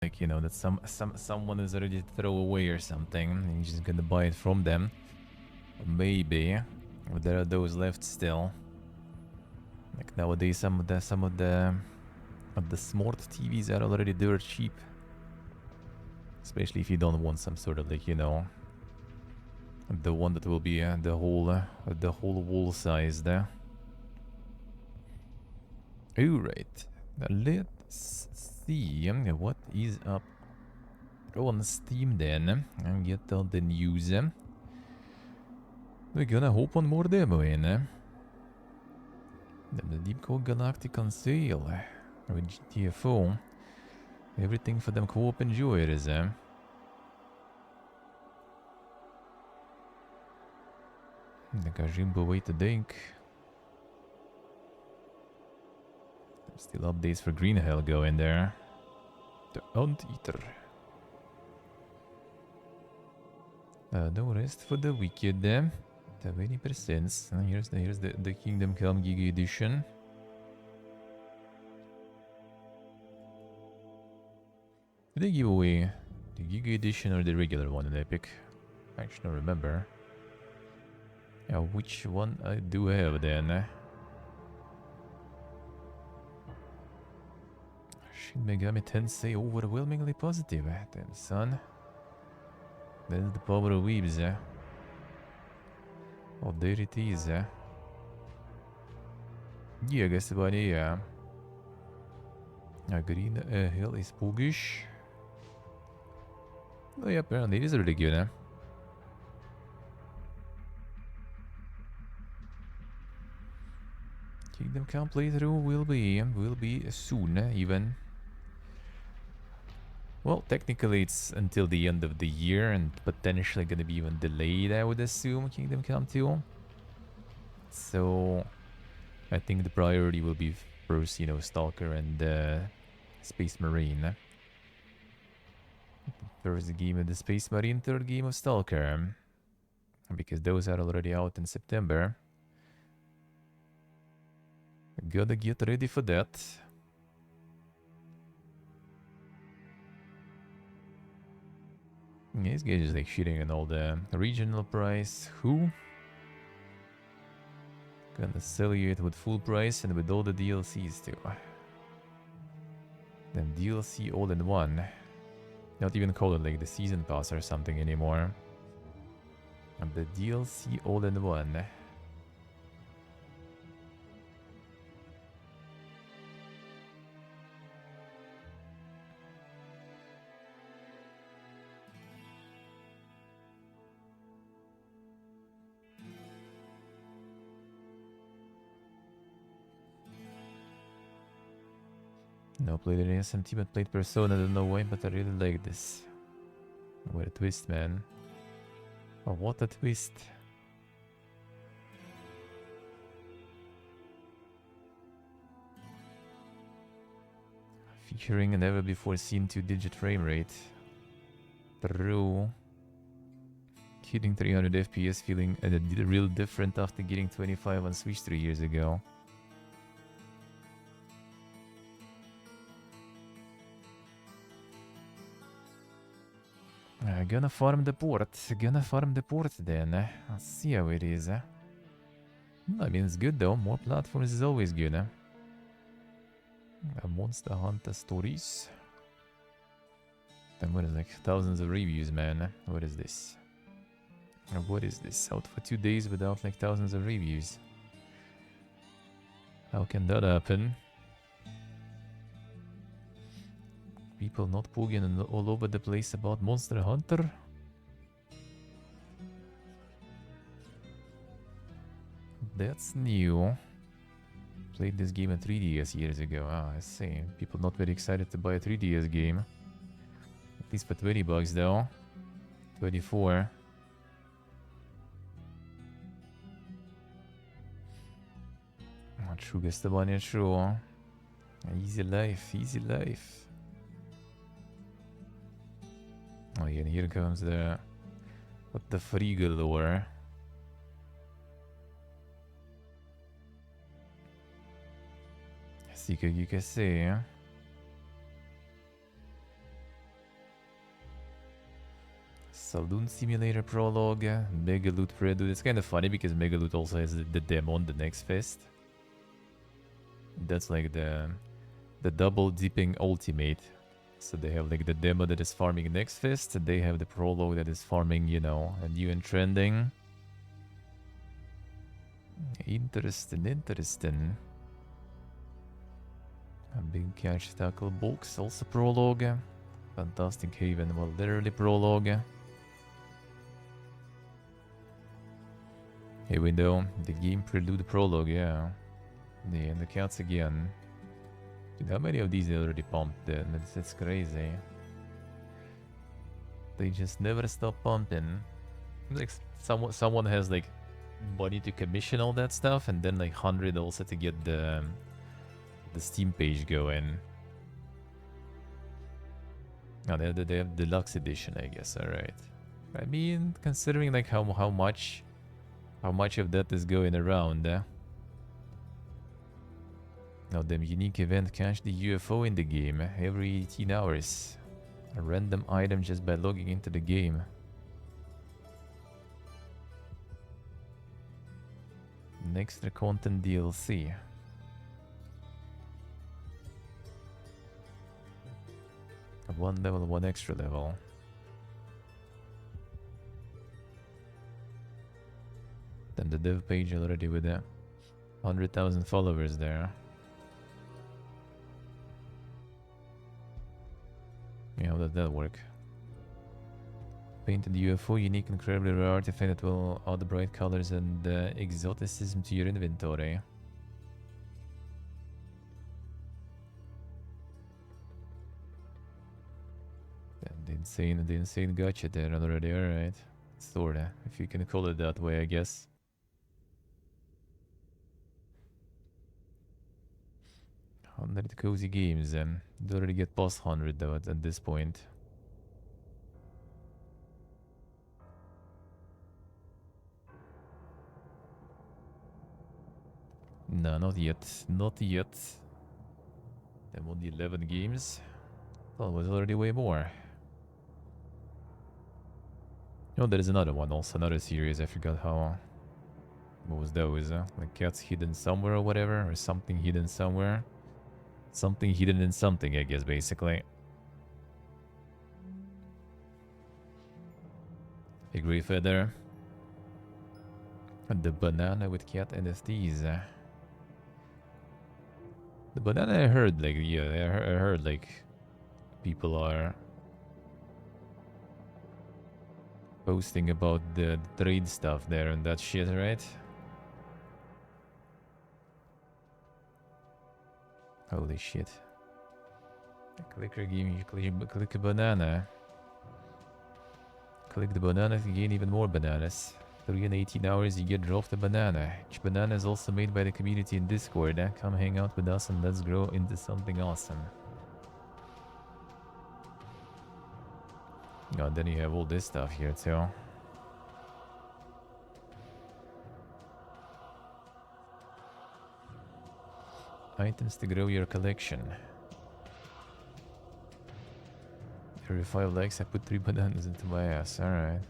Like, you know, that someone is ready to throw away or something, and you're just gonna buy it from them. Maybe. But there are those left still. Like nowadays, some of the smart TVs are already dirt cheap. Especially if you don't want some sort of, like, you know, the one that will be the whole wall size there. Alright, let's see what is up on Steam then, and get all the news. We're gonna hope on more demo in. The Deep Core Galactic on sale with GTFO. Everything for them co-op enjoyers. The Kajimbo way to think. Still updates for Green Hell go in there. The Anteater. No rest for the wicked. 20%. Here's the Kingdom Come Giga Edition. Did they give away the Giga Edition or the regular one in Epic? I actually don't remember. Yeah, which one I do have then? Shin Megami Tensei overwhelmingly positive. Damn son. That's the power of weebs. Oh, there it is. Yeah, I guess about it, yeah. Green Hill is puggish. Oh yeah, apparently it is really good. Kingdom Come playthrough will be soon even. Well, technically it's until the end of the year and potentially gonna be even delayed, I would assume, Kingdom Come 2. So I think the priority will be first, you know, Stalker and Space Marine. First game of the Space Marine, third game of Stalker. Because those are already out in September. Gotta get ready for that. Yeah, this guy is like shitting on all the regional price. Who? Gonna sell you it with full price and with all the DLCs too. Then DLC all in one. Not even call it like the season pass or something anymore. And the DLC all in one. No, played an SMT but played Persona, I don't know why, but I really like this. What a twist, man. Oh, what a twist. Featuring a never before seen 2-digit frame rate. True. Hitting 300 FPS, feeling real different after getting 25 on Switch 3 years ago. Gonna farm the port. Then. I'll see how it is. I mean, it's good though. More platforms is always good. Monster Hunter Stories. Then what is like thousands of reviews, man? What is this? What is this? Out for 2 days without like thousands of reviews. How can that happen? People not pooging all over the place about Monster Hunter? That's new. Played this game on 3DS years ago. Ah, I see. People not very excited to buy a 3DS game. At least for 20 bucks though. 24. True, guess the one is true. Easy life, easy life. Oh yeah, and here comes the Frigga lore. Sì che you can say. Saloon Simulator Prologue, Megaloot Prelude. It's kind of funny because Megaloot also has the demo on the next fest. That's like the double dipping ultimate. So they have like the demo that is farming next fest, and they have the prologue that is farming, you know, a new and trending. Interesting. A big catch tackle box, also prologue. Fantastic Haven, well, literally prologue. Here we go, the game prelude prologue, yeah. And the cats again. Dude, how many of these they already pumped then? It's crazy. They just never stop pumping. Like someone has like money to commission all that stuff, and then like 100 also to get the Steam page going. Oh, they have deluxe edition, I guess. All right. I mean, considering like how much of that is going around. Now, the unique event catch the UFO in the game every 18 hours. A random item just by logging into the game. An extra content DLC. One level, one extra level. Then the dev page already with 100,000 followers there. Yeah, how does that work? Painted UFO, unique, incredibly rare artifact that will add the bright colors and exoticism to your inventory. And the insane gotcha there already, alright. Sorta, if you can call it that way, I guess. $100 cozy games, you already get past 100 though at this point. No, not yet. Not yet. I'm on the 11 games. Well, it was already way more. Oh, there is another one also, another series. I forgot how... What was those? Like cats hidden somewhere or whatever? Or something hidden somewhere? Something hidden in something, I guess, basically. A grey feather. And the banana with cat NFTs. The banana I heard, like, yeah, I heard, like, people are posting about the trade stuff there and that shit, right? Holy shit. A clicker game, you click a banana. Click the banana to gain even more bananas. 3 and 18 hours you get dropped a banana. Each banana is also made by the community in Discord. Come hang out with us and let's grow into something awesome. Oh, then you have all this stuff here too. Items to grow your collection. Every 5 likes I put 3 bananas into my ass. Alright.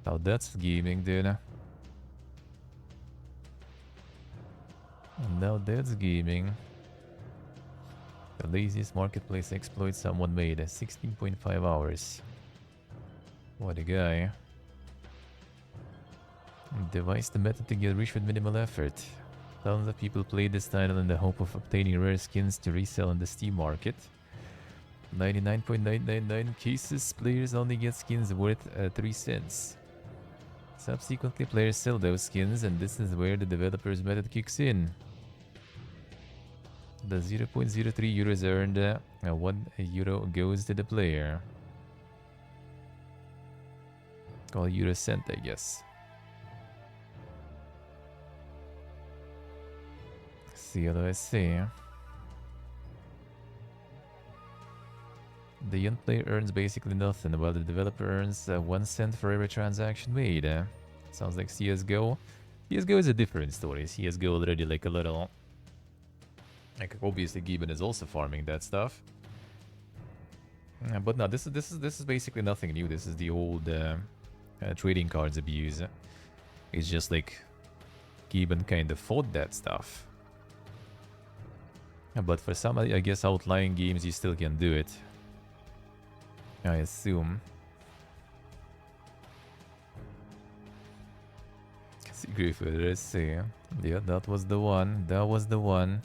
Now that's gaming, dude. And now that's gaming. The laziest marketplace exploit someone made. 16.5 hours. What a guy. Devise the method to get rich with minimal effort. Thousands of people play this title in the hope of obtaining rare skins to resell in the Steam market. 99.999 cases, players only get skins worth 3 cents. Subsequently, players sell those skins, and this is where the developer's method kicks in. The 0.03 euros earned, 1 euro goes to the player. Call euro cent, I guess. CLOSC. The end player earns basically nothing, while the developer earns 1 cent for every transaction made. Sounds like CSGO. CSGO is a different story. CSGO already like a little... Like obviously Gibbon is also farming that stuff. But no, this is basically nothing new. This is the old trading cards abuse. It's just like Gibbon kind of fought that stuff. But for some, I guess, outlying games, you still can do it. I assume. Secret for let's see. Yeah, that was the one. That was the one.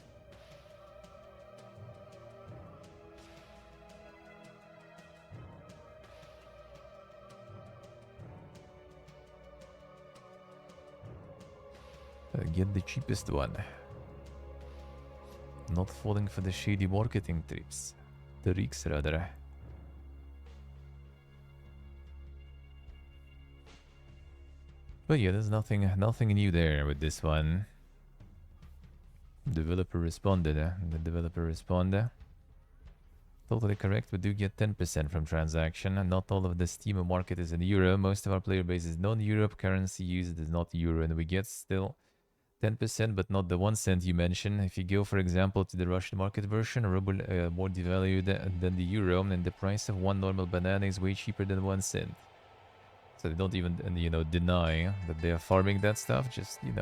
Get the cheapest one. Not falling for the shady marketing trips. The tricks, rather. But yeah, there's nothing new there with this one. Developer responded. The developer responded. Totally correct. We do get 10% from transaction. And not all of the Steam market is in Euro. Most of our player base is non-Europe. Currency used is not Euro, and we get still 10%, but not the 1 cent you mentioned. If you go, for example, to the Russian market version, ruble more devalued than the euro, and the price of one normal banana is way cheaper than 1 cent. So they don't even, deny that they are farming that stuff. Just, we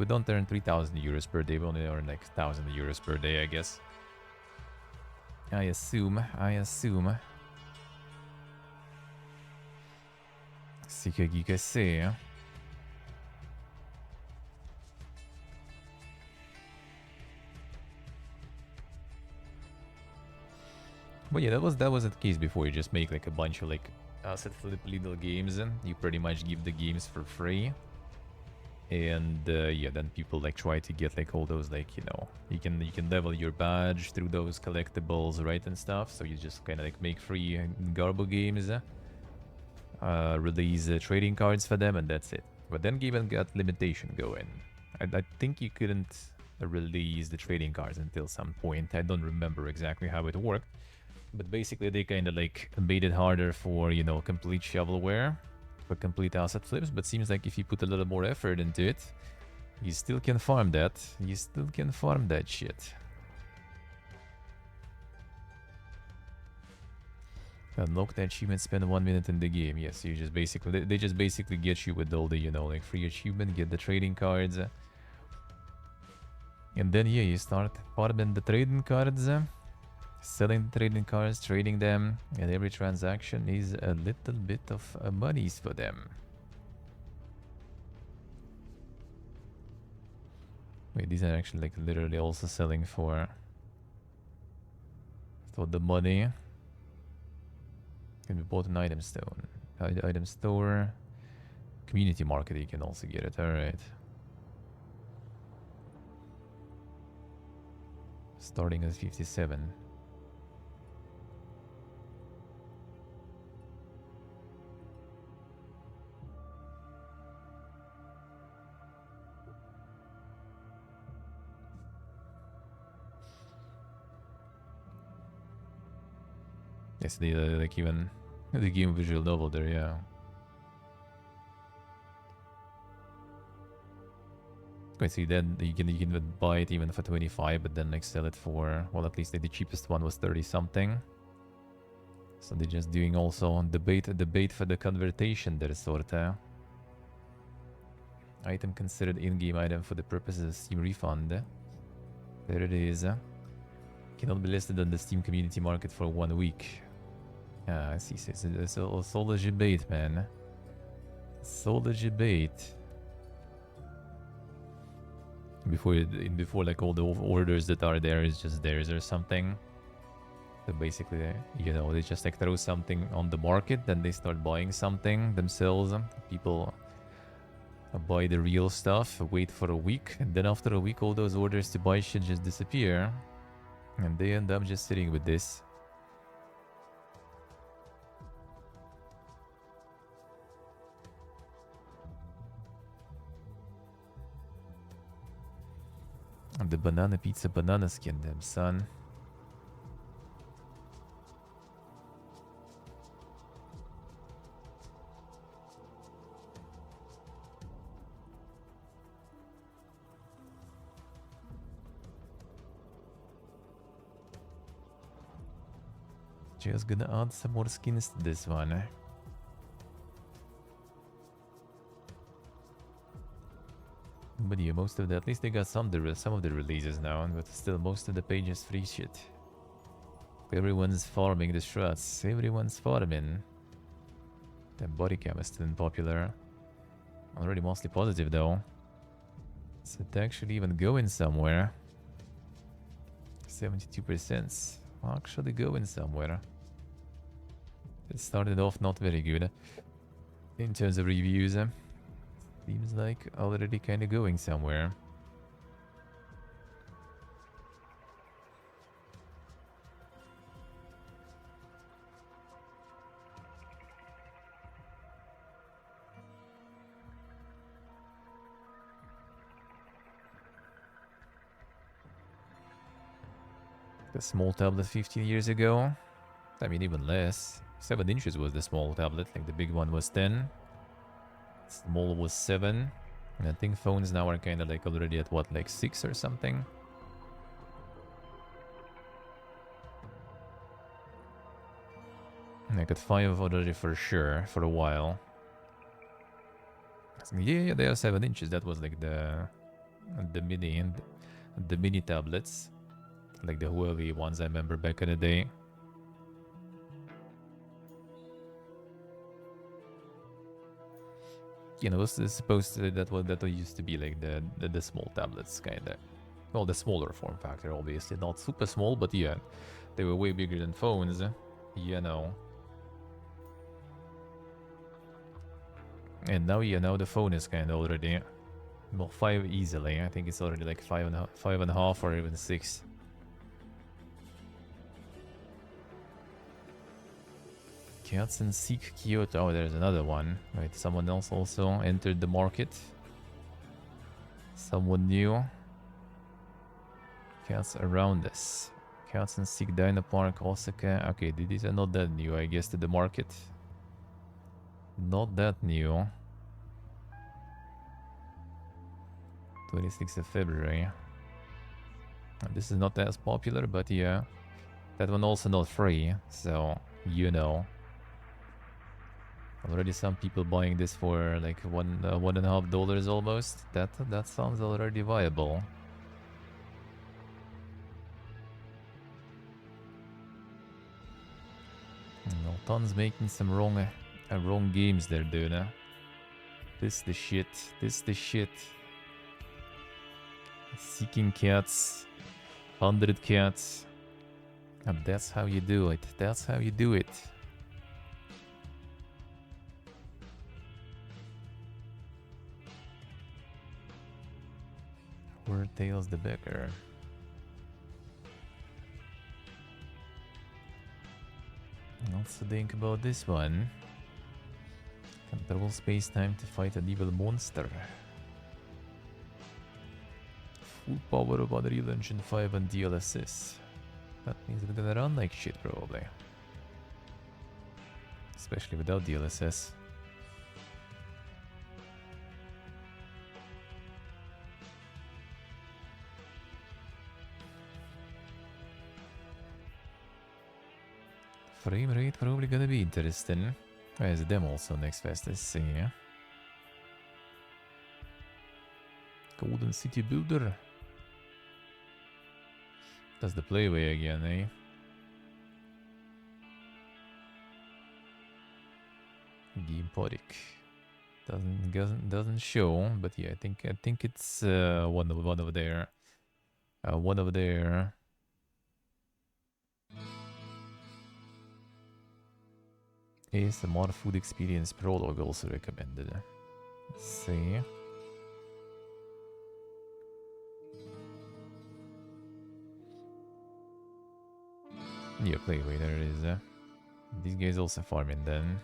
don't earn 3,000 euros per day. We only earn like 1,000 euros per day, I guess. I assume. C'est que c'est, hein? But yeah, that was the case before. You just make like a bunch of like asset flip little games, and you pretty much give the games for free. And yeah, then people like try to get like all those like you can level your badge through those collectibles, right, and stuff. So you just kind of like make free garbo games, release trading cards for them, and that's it. But then Given got limitation going. I think you couldn't release the trading cards until some point. I don't remember exactly how it worked. But basically, they kind of like made it harder for, complete shovelware, for complete asset flips. But seems like if you put a little more effort into it, you still can farm that. You still can farm that shit. Unlock the achievement, spend 1 minute in the game. Yes, you just basically, they just basically get you with all the, like free achievement, get the trading cards. And then, yeah, you start farming the trading cards. Selling the trading cards, trading them, and every transaction is a little bit of monies for them. Wait, these are actually like literally also selling for the money. Can be bought an item stone. Item store. Community market, you can also get it. Alright. Starting at 57. Yes, the like even the game visual novel there, yeah. Wait, see, then you can buy it even for 25, but then like sell it for, well, at least the cheapest one was 30 something. So they're just doing also debate for the conversion there, sorta. Item considered in-game item for the purposes of Steam refund. There it is. Cannot be listed on the Steam community market for 1 week. I see. It's all legit bait, man. So legit bait. Before like all the orders that are there is just theirs or something. So basically, they just like throw something on the market, then they start buying something themselves. People buy the real stuff, wait for a week, and then after a week all those orders to buy shit just disappear. And they end up just sitting with this. The banana pizza banana skin them, son. Just gonna add some more skins to this one. But yeah, most of the, at least they got some of the releases now, but still most of the pages free shit. Everyone's farming the shrats. Everyone's farming. The body cam is still popular. Already mostly positive though. Is it actually even going somewhere? 72%. Actually going somewhere. It started off not very good in terms of reviews. Seems like already kind of going somewhere. The small tablet 15 years ago. I mean, even less. 7 inches was the small tablet, like the big one was 10. Small was 7. And I think phones now are kind of like already at what, like 6 or something? Like at 5 already for sure, for a while. Yeah, they are 7 inches. That was like the mini and the mini tablets. Like the Huawei ones I remember back in the day. You know, it's supposed to, that used to be like the small tablets, kind of. Well, the smaller form factor, obviously. Not super small, but yeah. They were way bigger than phones, you know. And now, yeah, now the phone is kind of already... Well, 5 easily. I think it's already like 5.5 or even 6. Cats and Seek Kyoto. Oh, there's another one. Right, someone else also entered the market. Someone new. Cats around us. Cats and Seek Dino Park, Osaka. Okay, these are not that new, I guess, to the market. Not that new. 26th of February. This is not as popular, but yeah. That one also not free, so you know. Already some people buying this for like $1.50 almost. That sounds already viable. No, Ton's making some wrong games there, dude. This the shit. This the shit. Seeking cats. 100 cats. And that's how you do it. That's how you do it. Word Tales the Becker. Also think about this one. Control space-time to fight an evil monster. Full power of Unreal Engine 5 and DLSS. That means it's gonna run like shit, probably. Especially without DLSS. Frame rate probably gonna be interesting. There's them also next fest, let's see. Golden City Builder. That's the playway again, eh? Game Podic. Doesn't show, but yeah, I think it's one of their ASMR food experience prologue also recommended. Let's see. Yeah, playway, there it is. These guys also farming then.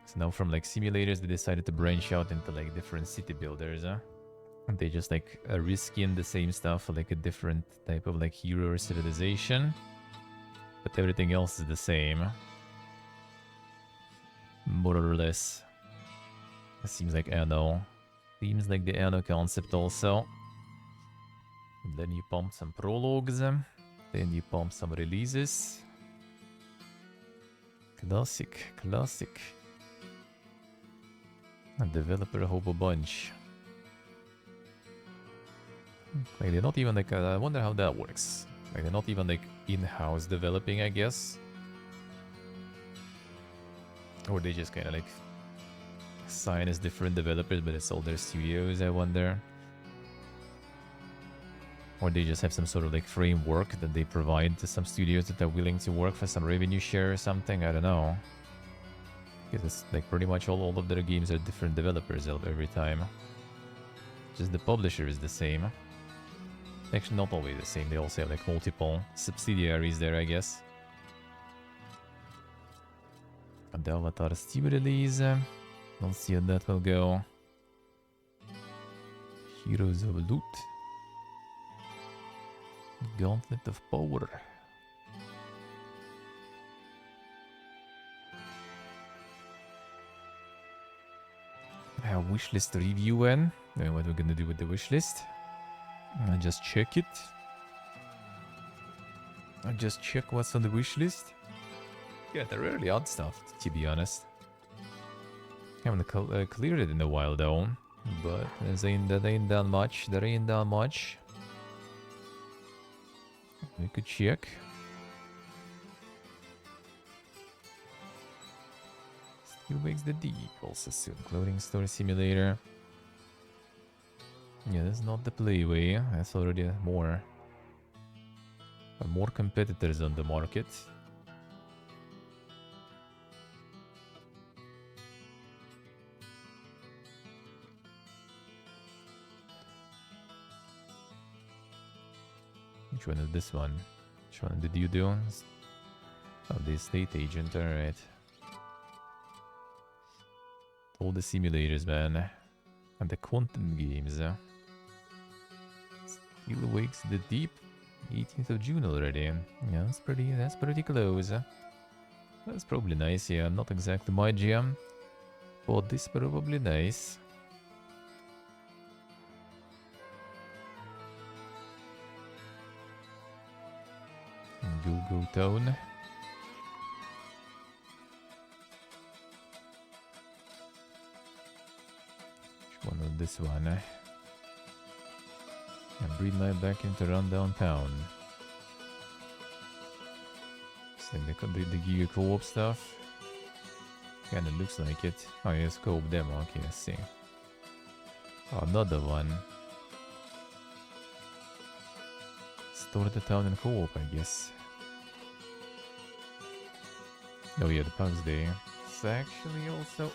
So now from like simulators, they decided to branch out into like different city builders. And they just like reskin the same stuff for like a different type of like hero or civilization. But everything else is the same. More or less. It seems like Anno. Seems like the Anno concept also. And then you pump some prologues. Then you pump some releases. Classic, classic. A developer hope a bunch. Like they're not even like, I wonder how that works. Like they're not even like in-house developing, I guess. Or they just kind of like sign as different developers, but it's all their studios, I wonder. Or they just have some sort of like framework that they provide to some studios that are willing to work for some revenue share or something, I don't know. Because it's like pretty much all of their games are different developers every time. Just the publisher is the same. Actually, not always the same. They also have like multiple subsidiaries there, I guess. And the Avatar Steam release. Don't see how that will go. Heroes of Loot. Gauntlet of Power. Wishlist review and what we're gonna do with the wishlist. I just check it. I just check what's on the wishlist. Yeah, they're really odd stuff, to be honest. Haven't cleared it in a while though, but that ain't done much. There ain't done much. We could check. Still makes the deep. Also soon. Clothing store simulator. Yeah, that's not the playway. That's already more competitors on the market. Which one is this one? Which one did you do? Oh, the estate agent, alright. All the simulators, man. And the quantum games. Still Awakes the Deep. 18th of June already. Yeah, that's pretty close. That's probably nice, yeah. Not exactly my jam. But this probably nice. Go Town. Which one is this one? And breed my back into Rundown Town. So the Giga Co-op stuff. Kinda looks like it. Oh yes, Co-op demo, okay, let's see. Oh, another one. Store the town in Co-op, I guess. Oh yeah, the Pugs Day. It's actually also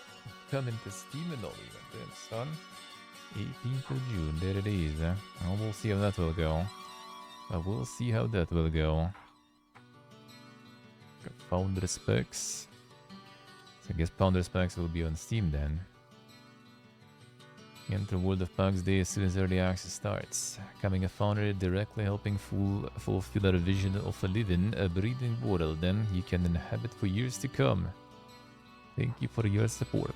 coming to Steam and all even then, son. 18th of June, there it is. We'll see how that will go. We'll see how that will go. Got Founder Specs. So I guess Founder Specs will be on Steam then. Enter World of Pugs Day as soon as early access starts. Becoming a founder directly helping fulfill our vision of a living, a breathing world then you can inhabit for years to come. Thank you for your support.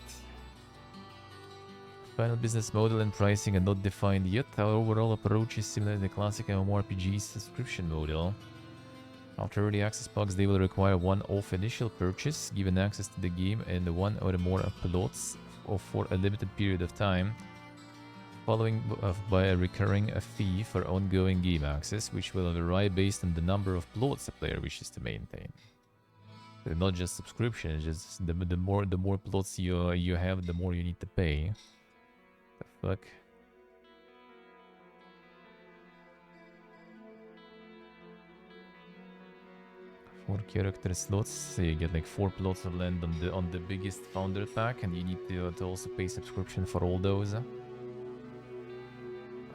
Final business model and pricing are not defined yet. Our overall approach is similar to the classic MMORPG subscription model. After early access packs, they will require one-off initial purchase, given access to the game and one or more plots for a limited period of time, following by a recurring fee for ongoing game access, which will vary based on the number of plots a player wishes to maintain. They're not just subscription, it's just the more plots you have, the more you need to pay. The fuck? Four character slots, so you get like 4 plots of land on the biggest founder pack, and you need to also pay subscription for all those.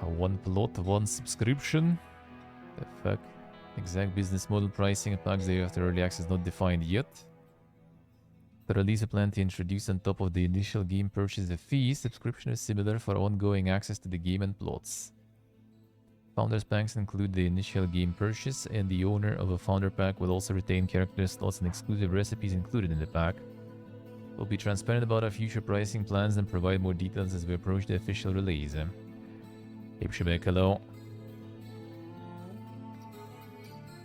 1 plot, 1 subscription. The fuck? Exact business model pricing and packs day after early access not defined yet. The release plan to introduce on top of the initial game purchase a fee. Subscription is similar for ongoing access to the game and plots. Founders packs include the initial game purchase, and the owner of a founder pack will also retain character slots and exclusive recipes included in the pack. We'll be transparent about our future pricing plans and provide more details as we approach the official release. Ape Shebek, hello.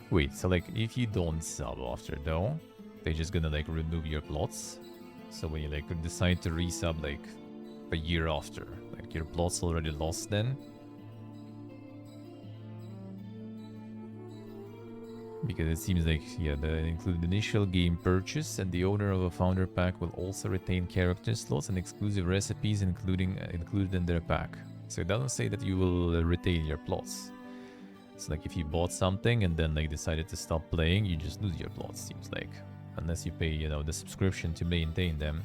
Wait, so like if you don't sub after though, they're just gonna like remove your plots. So when you like decide to resub like a year after, like your plots already lost then. Because it seems like, yeah, they include initial game purchase, and the owner of a founder pack will also retain character slots and exclusive recipes included in their pack. So it doesn't say that you will retain your plots. It's like if you bought something and then like decided to stop playing, you just lose your plots, seems like. Unless you pay, you know, the subscription to maintain them.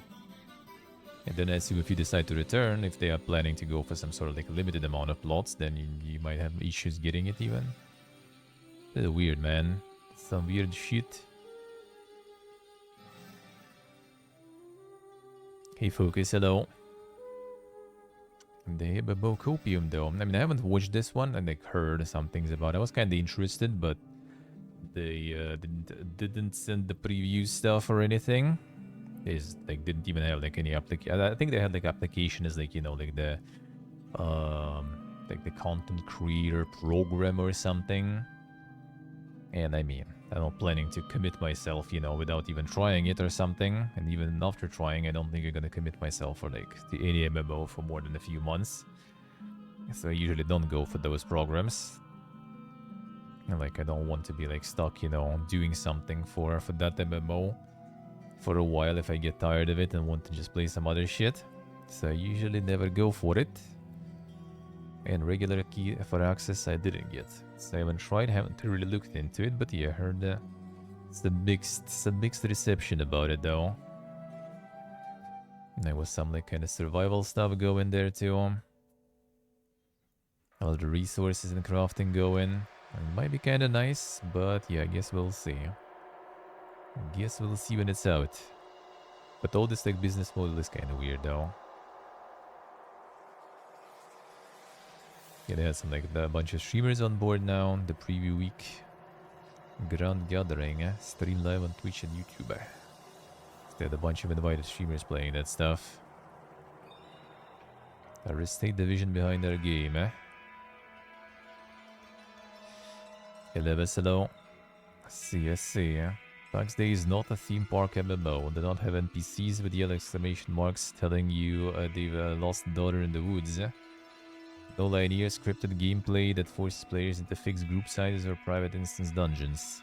And then I assume if you decide to return, if they are planning to go for some sort of like limited amount of plots, then you might have issues getting it even. This is weird, man. Some weird shit. Hey Focus, hello. The Babo Copium though. I mean, I haven't watched this one and like heard some things about it. I was kind of interested, but they didn't send the preview stuff or anything. They just, like didn't even have like any application. I think they had like application as like, you know, like the content creator program or something. And I mean, I'm not planning to commit myself, you know, without even trying it or something. And even after trying, I don't think I'm gonna commit myself for like to any MMO for more than a few months. So I usually don't go for those programs. And like I don't want to be like stuck, you know, doing something for that MMO for a while if I get tired of it and want to just play some other shit. So I usually never go for it. And regular key for access I didn't get. So I haven't tried, haven't really looked into it, but yeah, I heard it's a mixed reception about it though. And there was some like kind of survival stuff going there too. All the resources and crafting going. It might be kind of nice, but yeah, I guess we'll see. Guess we'll see when it's out. But all this like business model is kind of weird though. Yeah, they had some like a bunch of streamers on board now. The preview week. Grand Gathering, stream live on Twitch and YouTube. They had a bunch of invited streamers playing that stuff. A restate division behind their game, hello. CSC, PAX Day is not a theme park MMO. They don't have NPCs with yellow exclamation marks telling you they've lost a daughter in the woods. No linear scripted gameplay that forces players into fixed group sizes or private instance dungeons.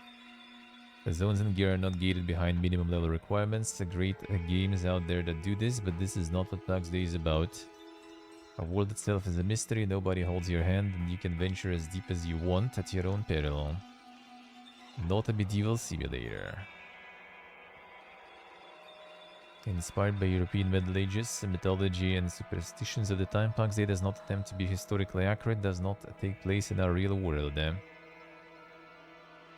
The zones and gear are not gated behind minimum level requirements. Great games out there that do this, but this is not what PAX Day is about. Our world itself is a mystery, nobody holds your hand, and you can venture as deep as you want at your own peril. Not a medieval simulator. Inspired by European Middle Ages, mythology and superstitions of the time, PAX Day does not attempt to be historically accurate, does not take place in our real world.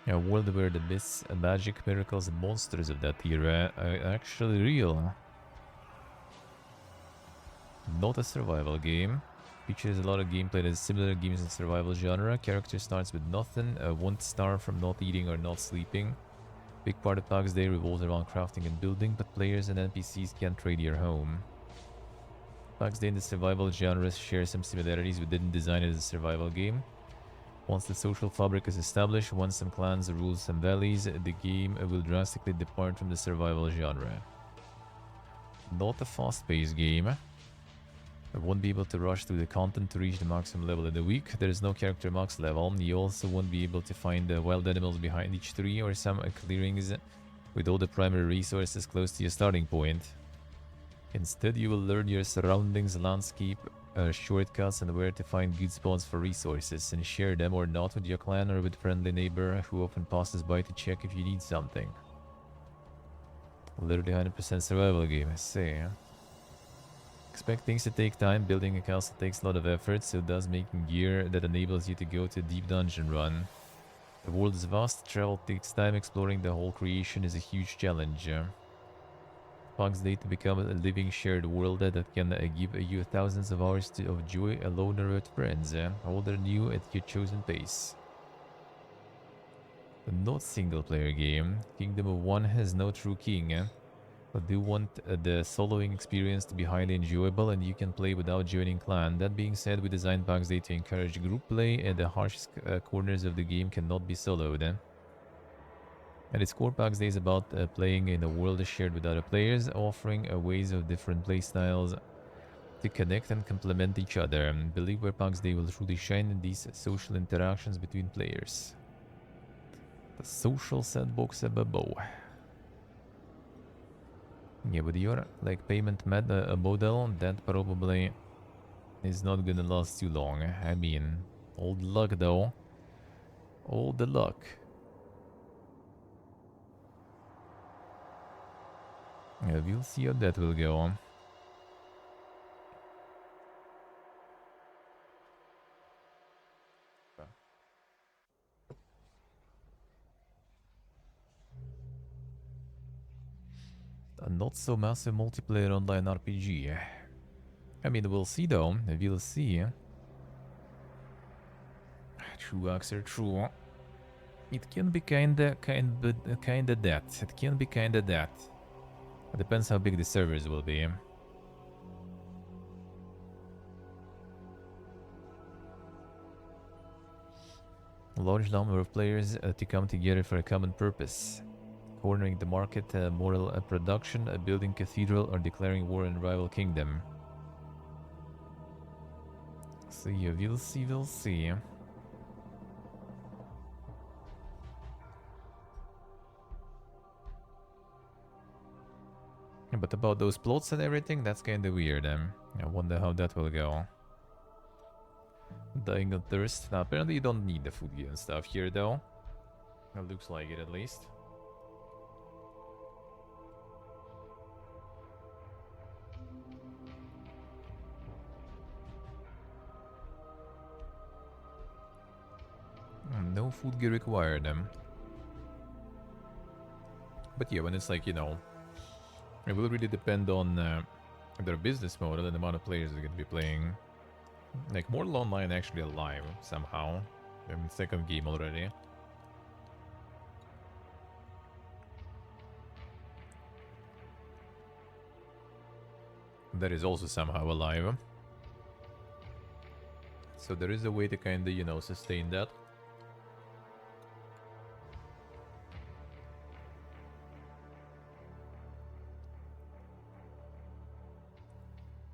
A world where the myths, magic, miracles, and monsters of that era are actually real. Not a survival game. Features a lot of gameplay that is similar to games in survival genre. Character starts with nothing, won't starve from not eating or not sleeping. Big part of PAX Day revolves around crafting and building, but players and NPCs can't trade your home. PAX Day and the survival genres share some similarities. We didn't design it as a survival game. Once the social fabric is established, once some clans rule some valleys, the game will drastically depart from the survival genre. Not a fast-paced game. I won't be able to rush through the content to reach the maximum level in a week. There is no character max level. You also won't be able to find wild animals behind each tree or some clearings with all the primary resources close to your starting point. Instead, you will learn your surroundings, landscape, shortcuts, and where to find good spots for resources, and share them or not with your clan or with friendly neighbor who often passes by to check if you need something. Literally 100% survival game, I say. Expect things to take time. Building a castle takes a lot of effort, so does making gear that enables you to go to a deep dungeon run. The world is vast, travel takes time, exploring the whole creation is a huge challenge. PAX Day to become a living shared world that can give you thousands of hours of joy alone or with friends, old or new at your chosen pace. A not single player game. Kingdom of One has no true king, but do want the soloing experience to be highly enjoyable, and you can play without joining clan. That being said, we designed PAX Day to encourage group play, and the harshest corners of the game cannot be soloed. And its core Pax Day is about playing in a world shared with other players, offering ways of different playstyles to connect and complement each other. And believe where Pax Day will truly shine in these social interactions between players. The social sandbox above. Yeah, but your like payment model that probably is not gonna last too long. I mean, all the luck though. All the luck. Yeah, we'll see how that will go. A not so massive multiplayer online RPG. I mean, we'll see though. We'll see. True, Axel, true. It can be kinda that. It can be kinda that. It depends how big the servers will be. A large number of players to come together for a common purpose. Cornering the market, moral production, building cathedral, or declaring war in rival kingdom. So yeah, we'll see, we'll see. But about those plots and everything, that's kinda weird. I wonder how that will go. Dying of thirst. Now, apparently you don't need the food gear and stuff here, though. It looks like it, at least. No food gear required. But yeah, when it's like, you know, it will really depend on their business model and the amount of players they're going to be playing. Like, Mortal Online actually alive somehow. I'm in second game already. That is also somehow alive. So there is a way to kind of, you know, sustain that.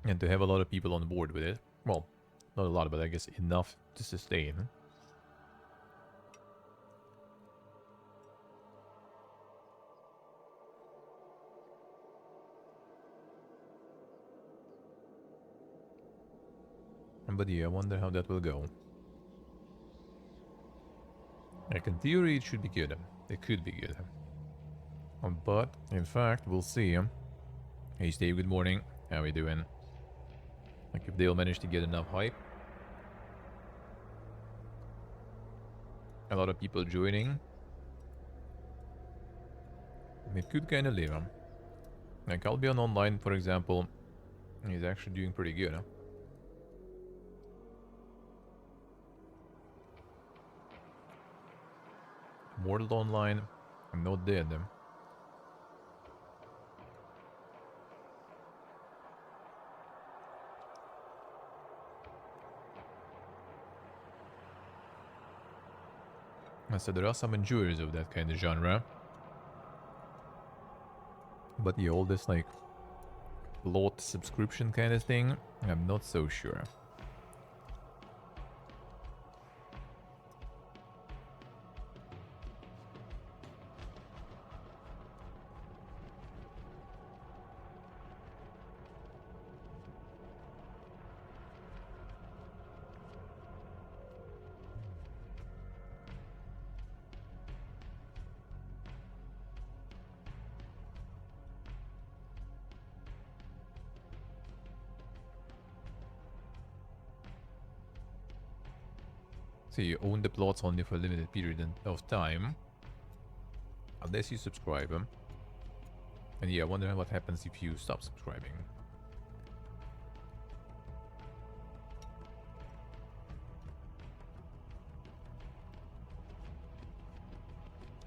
And to have a lot of people on board with it. Well, not a lot, but I guess enough to sustain. But yeah, I wonder how that will go. Like, in theory, it should be good. It could be good. But, in fact, we'll see. Hey, Steve, good morning. How we doing? Like, if they'll manage to get enough hype. A lot of people joining. It could kind of live. Like, Albion Online, for example, is actually doing pretty good. Mortal Online, I'm not dead. So there are some enjoyers of that kind of genre. But yeah, all this like lot subscription kind of thing, I'm not so sure. So you own the plots only for a limited period of time. Unless you subscribe them. And yeah, I wonder what happens if you stop subscribing.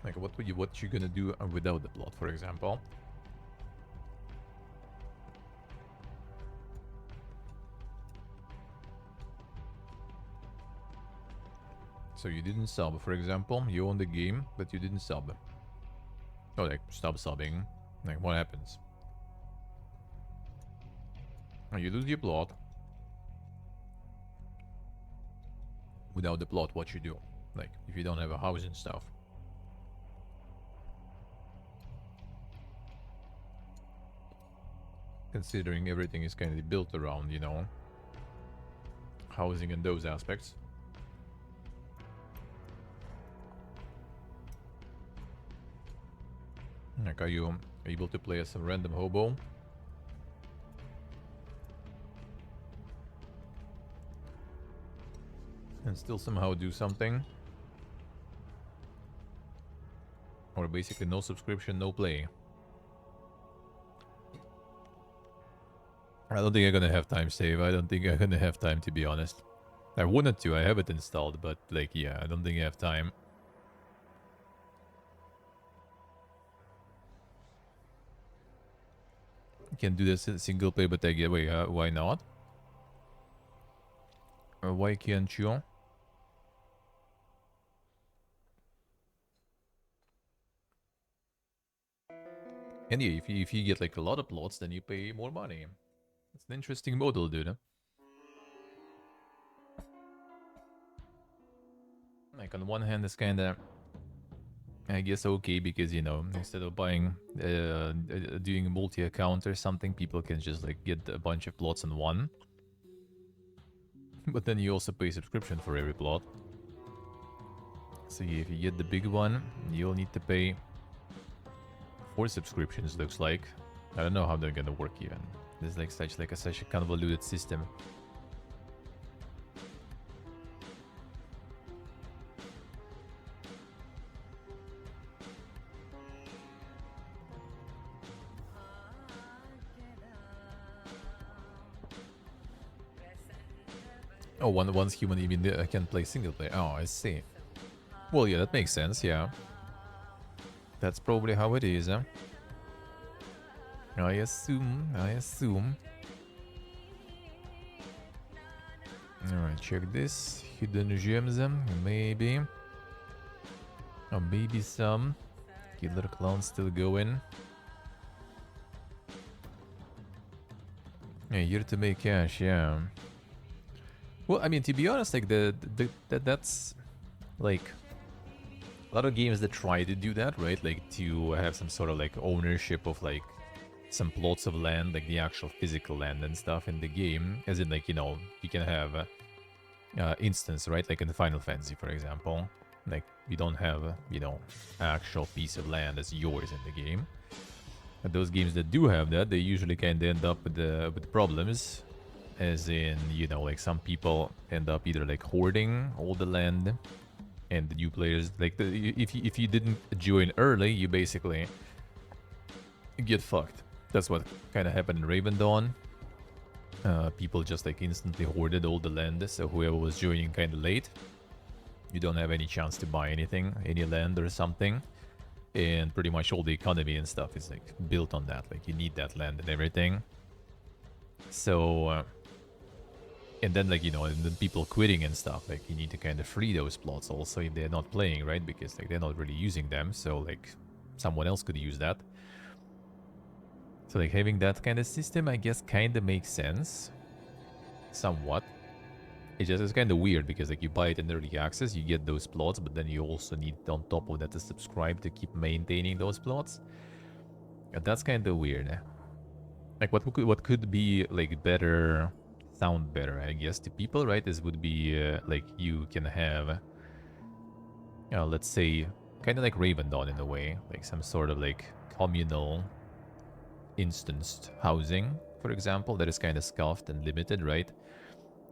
Like, what you gonna do without the plot, for example? So you didn't sub, for example. You own the game, but you didn't sub. Oh, like, stop subbing. Like, what happens? Oh, you lose your plot. Without the plot, what you do? Like, if you don't have a house and stuff. Considering everything is kind of built around, you know, housing and those aspects. Like, are you able to play as a random hobo? And still somehow do something? Or basically no subscription, no play? I don't think I'm gonna have time, save. I don't think I'm gonna have time, to be honest. I wanted to, I have it installed, but like, yeah, I don't think I have time. You can do this in single play, but I get, wait, why not? Or why can't you? And yeah, if you get like a lot of plots, then you pay more money. It's an interesting model, dude. Like on one hand, it's kinda, I guess, okay, because, you know, instead of buying, doing a multi-account or something, people can just like get a bunch of plots in one. But then you also pay subscription for every plot. So yeah, if you get the big one, you'll need to pay 4 subscriptions, looks like. I don't know how they're gonna work even. There's like such a convoluted system. Oh, once human even can play single player. Oh, I see. Well, yeah, that makes sense, yeah. That's probably how it is, huh? I assume. Alright, check this. Hidden gems, maybe. Oh, maybe some. Killer clown still going. Yeah, here to make cash, yeah. Well, I mean, to be honest, like that's like a lot of games that try to do that, right? Like to have some sort of like ownership of like some plots of land, like the actual physical land and stuff in the game. As in, like, you know, you can have instance, right? Like in the Final Fantasy, for example. Like you don't have, you know, actual piece of land as yours in the game. But those games that do have that, they usually kind of end up with problems. As in, you know, like some people end up either like hoarding all the land, and the new players, like if you didn't join early, you basically get fucked. That's what kind of happened in Raven Dawn. People just like instantly hoarded all the land, so whoever was joining kind of late, you don't have any chance to buy anything, any land or something. And pretty much all the economy and stuff is like built on that. Like you need that land and everything. So and then, like, you know, and then people quitting and stuff, like you need to kind of free those plots also if they're not playing, right? Because like they're not really using them, so like someone else could use that. So like having that kind of system, I guess, kind of makes sense somewhat. It just is kind of weird because like you buy it in early access, you get those plots, but then you also need on top of that to subscribe to keep maintaining those plots. And that's kind of weird. Like what could be like better, sound better, I guess, to people, right? This would be like you can have, you know, let's say kind of like Raven Dawn in a way, like some sort of like communal instanced housing, for example, that is kind of scuffed and limited, right?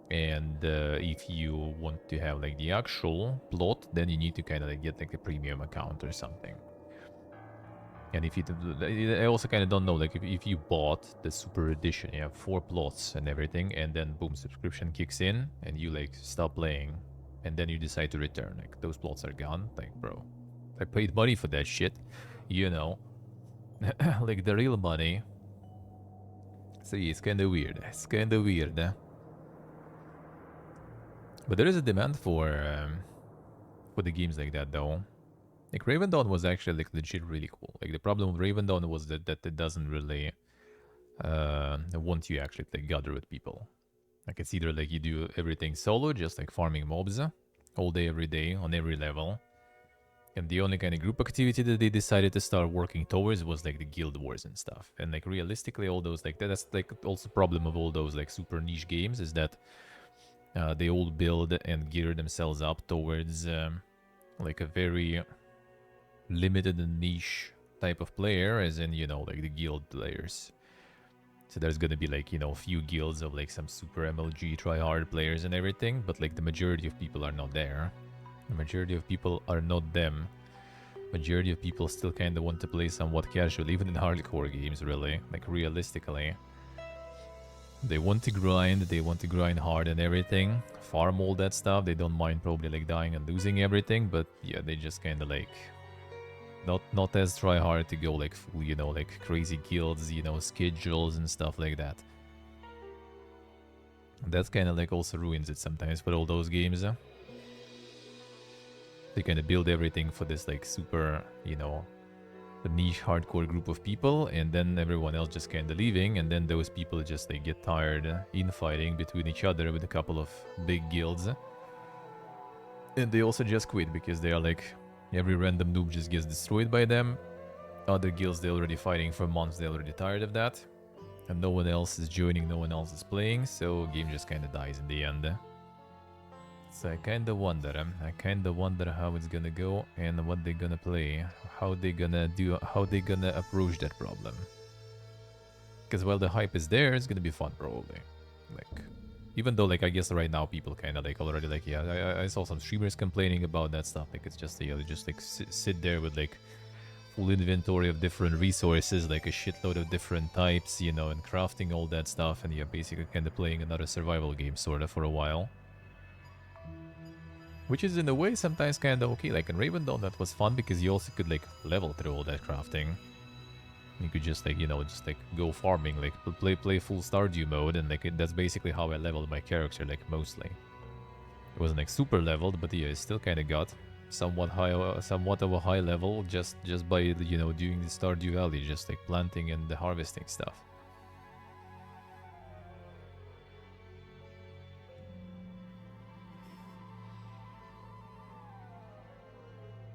And if you want to have like the actual plot, then you need to kind of like get like a premium account or something. And if you, I also kind of don't know, like if you bought the super edition, you have 4 plots and everything, and then boom, subscription kicks in, and you like stop playing, and then you decide to return, like those plots are gone. Like, bro, I paid money for that shit, you know, like the real money. So yeah, it's kind of weird. It's kind of weird. But there is a demand for the games like that, though. Like Raven Dawn was actually like legit really cool. Like the problem with Raven Dawn was that it doesn't really want you actually like gather with people. Like it's either like you do everything solo, just like farming mobs all day, every day, on every level. And the only kind of group activity that they decided to start working towards was like the guild wars and stuff. And like realistically, all those like that's like also problem of all those like super niche games is that they all build and gear themselves up towards like a very limited and niche type of player, as in, you know, like the guild players. So there's gonna be like, you know, a few guilds of like some super MLG try-hard players and everything, but like the majority of people are not there. The majority of people are not them. Majority of people still kind of want to play somewhat casual, even in hardcore games, really. Like realistically, they want to grind hard and everything, farm all that stuff. They don't mind probably like dying and losing everything, but yeah, they just kind of like not as try hard to go like full, you know, like crazy guilds, you know, schedules and stuff like that. That's kind of like also ruins it sometimes for all those games. They kind of build everything for this like super, you know, the niche hardcore group of people, and then everyone else just kind of leaving, and then those people just like get tired infighting between each other with a couple of big guilds. And they also just quit because they are like, every random noob just gets destroyed by them. Other guilds, they're already fighting for months, they're already tired of that. And no one else is joining, no one else is playing, so game just kind of dies in the end. So I kind of wonder how it's gonna go and what they're gonna play, how they gonna approach that problem. Because while the hype is there, it's gonna be fun probably. Like, even though like I guess right now people kind of like already like, yeah, I saw some streamers complaining about that stuff. Like it's just, you know, they just like sit there with like full inventory of different resources, like a shitload of different types, you know, and crafting all that stuff, and yeah, basically kind of playing another survival game sort of for a while. Which is in a way sometimes kind of okay. Like in Raven Dawn, that was fun because you also could like level through all that crafting. You could just like, you know, just like go farming, like play full Stardew mode, and like that's basically how I leveled my character, like mostly. It wasn't like super leveled, but yeah, it still kind of got somewhat of a high level just by, you know, doing the Stardew Valley, just like planting and the harvesting stuff.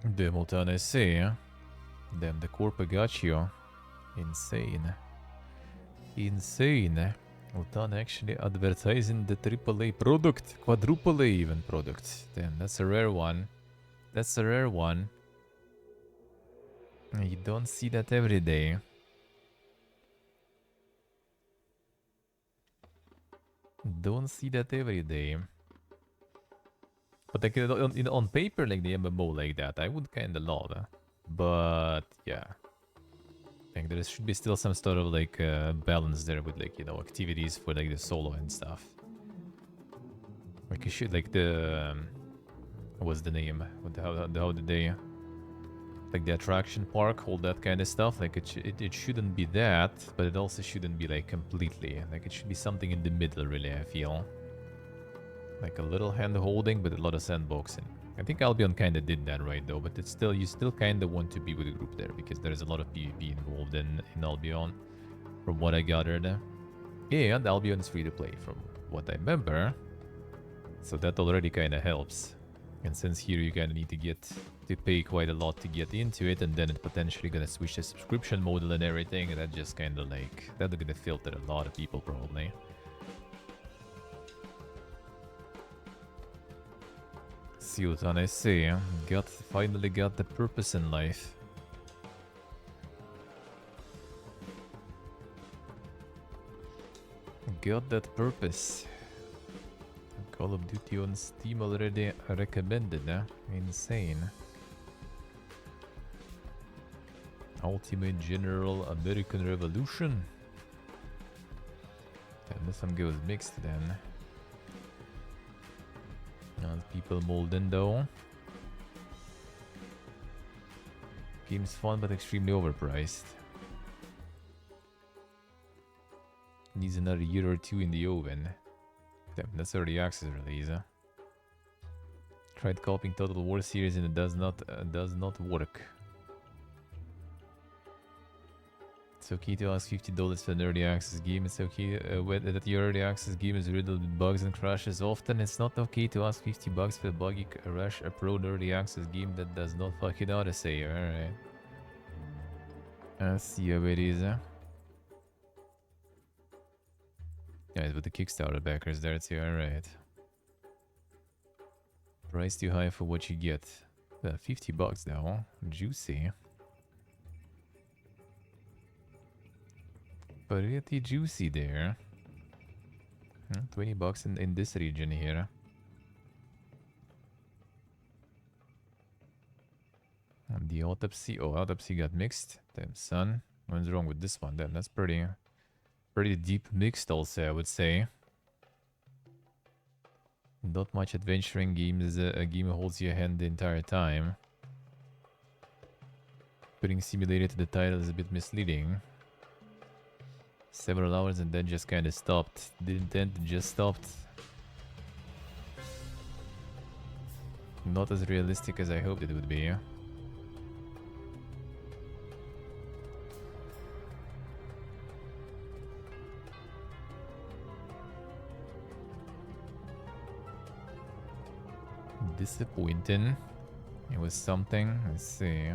Demoltan, I see. Damn, the Corpa got you. Insane. Insane. Multan actually advertising the AAA product. Quadruple A even product. Damn, that's a rare one. That's a rare one. You don't see that every day. Don't see that every day. But like on paper, like the MMO like that, I would kind of love. But yeah, I think there should be still some sort of like balance there with like, you know, activities for like the solo and stuff. Like you should like the what's the name? How did they like the attraction park, all that kind of stuff? Like it shouldn't be that, but it also shouldn't be like completely. Like it should be something in the middle, really. I feel like a little hand holding, but a lot of sandboxing. I think Albion kind of did that right though, but it's still, you still kind of want to be with a group there because there's a lot of PvP involved in Albion, from what I gathered. Yeah, and Albion is free to play from what I remember, so that already kind of helps. And since here you kind of need to pay quite a lot to get into it, and then it's potentially gonna switch the subscription model and everything, and that just kind of like, that's gonna filter a lot of people probably. Sultan, I see. Finally got the purpose in life. Got that purpose. Call of Duty on Steam already recommended, huh? Insane. Ultimate General American Revolution. Damn, this one goes mixed then. People molding though. Game's fun but extremely overpriced. Needs another year or two in the oven. Damn, that's early access release, huh? Tried copying Total War series and it does not work. It's okay to ask $50 for an early access game. It's okay that your early access game is riddled with bugs and crashes often. It's not okay to ask $50 for a buggy crash a prone early access game that does not fucking Odyssey. Alright. Let's see how it is. Guys, with the Kickstarter backers there too. Alright. Price too high for what you get. $50 though. Juicy. Pretty juicy there. $20 in this region here. And the autopsy. Oh, autopsy got mixed. Damn, son. What's wrong with this one? Damn, that's pretty deep mixed also, I would say. Not much adventuring games. A game holds your hand the entire time. Putting simulator to the title is a bit misleading. Several hours and then just kind of stopped. Didn't end, just stopped. Not as realistic as I hoped it would be. Disappointing. It was something. Let's see.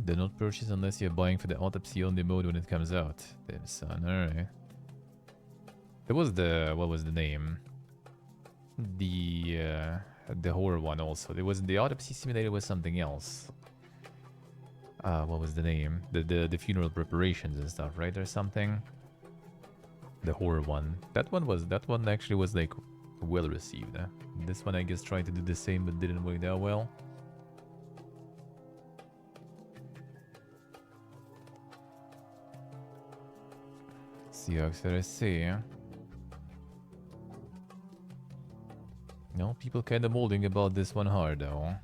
Do not purchase unless you're buying for the autopsy only mode when it comes out. Damn son, alright. There was the... what was the name? The horror one also. There was the autopsy simulator was something else. What was the name? The funeral preparations and stuff, right? Or something. The horror one. That one actually was like well received. This one I guess tried to do the same but didn't work that well. Seahawks, I see. No, people kinda molding about this one hard though.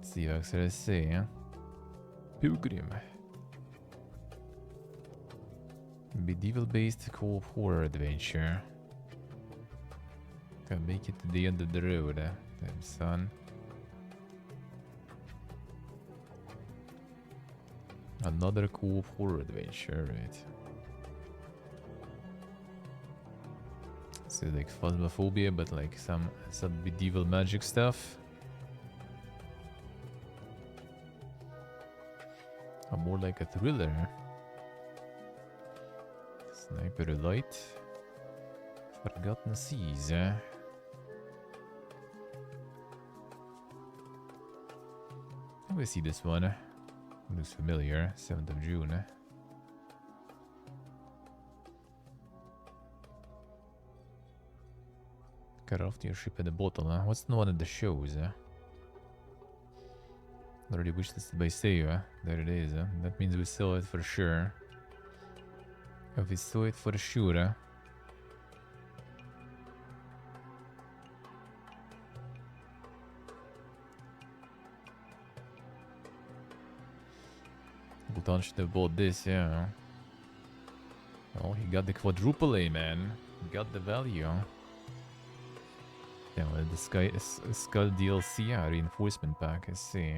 Seahawks, I see. Pilgrim. Medieval-based co-op horror adventure. Can make it to the end of the road. Damn son. Another co-op horror adventure, right? So like phasmophobia, but like some medieval magic stuff. Or more like a thriller. Sniper Light. Forgotten Seas, eh? We see this one. Looks familiar. 7th of June. Cut off your ship in the bottle, huh? What's the one of the shows, huh? Already wishlisted by Seiya. There it is, huh? That means we saw it for sure. If we saw it for sure, huh? Bhutan should have bought this, yeah. Well, he got the quadruple A, man. He got the value. Yeah, well, the Skull DLC, yeah, reinforcement pack, I see.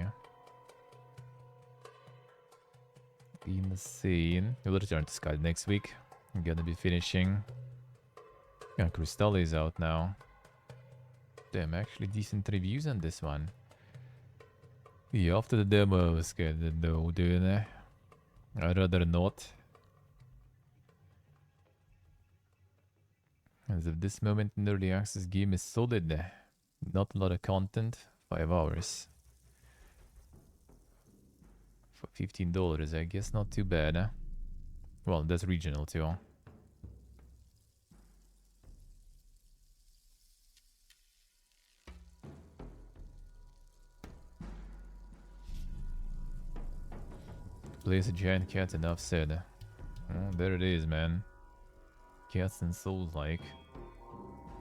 Insane. We'll return to Skull next week. I'm gonna be finishing. Yeah, Crystal is out now. Damn, actually decent reviews on this one. Yeah, after the demo, I was scared though, dude. I'd rather not. As of this moment, an early access game is solid. Not a lot of content. 5 hours. For $15, I guess not too bad. Well, that's regional too. Place a giant cat, enough said. Oh, there it is, man. Cats and Souls like.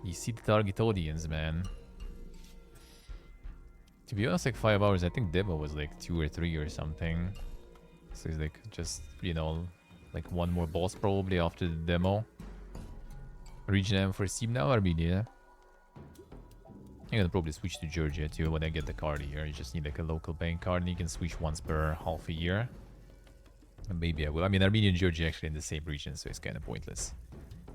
You see the target audience, man. To be honest, like 5 hours, I think demo was like 2 or 3 or something. So it's like just, you know, like one more boss probably after the demo. Region M for Steam now, Armenia. I'm gonna probably switch to Georgia too when I get the card here. You just need like a local bank card and you can switch once per half a year. And maybe I will. I mean, Armenia and Georgia actually in the same region, so it's kind of pointless.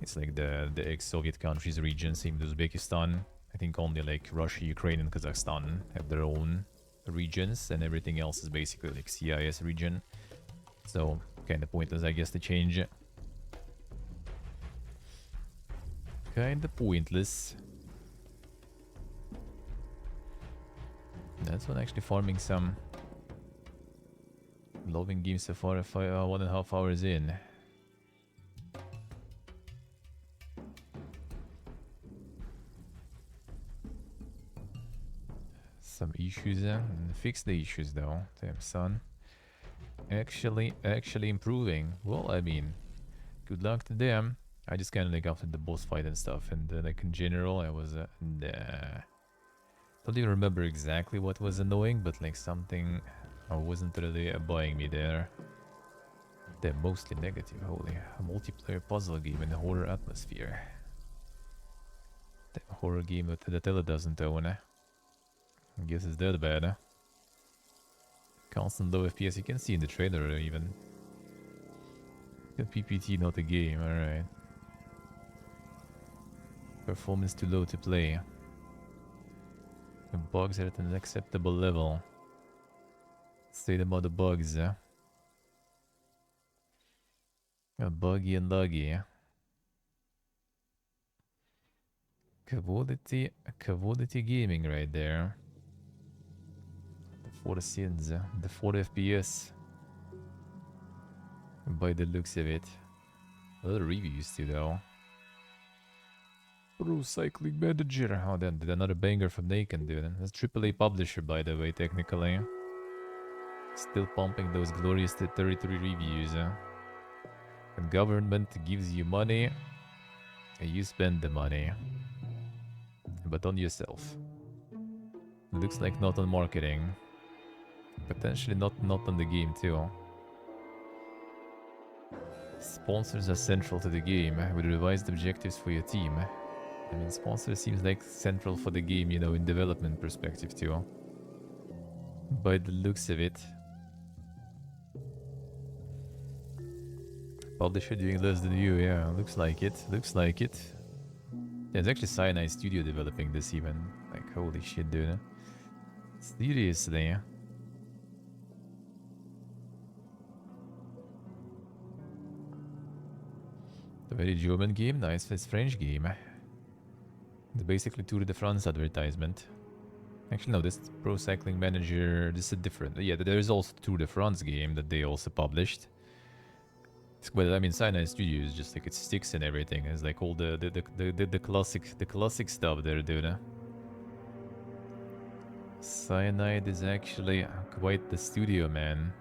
It's like the ex-Soviet countries region, same with Uzbekistan. I think only like Russia, Ukraine, and Kazakhstan have their own regions, and everything else is basically like CIS region. So kind of pointless, I guess, to change it. Kind of pointless. That's one actually farming some. Loving games so far, 1.5 hours in. Some issues, fix the issues though. Damn son. Actually improving. Well, I mean, good luck to them. I just kind of like after the boss fight and stuff, and like in general, I was nah. Don't even remember exactly what was annoying, but like something wasn't really buying me there. They're mostly negative. Holy, a multiplayer puzzle game in a horror atmosphere. The horror game that the tele doesn't own. I guess it's that bad. Constant low FPS, you can see in the trailer even. The PPT, not a game, alright. Performance too low to play. The bugs are at an acceptable level. Say them about the bugs, Buggy and luggy. Quality gaming right there. The 40 sins, the 40 FPS. By the looks of it. Other reviews too though. Pro Cycling Manager. Oh, then did another banger from Naken, dude. That's AAA publisher, by the way, technically. Still pumping those glorious 33 reviews. When government gives you money, you spend the money. But on yourself. Looks like not on marketing. Potentially not on the game too. Sponsors are central to the game, with revised objectives for your team. I mean, sponsor seems like central for the game, you know, in development perspective too. By the looks of it. Publisher doing less than you, yeah, looks like it, looks like it. Yeah, it's actually Cyanide Studio developing this even. Like, holy shit, dude. Seriously. The very German game, nice, it's French game. It's basically Tour de France advertisement. Actually, no, this Pro Cycling Manager, this is a different. Yeah, there is also Tour de France game that they also published. Well, I mean, Cyanide Studio is just like it sticks and everything. It's like all the classic stuff there, dude. Cyanide is actually quite the studio, man.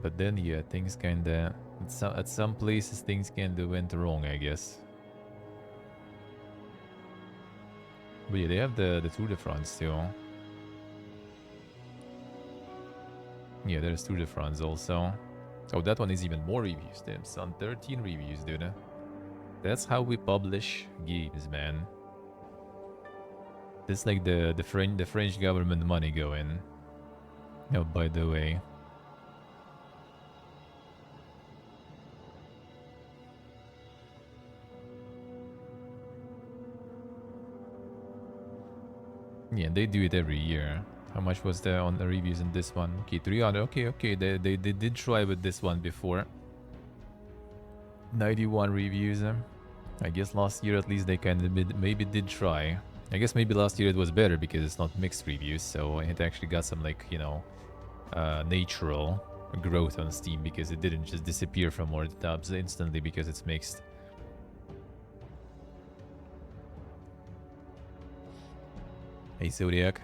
But then, yeah, things kinda... At some places, things kinda went wrong, I guess. But yeah, they have the Tour de France too. Yeah, there's Tour de France also. Oh, that one is even more reviews. Damn, son, 13 reviews, dude. That's how we publish games, man. That's like the French government money going. Oh, by the way. Yeah, they do it every year. How much was there on the reviews in this one? Okay, 300. Okay. They did try with this one before. 91 reviews. I guess last year at least they kind of maybe did try. I guess maybe last year it was better because it's not mixed reviews, so it actually got some like, you know, natural growth on Steam because it didn't just disappear from all the tabs instantly because it's mixed. Hey Zodiac.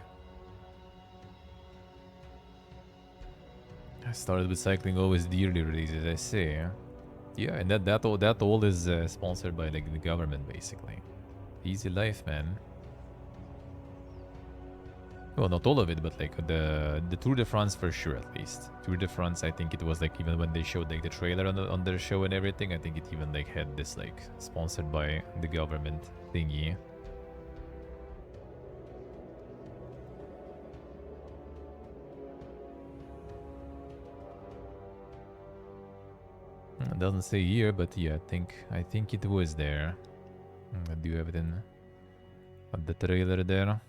I started with cycling always the yearly releases, I say. Yeah, and that all is sponsored by like the government basically. Easy life, man. Well, not all of it, but like the Tour de France for sure, at least. Tour de France, I think it was like even when they showed like the trailer on their show and everything, I think it even like had this like sponsored by the government thingy. It doesn't say here, but yeah, I think it was there. I do have it in the trailer there.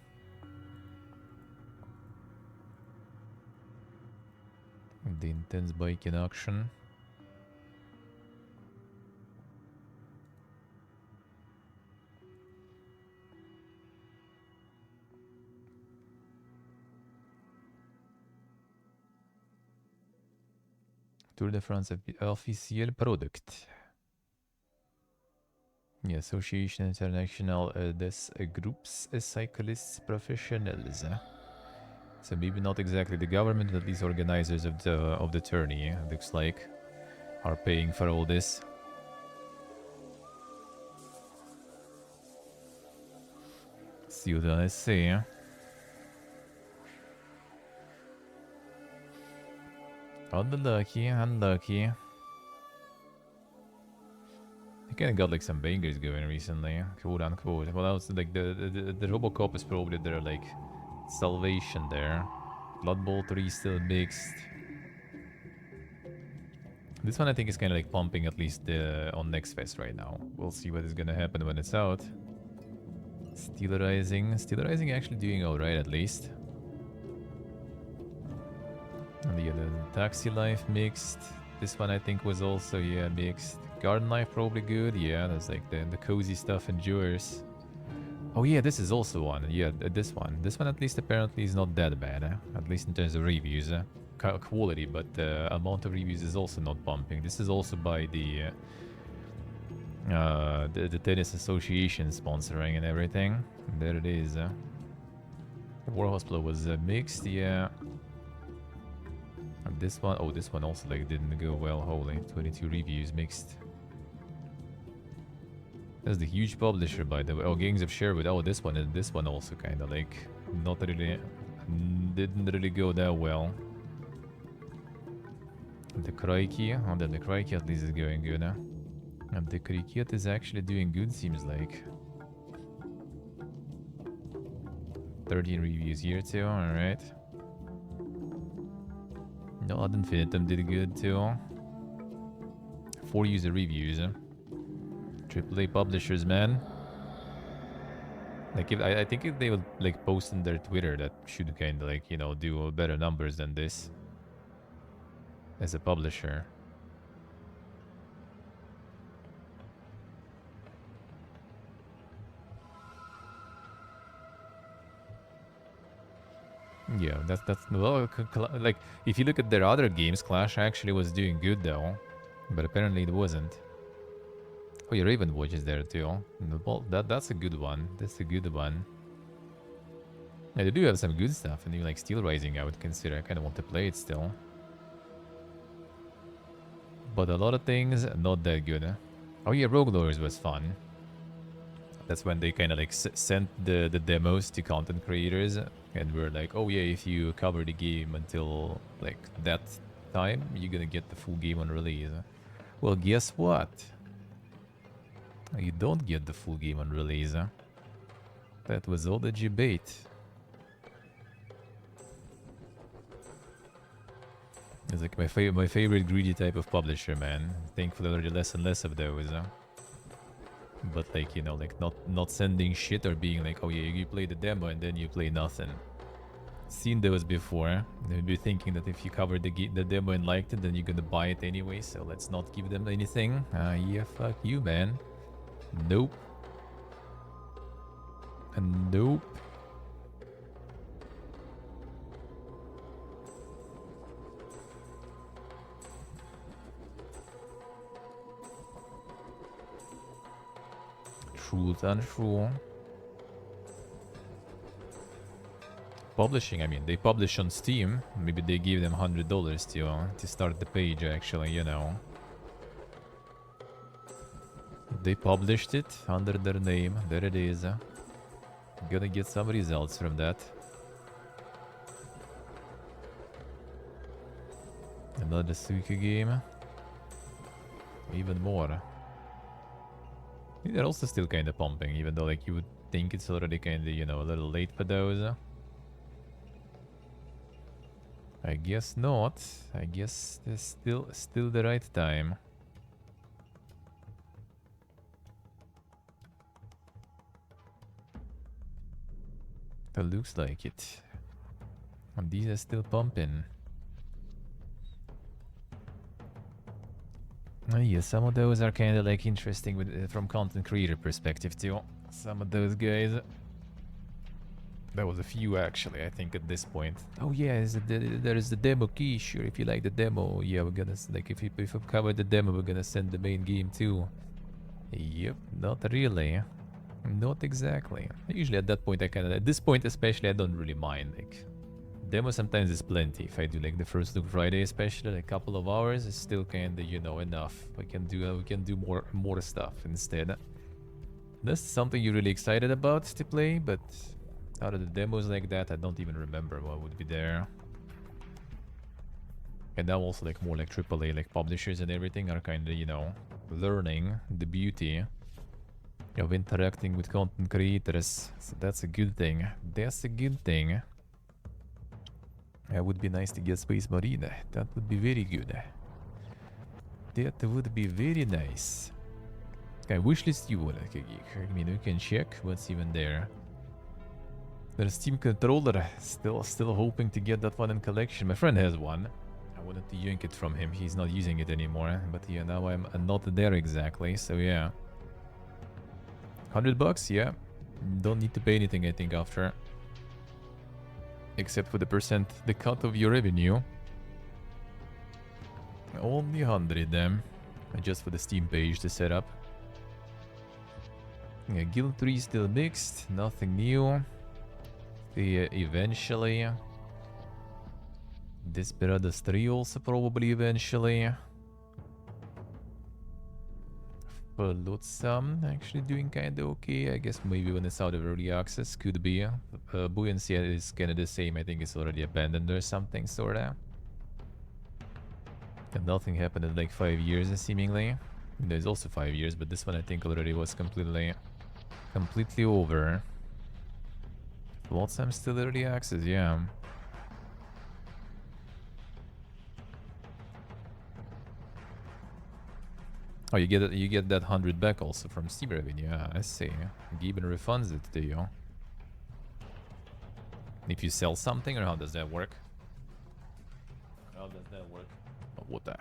The intense bike in action. Tour de France officiel product. Yeah, Association International des Groupes Cyclists Professionnels. So maybe not exactly the government, but at least organizers of the tourney, looks like, are paying for all this. See what I say. Unlucky, unlucky. I kind of got like some bangers going recently, quote unquote. Well, else like the Robocop is probably their like salvation there. Blood Bowl 3 still mixed. This one I think is kind of like pumping at least on Next Fest right now. We'll see what is gonna happen when it's out. Steel Rising actually doing alright at least. And the other Taxi Life mixed. This one I think was also, yeah, mixed. Garden Life probably good. Yeah, that's like the cozy stuff endures. Oh yeah, this is also one. Yeah, this one. This one at least apparently is not that bad, at least in terms of reviews. Quality, but the amount of reviews is also not pumping. This is also by the tennis association sponsoring and everything. There it is. War Hospital was mixed, yeah. And this one, oh, this one also like didn't go well. Holy, 22 reviews mixed. That's the huge publisher, by the way. Oh, Gangs of Sherwood. Oh, this one also kind of like not really, didn't really go that well. The Crikey, oh, the Crikey at least is going good, huh? And the Cricket is actually doing good, seems like. 13 reviews here too, alright. No, Infinitum did good too. 4 user reviews, huh? AAA publishers, man. Like, if I think if they would like post on their Twitter, that should kind of like, you know, do better numbers than this as a publisher. Yeah, that's well, like if you look at their other games, Clash actually was doing good though, but apparently it wasn't. Oh, yeah, Raven Watch is there too. Well, that's a good one. That's a good one. Yeah, they do have some good stuff, and even like Steel Rising, I would consider. I kind of want to play it still, but a lot of things not that good. Huh? Oh yeah, Rogue Lords was fun. That's when they kind of like sent the demos to content creators, and we're like, oh yeah, if you cover the game until like that time, you're gonna get the full game on release. Well, guess what? You don't get the full game on release. Huh? That was all the debate. It's like my favorite greedy type of publisher, man. Thankfully, already less and less of those. Huh? But like, you know, like not sending shit or being like, oh yeah, you play the demo and then you play nothing. Seen those before. They'd be thinking that if you covered the demo and liked it, then you're gonna buy it anyway, so let's not give them anything. Yeah, fuck you, man. Nope. And nope. Truth and true. Publishing, I mean, they publish on Steam. Maybe they give them $100 to start the page, actually, you know. They published it under their name. There it is. Gonna get some results from that. Another Suika game. Even more. They're also still kind of pumping, even though like you would think it's already kind of, you know, a little late for those. I guess not. I guess there's still the right time. It looks like it. And these are still pumping. Yeah, some of those are kind of like interesting with, from content creator perspective too. Some of those guys. There was a few actually, I think, at this point. Oh yeah, there is the demo key. Sure, if you like the demo, yeah, we're gonna like if we cover the demo, we're gonna send the main game too. Yep, not really. Not exactly. Usually at that point, I kind of at this point especially, I don't really mind. Like demo sometimes is plenty. If I do like the first look Friday, especially like a couple of hours, is still kind of, you know, enough. We can do more stuff instead. That's something you're really excited about to play, but out of the demos like that, I don't even remember what would be there. And now also like more like AAA, like publishers and everything are kind of, you know, learning the beauty of interacting with content creators. So that's a good thing. That's a good thing. It would be nice to get Space Marine. That would be very good. That would be very nice. Okay, wishlist you like a geek. I mean, we can check what's even there. There's Steam controller. Still hoping to get that one in collection. My friend has one. I wanted to yank it from him. He's not using it anymore. But yeah, now I'm not there exactly. So yeah. $100, yeah. Don't need to pay anything, I think, after. Except for the cut of your revenue. Only 100 then. Just for the Steam page to set up. Yeah, Guild 3 still mixed. Nothing new. Eventually. Desperados 3 also probably eventually. Flotsam actually doing kinda okay. I guess maybe when it's out of early access could be. Buoyancy is kinda the same. I think it's already abandoned or something sorta. And nothing happened in like 5 years seemingly. There's also 5 years, but this one I think already was completely over. Flotsam still early access, yeah. Oh, you get that 100 back also from Steam revenue. Yeah, I see. It even refunds it to you. If you sell something, or how does that work? How does that work? Oh, what the?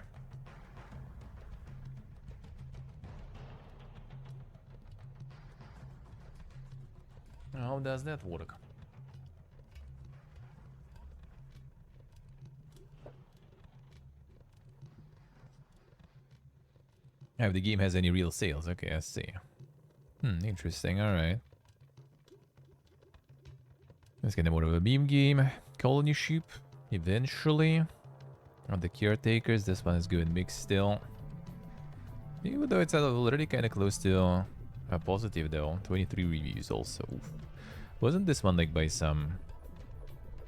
How does that work? If the game has any real sales. Okay, I see. Interesting. Alright. Let's get more of a meme game. Colony Ship. Eventually. On the Caretakers, this one is good mixed still. Even though it's already kind of close to a positive though. 23 reviews also. Oof. Wasn't this one like by some...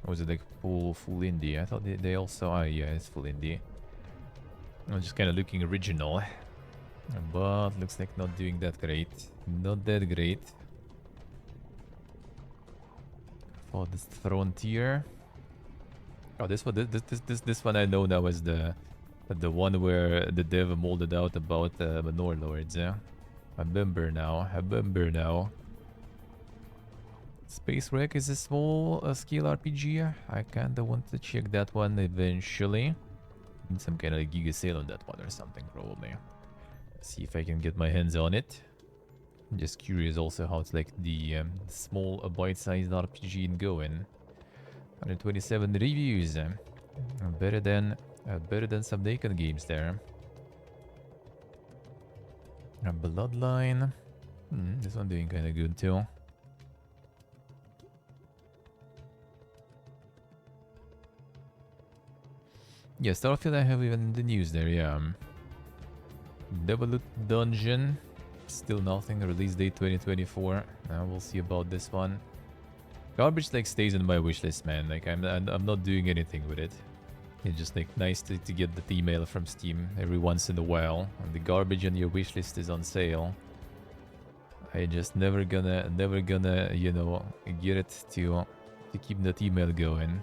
Or was it like full indie? I thought they also... Ah, yeah, it's full indie. I'm just kind of looking original. But looks like not doing that great. Not that great. For this Frontier. Oh, this one I know now is the one where the dev molded out about Manor Lords. Yeah, I remember now. Space Wreck is a small scale RPG. I kinda want to check that one eventually. Need some kind of giga sale on that one or something probably. See if I can get my hands on it. I'm just curious also how it's like the small bite-sized RPG in going. 127 reviews. Better than some Naked games there. A Bloodline. This one doing kind of good too. Yeah, Starfield I have even in the news there, yeah. Double Loot Dungeon. Still nothing. Release date 2024. We'll see about this one. Garbage like stays on my wish list, man. Like I'm not doing anything with it. It's just like nice to get the email from Steam every once in a while. And the garbage on your wish list is on sale. I just never gonna you know, get it to keep that email going.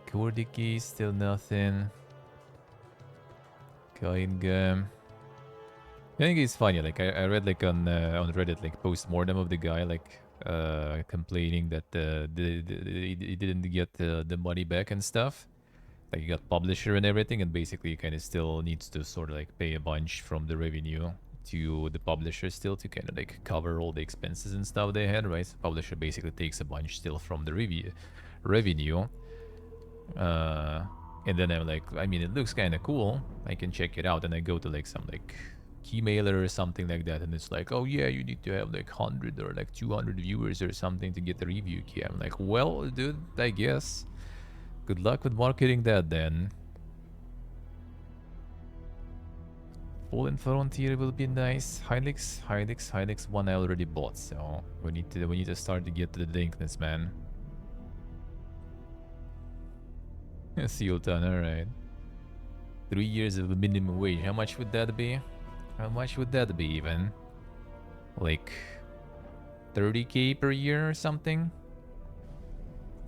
Kordiki, still nothing. Kainga. I think it's funny. Like I read like on Reddit like post-mortem of the guy like complaining that he didn't get the money back and stuff. Like he got publisher and everything, and basically he kind of still needs to sort of like pay a bunch from the revenue to the publisher still to kind of like cover all the expenses and stuff they had, right? So publisher basically takes a bunch still from the revenue. And then I'm like, I mean, it looks kind of cool. I can check it out, and I go to like some like keymailer or something like that, and it's like, oh yeah, you need to have like 100 or like 200 viewers or something to get the review key. I'm like, well, dude, I guess. Good luck with marketing that then. Fallen Frontier will be nice. Hylix 1 I already bought, so we need to start to get to the dankness, man. Sealton, alright. 3 years of the minimum wage. How much would that be? How much would that be even? Like 30k per year or something?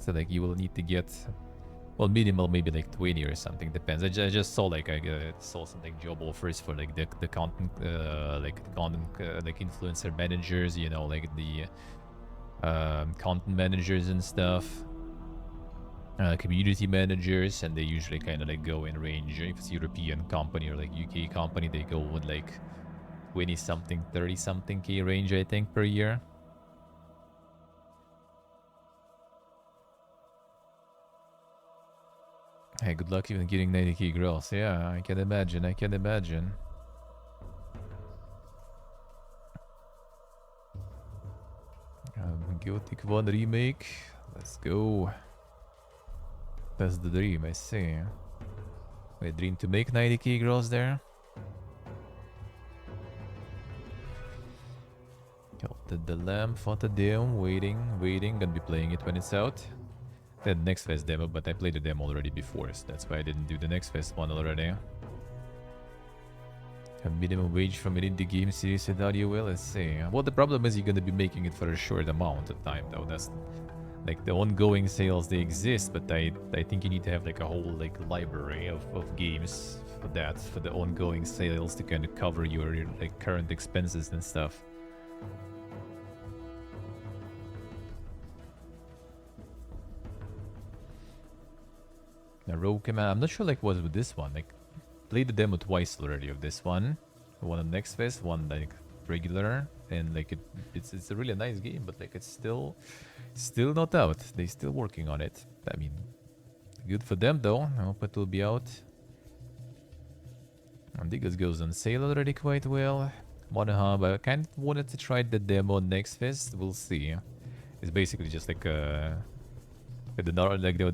So like you will need to get, well, minimal maybe like 20 or something, depends. I just saw like I saw some like job offers for like the content like influencer managers, you know, like the content managers and stuff. Community managers, and they usually kind of like go in range. If it's European company or like UK company, they go with like 20 something 30 something k range, I think, per year. Hey, good luck even getting 90k gross. Yeah, I can imagine. Gothic 1 remake. Let's go. That's the dream, I see. Wait, dream to make 90k gross there? Helped the lamp, fought the demo, waiting. Gonna be playing it when it's out. Then next fest demo, but I played the demo already before, so that's why I didn't do the next fest one already. A minimum wage from an indie game series without you will, let's see. Well, the problem is you're gonna be making it for a short amount of time, though. That's like the ongoing sales, they exist, but I think you need to have like a whole like library of games for that, for the ongoing sales to kind of cover your like current expenses and stuff. Now, Rogue Command, I'm not sure like what with this one. Like, played the demo twice already of this one. One on Next Fest, one like regular, and like it's a really nice game, but like it's still not out. They're still working on it. I mean, good for them though. I hope it will be out. I think it goes on sale already quite well. Monohub, I kind of wanted to try the demo Next Fest. We'll see. It's basically just like there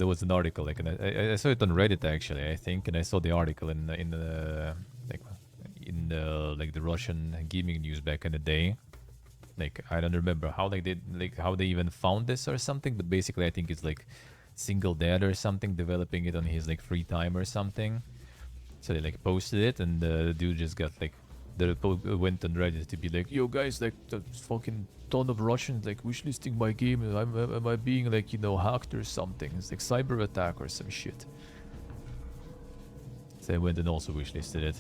was an article like, and I saw it on Reddit actually, I think, and I saw the article in the like the Russian gaming news back in the day. Like I don't remember how how they even found this or something, but basically I think it's like single dad or something developing it on his like free time or something. So they like posted it, and the dude just got like went on Reddit to be like, yo guys, like the fucking ton of Russians like wishlisting my game. Am I being like, you know, hacked or something? It's like cyber attack or some shit. So I went and also wishlisted it.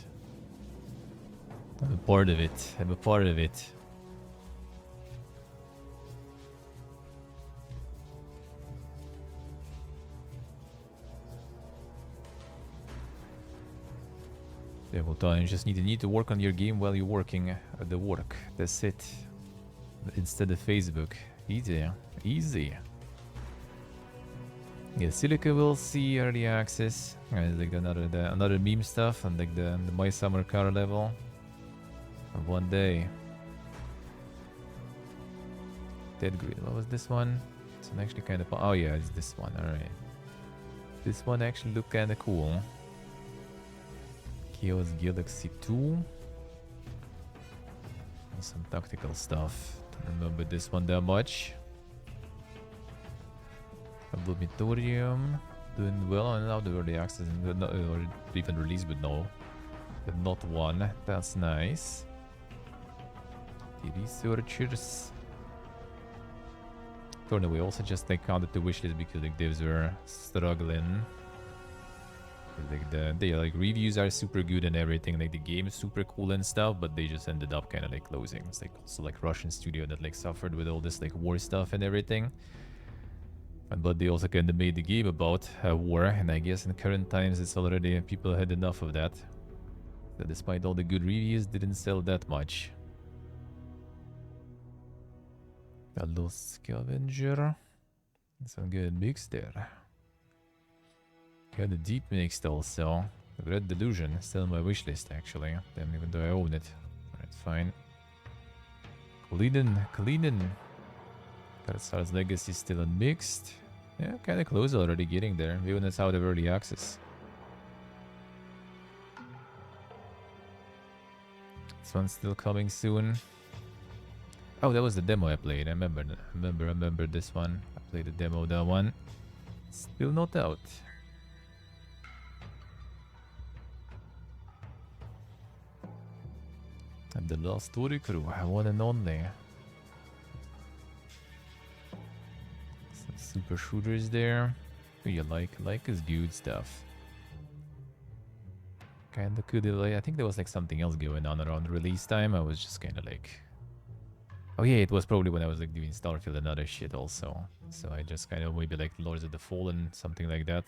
I'm a part of it. Yeah, well done. You just need to work on your game while you're working at the work. That's it. Instead of Facebook. Easy. Yeah, Silica will see early access. Like another meme stuff, and like the My Summer Car level of one day. Dead Green. What was this one? It's actually kind of. Oh yeah, it's this one. All right. This one actually looked kind of cool. Chaos Galaxy 2. some tactical stuff. Don't remember this one that much. Ablumitorium doing well, and now the early access or even release, but no, but not one. That's nice. The researchers. We also just like counted the wishlist because like devs were struggling. Like the like reviews are super good and everything, like the game is super cool and stuff, but they just ended up kind of like closing. It's like also like Russian studio that like suffered with all this like war stuff and everything. But they also kind of made the game about war, and I guess in current times it's already people had enough of that. So despite all the good reviews, didn't sell that much. A lost scavenger. Some good mix there. Got a deep mixed also. Red Delusion, still on my wishlist actually. Damn, even though I own it. Alright, fine. Kalinin. Karazar's Legacy still unmixed. Yeah, kinda close already, getting there. Even it's out of early access. This one's still coming soon. Oh, that was the demo I played. I remember this one. I played the demo, that one. Still not out. And the last story crew, one and only. Some super shooters there. Who you like is good stuff. Kinda could I think there was like something else going on around release time. I was just kinda like, oh yeah, it was probably when I was like doing Starfield and other shit also. So I just kind of maybe like Lords of the Fallen, something like that.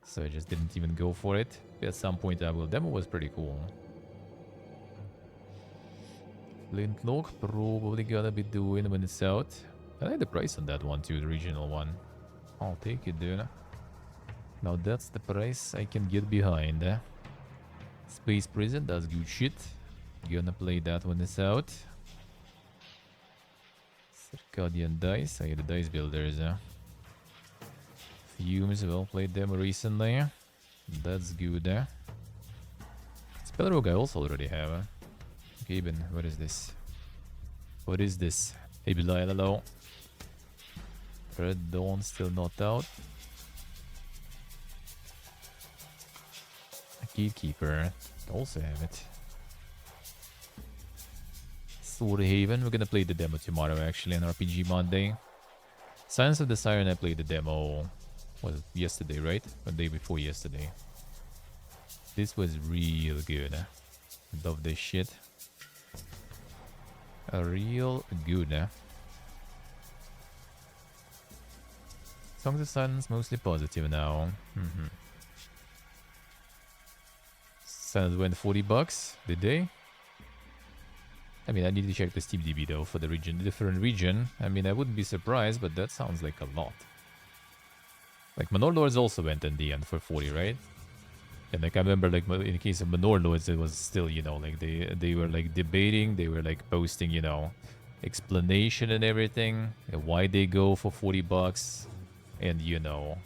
So I just didn't even go for it. But at some point I will. Demo was pretty cool. Flintlock, probably gonna be doing when it's out. I like the price on that one too, the regional one. I'll take it, dude. Now that's the price I can get behind. Space Prison, that's good shit. Gonna play that when it's out. Circadian Dice, I get the dice builders. Fumes, well, played them recently. That's good. Spellrogue I also already have. Gaben, what is this? What is this? Hey, Belial, hello. Red Dawn still not out. A Gatekeeper, also have it. Sword Haven, we're gonna play the demo tomorrow actually on RPG Monday. Science of the Siren, I played the demo, was it yesterday, right? Or day before yesterday. This was real good. Love this shit. A real good. Songs of Silence mostly positive now. Silence went $40, did they? I mean, I need to check the Steam DB though for the region, different region. I mean, I wouldn't be surprised, but that sounds like a lot. Like Manor Lords also went in the end for 40, right? And like I remember, like in the case of Manor Lords, it was still, you know, like they were like debating, they were like posting, you know, explanation and everything, and why they go for $40, and you know,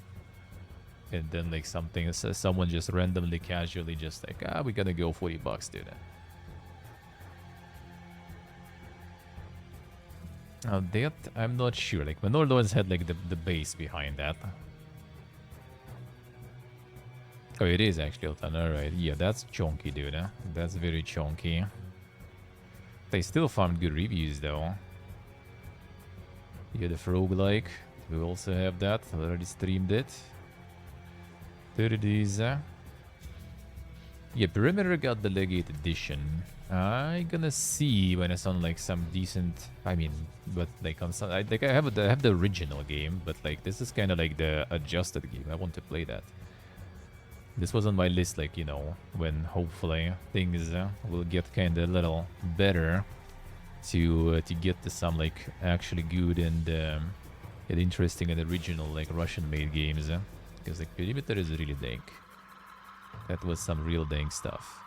and then like someone just randomly, casually, just like, we gotta go $40, dude. Now that I'm not sure. Like Manor Lords had like the base behind that. Oh, it is actually Altan. Alright, yeah, that's chunky, dude. That's very chunky. They still found good reviews, though. Yeah, the roguelike. We also have that. I already streamed it. There it is. Yeah, Perimeter got the Legate Edition. I gonna see when it's on like some decent. I mean, but like on some. I have the original game, but like this is kind of like the adjusted game. I want to play that. This was on my list, like, you know, when hopefully things will get kind of a little better to get to some like actually good and interesting and original like Russian-made games. Because like Perimeter is really dank. That was some real dank stuff.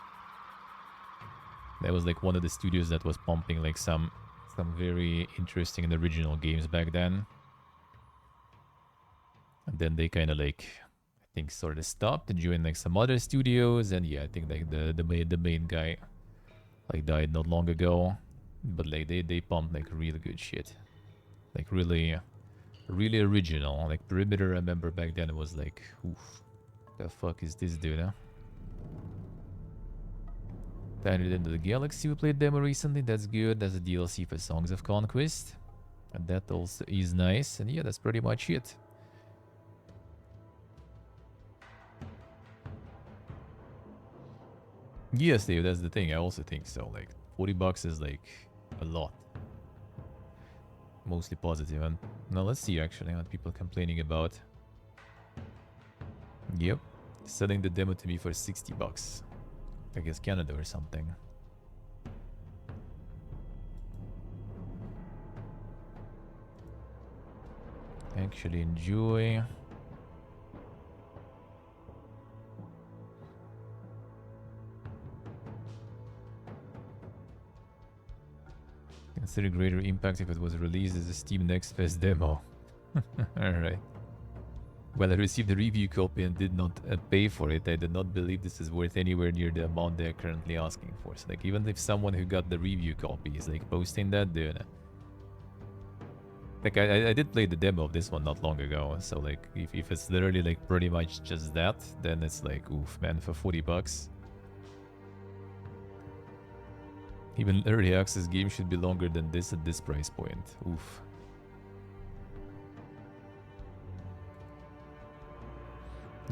That was like one of the studios that was pumping like some very interesting and original games back then. And then they kind of like, I think, sort of stopped and joined like some other studios. And yeah, I think like the main guy like died not long ago. But like they pump like really good shit. Like really original. Like Perimeter, I remember back then it was like, oof, the fuck is this dude, huh? Planet Into the Galaxy we played demo recently. That's good. That's a DLC for Songs of Conquest. And that also is nice. And yeah, that's pretty much it. Yes, Dave, that's the thing. I also think so. Like, $40 is like a lot. Mostly positive. And now let's see actually what people complaining about. Yep. Selling the demo to me for $60. I guess Canada or something. Actually enjoy. Consider greater impact if it was released as a Steam Next Fest demo. Alright. Well, I received a review copy and did not pay for it. I did not believe this is worth anywhere near the amount they're currently asking for. So, like, even if someone who got the review copy is, like, posting that, dude. Like, I did play the demo of this one not long ago. So, like, if it's literally, like, pretty much just that, then it's like, oof, man, for $40. Even early access games should be longer than this at this price point. Oof.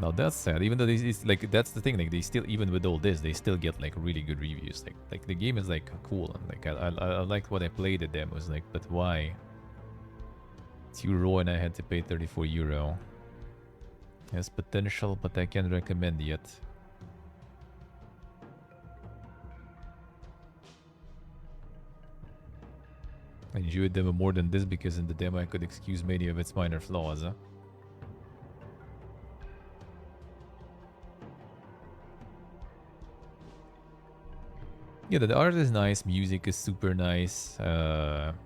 Now that's sad. Even though it's like that's the thing. Like they still, even with all this, they still get like really good reviews. Like the game is like cool and like I liked what I played the demos. Like, but why? It's Euro and I had to pay €34. Has potential, but I can't recommend yet. I enjoyed demo more than this because in the demo I could excuse many of its minor flaws. Huh? Yeah, the art is nice, music is super nice,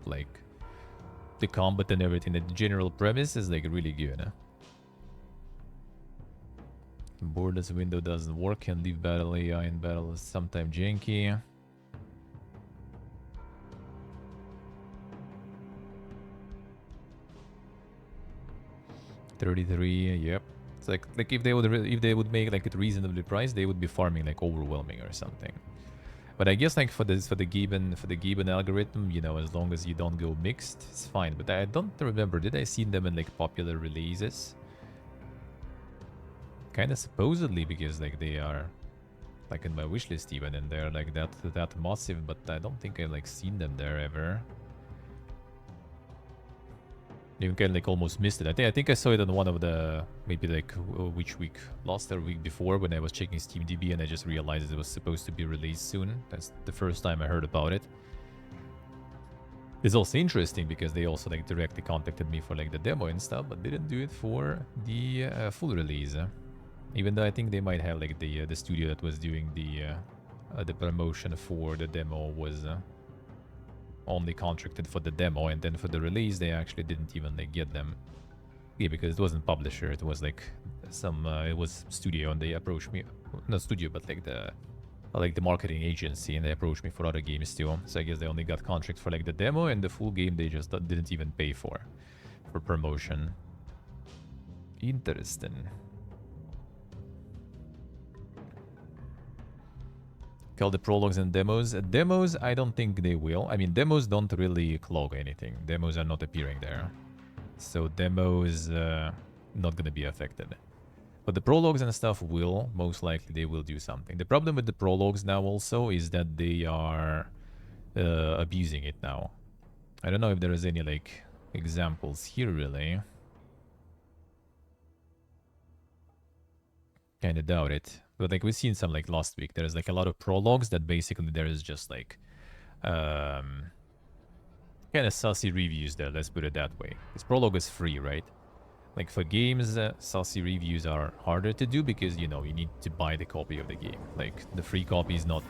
like the combat and everything. The general premise is like really good. Huh? Borderless window doesn't work, can leave battle AI in battle is sometimes janky. $33, yep. It's like if they would make like it reasonably priced, they would be farming like overwhelming or something. But I guess like for the Gibbon algorithm, you know, as long as you don't go mixed, it's fine. But I don't remember, did I see them in like popular releases? Kind of supposedly, because like they are like in my wishlist even, and they're like that massive. But I don't think I like seen them there ever. Even kind of like almost missed it. I think I saw it on one of the, maybe like which week, last or week before, when I was checking SteamDB and I just realized it was supposed to be released soon. That's the first time I heard about it. It's also interesting because they also like directly contacted me for like the demo and stuff, but didn't do it for the full release. Even though I think they might have like the studio that was doing the promotion for the demo was only contracted for the demo, and then for the release they actually didn't even like get them. Yeah, because it wasn't publisher, it was like some it was studio, and they approached me, not studio but like the marketing agency, and they approached me for other games too. So I guess they only got contract for like the demo, and the full game they just didn't even pay for promotion. Interesting. Call the prologues and demos. Demos, I don't think they will. I mean, demos don't really clog anything. Demos are not appearing there. So demos not going to be affected. But the prologues and stuff will, most likely they will do something. The problem with the prologues now also is that they are abusing it now. I don't know if there is any like examples here really. Kind of doubt it. But like we've seen some like last week, there's like a lot of prologues that basically there is just like kind of saucy reviews there, let's put it that way. This prologue is free, right? Like for games, saucy reviews are harder to do because, you know, you need to buy the copy of the game. Like the free copy is not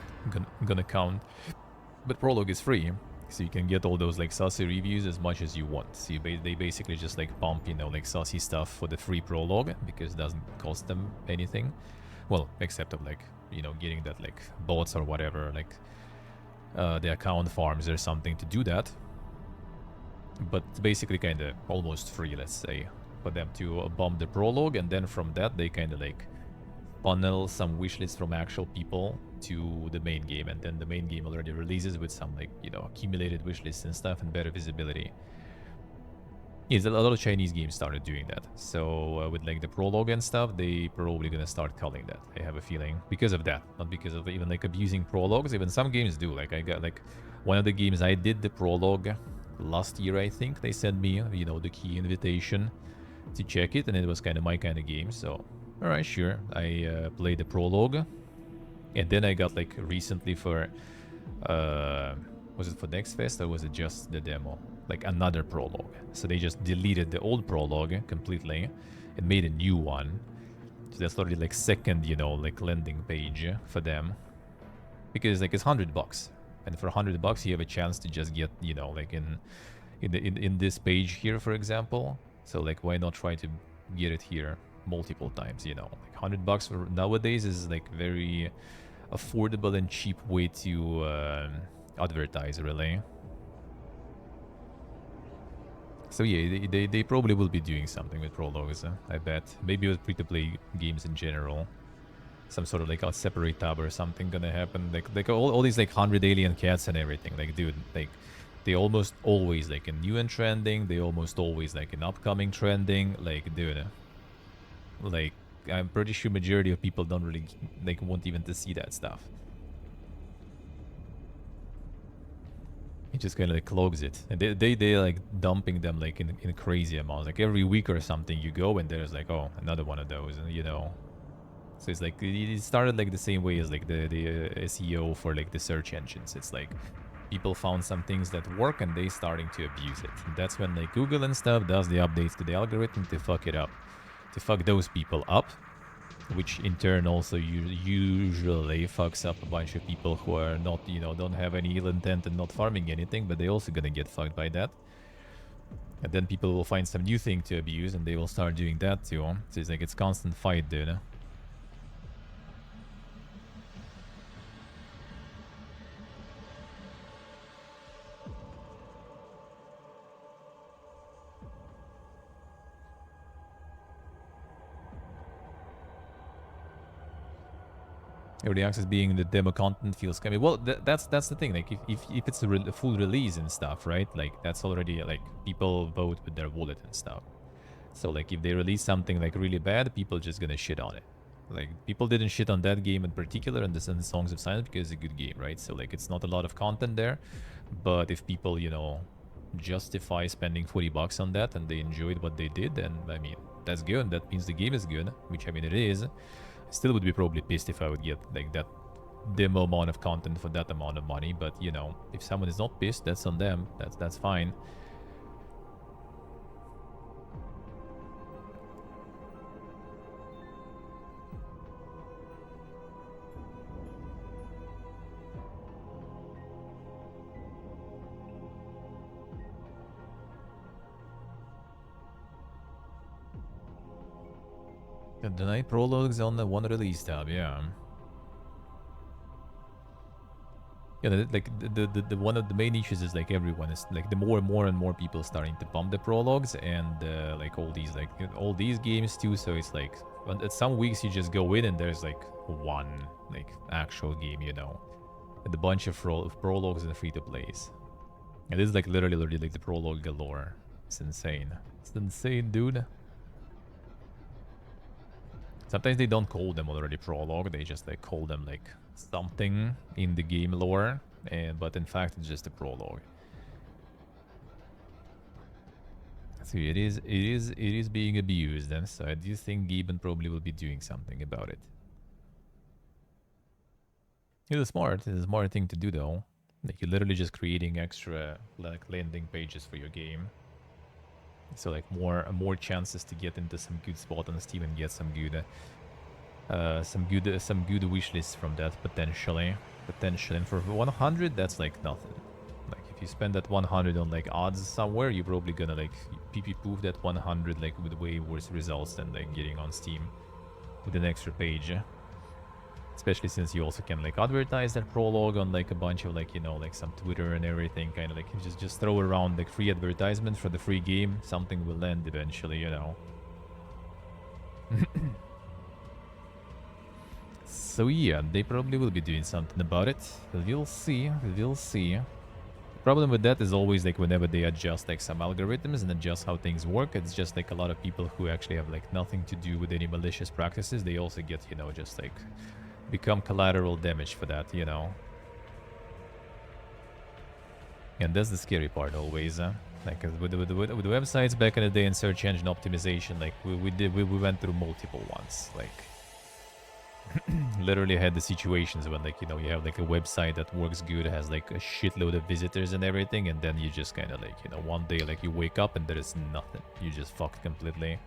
gonna count, but prologue is free. So you can get all those like saucy reviews as much as you want. So they basically just like pump, you know, like saucy stuff for the free prologue because it doesn't cost them anything. Well, except of like, you know, getting that like bots or whatever, like the account farms or something to do that. But it's basically kind of almost free, let's say, for them to bomb the prologue, and then from that they kind of like funnel some wishlists from actual people to the main game, and then the main game already releases with some like, you know, accumulated wishlists and stuff and better visibility. Yes, a lot of Chinese games started doing that. So with like the prologue and stuff, they probably gonna start culling that. I have a feeling because of that, not because of even like abusing prologues. Even some games do. Like I got like one of the games I did the prologue last year. I think they sent me, you know, the key invitation to check it, and it was kind of my kind of game. So all right, sure. I played the prologue, and then I got like recently for was it for Next Fest or was it just the demo? Like another prologue. So they just deleted the old prologue completely and made a new one. So that's already like second, you know, like landing page for them. Because like it's $100. And for $100 you have a chance to just get, you know, like in this page here, for example. So like why not try to get it here multiple times, you know? Like $100 for nowadays is like very affordable and cheap way to advertise, really. So yeah, they probably will be doing something with prologues, I bet. Maybe with free-to-play games in general. Some sort of like a separate tab or something gonna happen. Like all these like 100 alien cats and everything. Like, dude, like they almost always like in new and trending. They almost always like in upcoming trending. Like, dude, like I'm pretty sure majority of people don't really like want even to see that stuff. It just kind of like clogs it, and they like dumping them like in crazy amounts. Like every week or something, you go and there's like, oh, another one of those, you know. So it's like it started like the same way as like the SEO for like the search engines. It's like people found some things that work and they starting to abuse it. And that's when like Google and stuff does the updates to the algorithm to fuck it up, to fuck those people up, which in turn also usually fucks up a bunch of people who are not, you know, don't have any ill intent and not farming anything, but they also gonna get fucked by that. And then people will find some new thing to abuse and they will start doing that too. So it's like it's constant fight, dude. Early access being the demo content feels scammy. Well, that's the thing. Like, if it's a full release and stuff, right? Like, that's already, like, people vote with their wallet and stuff. So, like, if they release something, like, really bad, people just gonna shit on it. Like, people didn't shit on that game in particular and the Songs of Silence because it's a good game, right? So, like, it's not a lot of content there. But if people, you know, justify spending $40 on that and they enjoyed what they did, then, I mean, that's good. That means the game is good, which, I mean, it is. Still would be probably pissed if I would get like that demo amount of content for that amount of money, but you know, if someone is not pissed, that's on them. That's fine. Deny prologues on the one release tab, yeah. Yeah, like the one of the main issues is like everyone is like the more and more people starting to bump the prologues and like all these games too. So it's like at some weeks you just go in and there's like one like actual game, you know, and a bunch of prologues and free to plays. And this is like literally like the prologue galore. It's insane. It's insane, dude. Sometimes they don't call them already prologue, they just like call them like something in the game lore, but in fact it's just a prologue. So it is being abused, and so I do think Gibbon probably will be doing something about it. It's smart. It's a smart thing to do though. Like you're literally just creating extra like landing pages for your game. So like more chances to get into some good spot on Steam and get some good wish lists from that potentially. And for 100, that's like nothing. Like if you spend that 100 on like odds somewhere, you're probably gonna like PP poof that 100 like with way worse results than like getting on Steam with an extra page. Especially since you also can like advertise that prologue on like a bunch of like, you know, like some Twitter and everything, kind of like just throw around like free advertisement for the free game. Something will land eventually, you know. So yeah, they probably will be doing something about it. We'll see, we'll see. The problem with that is always like whenever they adjust like some algorithms and adjust how things work, it's just like a lot of people who actually have like nothing to do with any malicious practices, they also get, you know, just like become collateral damage for that, you know. And that's the scary part always, like with the websites back in the day in search engine optimization, like we went through multiple ones, like literally had the situations when like, you know, you have like a website that works good, has like a shitload of visitors and everything, and then you just kind of like, you know, one day like you wake up and there is nothing, you just fucked completely.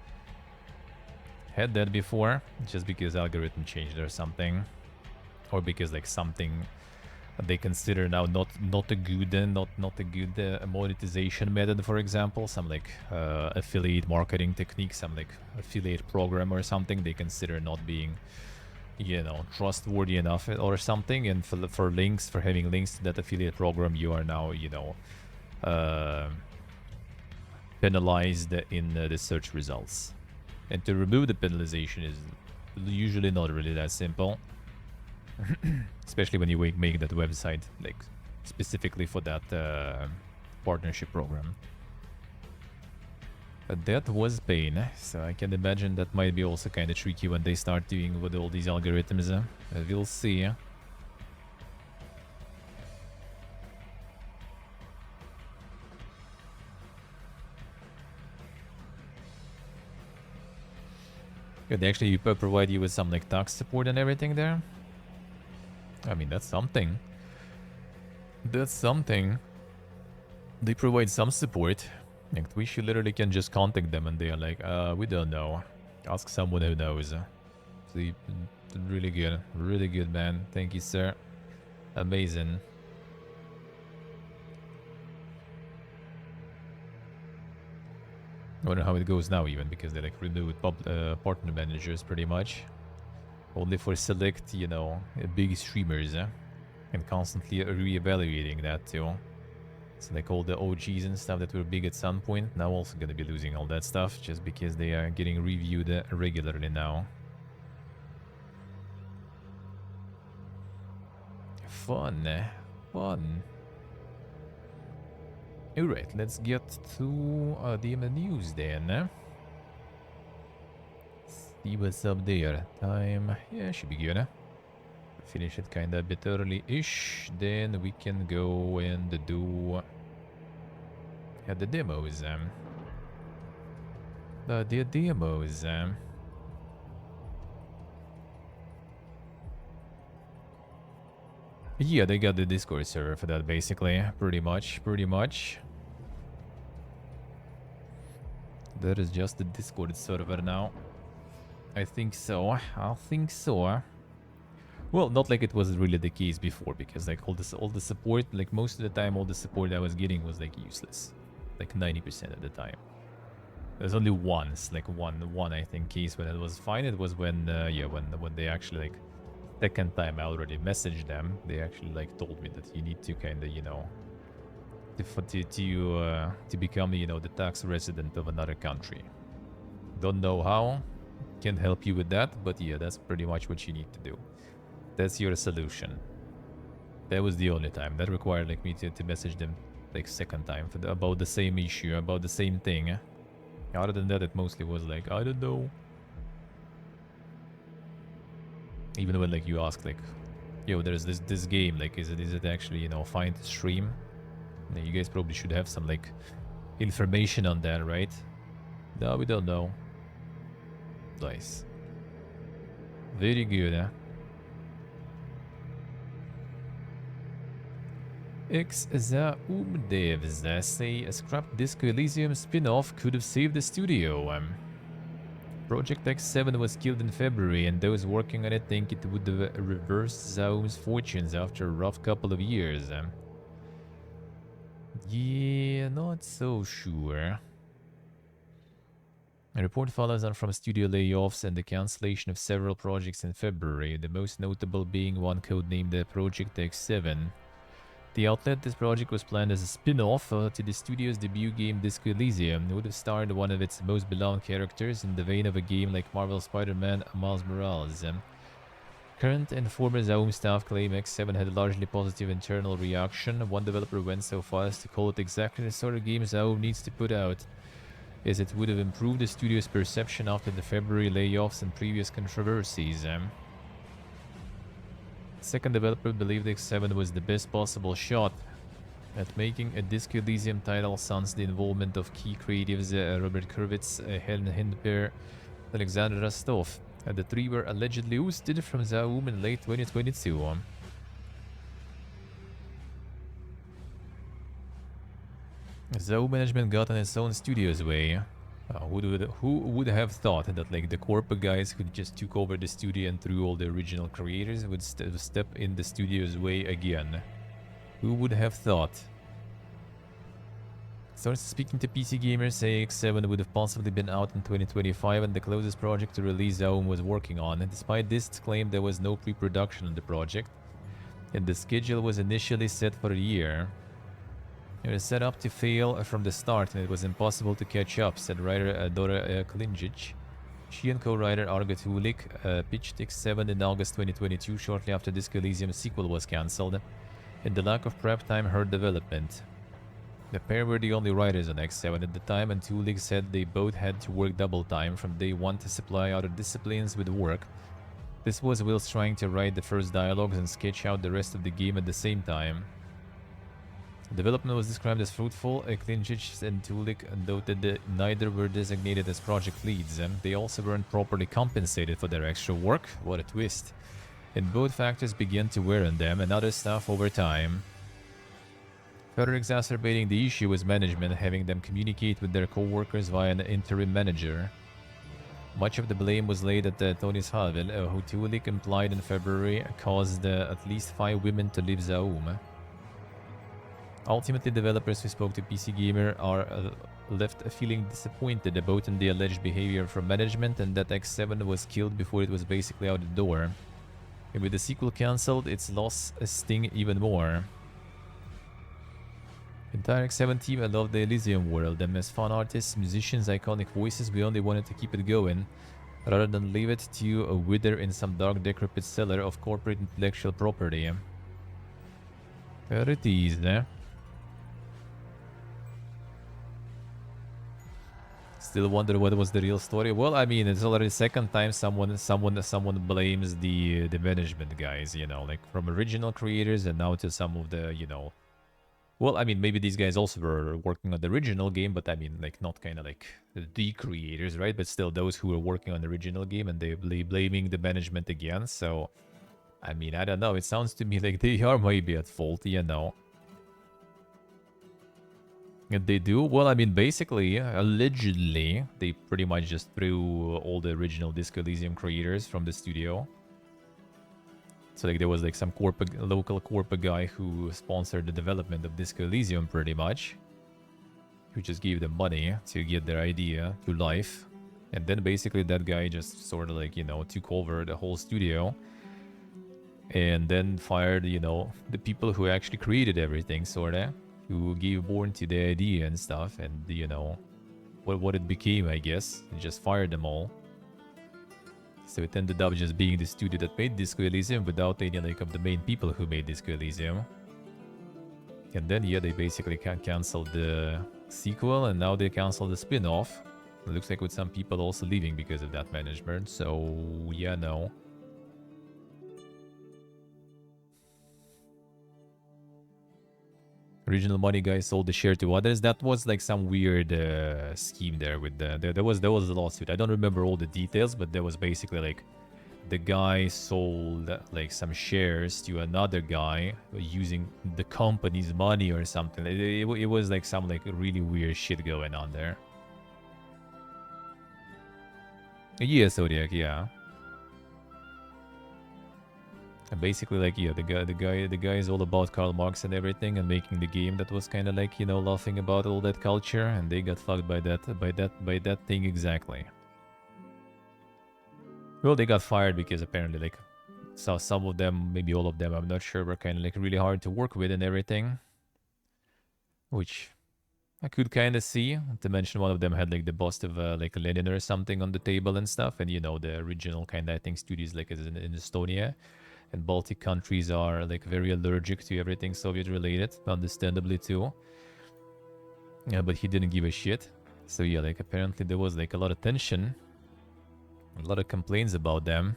Had that before, just because algorithm changed or something, or because like something they consider now not a good monetization method, for example, some like affiliate marketing technique, some like affiliate program or something they consider not being, you know, trustworthy enough or something, and for links, for having links to that affiliate program, you are now, you know, penalized in the search results. And to remove the penalization is usually not really that simple. Especially when you make that website like specifically for that partnership program. But that was pain, so I can imagine that might be also kind of tricky when they start doing with all these algorithms. We'll see. Yeah, they actually provide you with some like tax support and everything there. I mean, that's something. That's something. They provide some support. Like, Twitch, you literally can just contact them and they are like, we don't know. Ask someone who knows. So, really good, man. Thank you, sir. Amazing. I wonder how it goes now, even, because they like removed partner managers pretty much. Only for select, you know, big streamers, and constantly re-evaluating that too. So like all the OGs and stuff that were big at some point, now also gonna be losing all that stuff just because they are getting reviewed regularly now. Fun. Fun. Alright, let's get to the news then. See what's up there. Time, yeah, should be good. Finish it kinda a bit early-ish, then we can go and do the demos. The demos. Yeah, they got the Discord server for that, basically. Pretty much. That is just the Discord server now. I think so. Well, not like it was really the case before, because like all the support, like most of the time, all the support I was getting was like useless, like 90% of the time. There's only once, like one I think case when it was fine. It was when when they actually like second time I already messaged them. They actually like told me that you need to kind of, you know, to become, you know, the tax resident of another country. Don't know how. Can help you with that, but yeah, that's pretty much what you need to do. That's your solution. That was the only time. That required like me to message them like second time for about the same issue, about the same thing. Other than that, it mostly was like, I don't know. Even when like you ask like, yo, there's this game, like is it actually, you know, fine to stream? You guys probably should have some like information on that, right? No, we don't know. Nice. Very good, X the devs say a scrap Disco Elysium spin-off could have saved the studio. Project X7 was killed in February, and those working on it think it would have reversed Zaum's fortunes after a rough couple of years. Yeah, not so sure. A report follows on from studio layoffs and the cancellation of several projects in February, the most notable being one codenamed Project X7. The outlet, this project was planned as a spin-off to the studio's debut game Disco Elysium. It would have starred one of its most beloved characters in the vein of a game like Marvel Spider-Man Miles Morales. Current and former Zaum staff claim X7 had a largely positive internal reaction. One developer went so far as to call it exactly the sort of game Zaum needs to put out, as it would have improved the studio's perception after the February layoffs and previous controversies. Second developer believed X7 was the best possible shot at making a Disco Elysium title sans the involvement of key creatives Robert Kurwitz, Helen Hindper, Alexander Rostov. The three were allegedly ousted from Zaum in late 2022. Zaum management got on its own studio's way. Who would have thought that like the corporate guys who just took over the studio and threw all the original creators would step in the studio's way again? Who would have thought? Sources speaking to PC gamers say X7 would have possibly been out in 2025 and the closest project to release Zaum was working on. And despite this, it claimed there was no pre-production on the project, and the schedule was initially set for a year. It was set up to fail from the start, and it was impossible to catch up, said writer Dora Klinjic. She and co-writer Argo Tulik pitched X7 in August 2022, shortly after Disco Elysium's sequel was cancelled, and the lack of prep time hurt development. The pair were the only writers on X7 at the time, and Tulik said they both had to work double time from day one to supply other disciplines with work. This was whilst trying to write the first dialogues and sketch out the rest of the game at the same time. Development was described as fruitful. Klinjic and Tulik noted that neither were designated as project leads. They also weren't properly compensated for their extra work. What a twist. And both factors began to wear on them and other staff over time. Further exacerbating the issue was management having them communicate with their co-workers via an interim manager. Much of the blame was laid at Tonis Havel, who Tulik implied in February caused at least 5 women to leave Zaum. Ultimately, developers who spoke to PC Gamer are left feeling disappointed both in the alleged behavior from management and that X7 was killed before it was basically out the door. And with the sequel cancelled, its loss sting even more. Entire X7 team, I love the Elysium world, and as fun artists, musicians, iconic voices, we only wanted to keep it going, rather than leave it to wither in some dark decrepit cellar of corporate intellectual property. There it is, eh? Still wonder what was the real story. Well, I mean, it's already the second time someone blames the management guys, you know, like from original creators and now to some of the, you know. Well, I mean, maybe these guys also were working on the original game, but I mean, like, not kind of like the creators, right? But still, those who were working on the original game and they blaming the management again. So, I mean, I don't know. It sounds to me like they are maybe at fault, you know. And they do? Well, I mean, basically, allegedly, they pretty much just threw all the original Disco Elysium creators from the studio. So, like, there was, like, some local corporate guy who sponsored the development of Disco Elysium, pretty much. Who just gave them money to get their idea to life. And then, basically, that guy just sort of, like, you know, took over the whole studio. And then fired, you know, the people who actually created everything, sort of. Who gave born to the idea and stuff, and you know what it became, I guess. And just fired them all. So it ended up just being the studio that made Disco Elysium without any like of the main people who made Disco Elysium. And then yeah, they basically canceled the sequel, and now they canceled the spin-off. It looks like with some people also leaving because of that management. So yeah, no. Original money guy sold the share to others. That was like some weird scheme there with there was a lawsuit. I don't remember all the details, but there was basically like the guy sold like some shares to another guy using the company's money or something. It was like some like really weird shit going on there. Yeah, Zodiac, yeah. And basically, like, yeah, the guy is all about Karl Marx and everything, and making the game that was kind of like, you know, laughing about all that culture, and they got fucked by that thing exactly. Well, they got fired because apparently, like, so some of them, maybe all of them, I'm not sure, were kind of like really hard to work with and everything, which I could kind of see. To mention, one of them had like the bust of like Lenin or something on the table and stuff, and you know, the original kind of, I think, studios like is in Estonia. And Baltic countries are like very allergic to everything Soviet related, understandably too. Yeah, but he didn't give a shit. So yeah, like apparently there was like a lot of tension, a lot of complaints about them.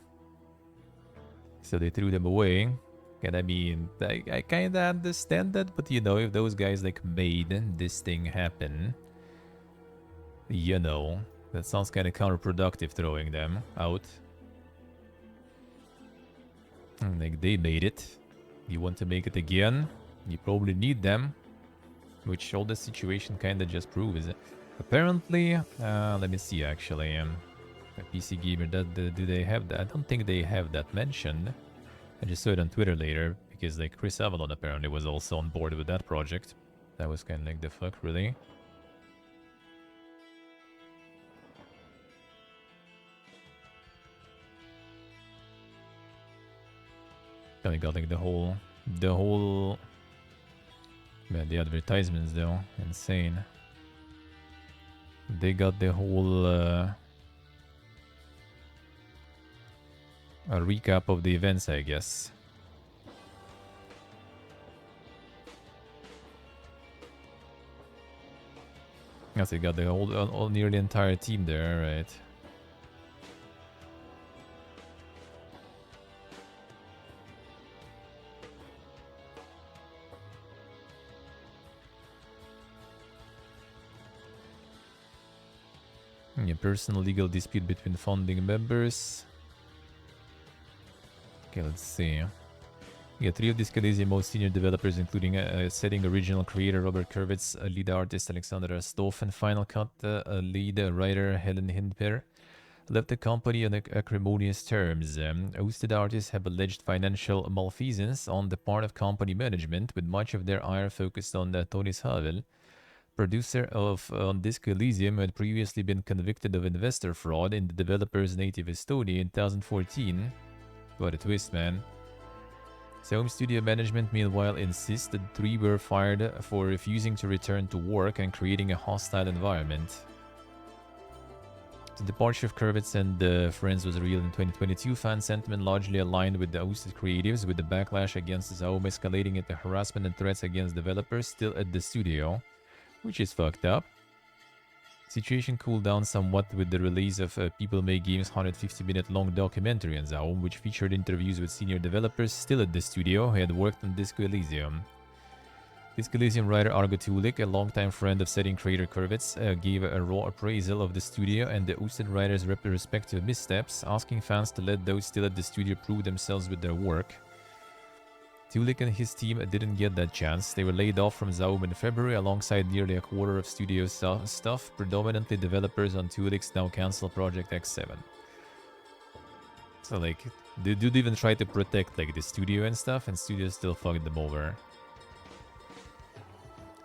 So they threw them away. And I mean, I kind of understand that, but you know, if those guys like made this thing happen, you know, that sounds kind of counterproductive throwing them out. Like, they made it. You want to make it again? You probably need them. Which all the situation kind of just proves. Apparently, let me see actually. A PC Gamer, do they have that? I don't think they have that mentioned. I just saw it on Twitter later, because like Chris Avalon apparently was also on board with that project. That was kind of like the fuck, really. Kind of got like the whole, man, the advertisements though, insane. They got the whole a recap of the events, I guess. Yes, they got the whole, all nearly entire team there, right? A personal legal dispute between founding members. Okay, let's see. Yeah, three of Discali's most senior developers, including setting original creator Robert Kurvitz, lead artist Alexander Rostov, and Final Cut lead writer Helen Hindper, left the company on acrimonious terms. Hosted artists have alleged financial malfeasance on the part of company management, with much of their ire focused on Tonis Havel, producer of Disco Elysium, who had previously been convicted of investor fraud in the developer's native Estonia in 2014. What a twist, man. Home studio management, meanwhile, insists that three were fired for refusing to return to work and creating a hostile environment. The departure of Kurvitz and friends was revealed in 2022. Fan sentiment largely aligned with the hosted creatives, with the backlash against Zaum escalating into harassment and threats against developers still at the studio, which is fucked up. Situation cooled down somewhat with the release of People Make Games' 150-minute-long documentary on Zaum, which featured interviews with senior developers still at the studio who had worked on Disco Elysium. Disco Elysium writer Argo Tulik, a longtime friend of setting creator Kurvitz, gave a raw appraisal of the studio and the hosted writers' respective missteps, asking fans to let those still at the studio prove themselves with their work. Tulik and his team didn't get that chance. They were laid off from Zaum in February alongside nearly a quarter of studio staff, predominantly developers on Tulik's now cancelled Project X7. So like, they did even try to protect like the studio and stuff, and studio still fucked them over.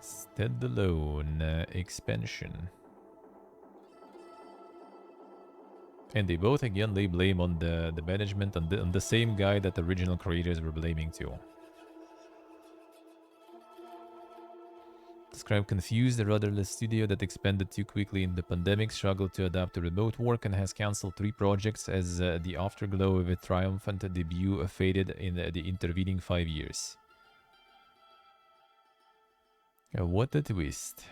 Standalone expansion. And they both again lay blame on the management, on the same guy that the original creators were blaming too. Described confused, the rudderless studio that expanded too quickly in the pandemic struggled to adapt to remote work and has cancelled 3 projects as the afterglow of a triumphant debut faded in the intervening 5 years. What a twist.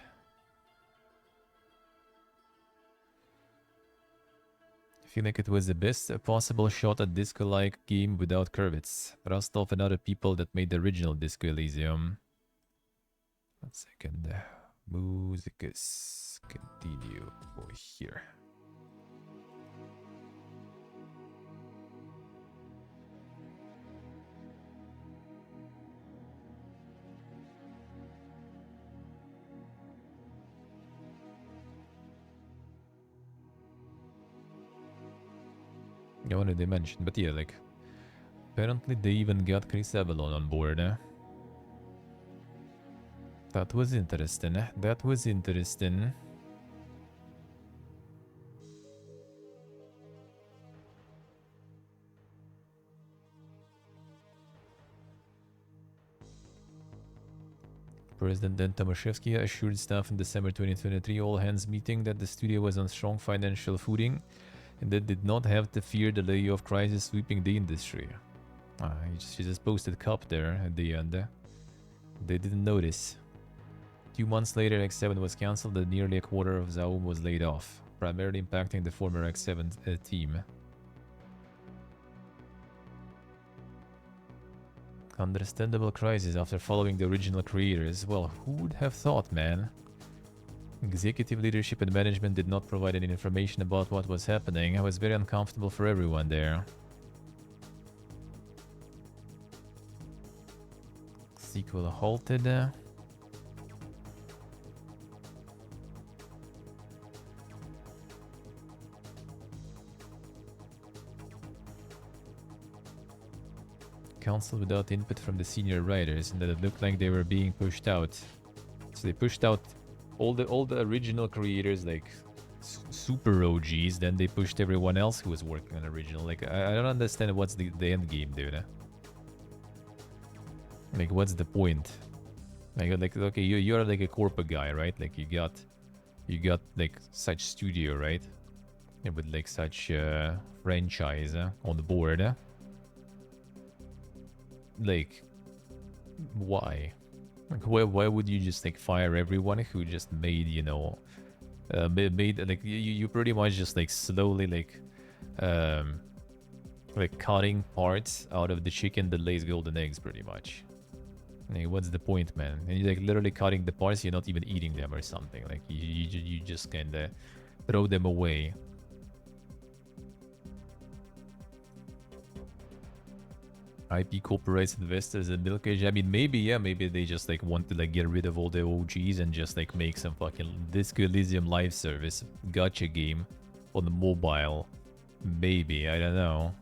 I feel like it was the best possible shot at disco-like game without Kurvitz, Rostov and other people that made the original Disco Elysium. 1 second. Musicus. Continue over here. I wanted to mention, but yeah, like, Apparently they even got Chris Avalon on board, eh? That was interesting, eh? That was interesting. President Dan Tomaszewski assured staff in December 2023 all-hands meeting that the studio was on strong financial footing and that did not have to fear the layoff crisis sweeping the industry. She just posted cup there at the end. They didn't notice. 2 months later, X7 was cancelled and nearly a quarter of Zaum was laid off, primarily impacting the former X7 team. Understandable crisis after following the original creators. Well, who would have thought, man? Executive leadership and management did not provide any information about what was happening. I was very uncomfortable for everyone there. Sequel halted. Council without input from the senior writers, and that it looked like they were being pushed out. So they pushed out all the original creators, like super OGs. Then they pushed everyone else who was working on original. Like I don't understand what's the end game, dude. Like what's the point? Like okay, you're like a corporate guy, right? Like you got like such studio, right? And with like such franchise on the board. Like, why? Like, why would you just like fire everyone who just made, you know, made like you pretty much just like slowly like cutting parts out of the chicken that lays golden eggs, pretty much. Like, what's the point, man? And you're like literally cutting the parts, you're not even eating them or something. Like you just kind of throw them away. IP corporates investors and milkage. I mean, maybe, yeah, maybe they just like want to like get rid of all the OGs and just like make some fucking Disco Elysium live service gacha game on the mobile. Maybe, I don't know.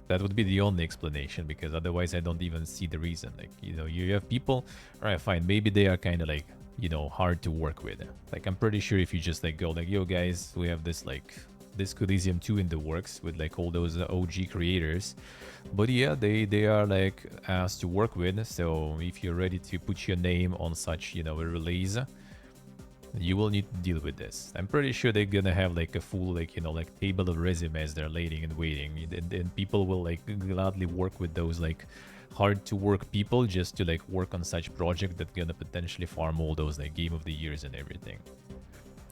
That would be the only explanation, because otherwise I don't even see the reason. Like, you know, you have people, alright, fine, maybe they are kind of like, you know, hard to work with. Like, I'm pretty sure if you just like go like, yo guys, we have this like Disco Elysium 2 in the works with like all those OG creators. But yeah, they are like asked to work with, so if you're ready to put your name on such, you know, a release, you will need to deal with this. I'm pretty sure they're gonna have like a full, like, you know, like table of resumes they're laying and waiting, and people will like gladly work with those like hard to work people just to like work on such project that gonna potentially farm all those like game of the years and everything,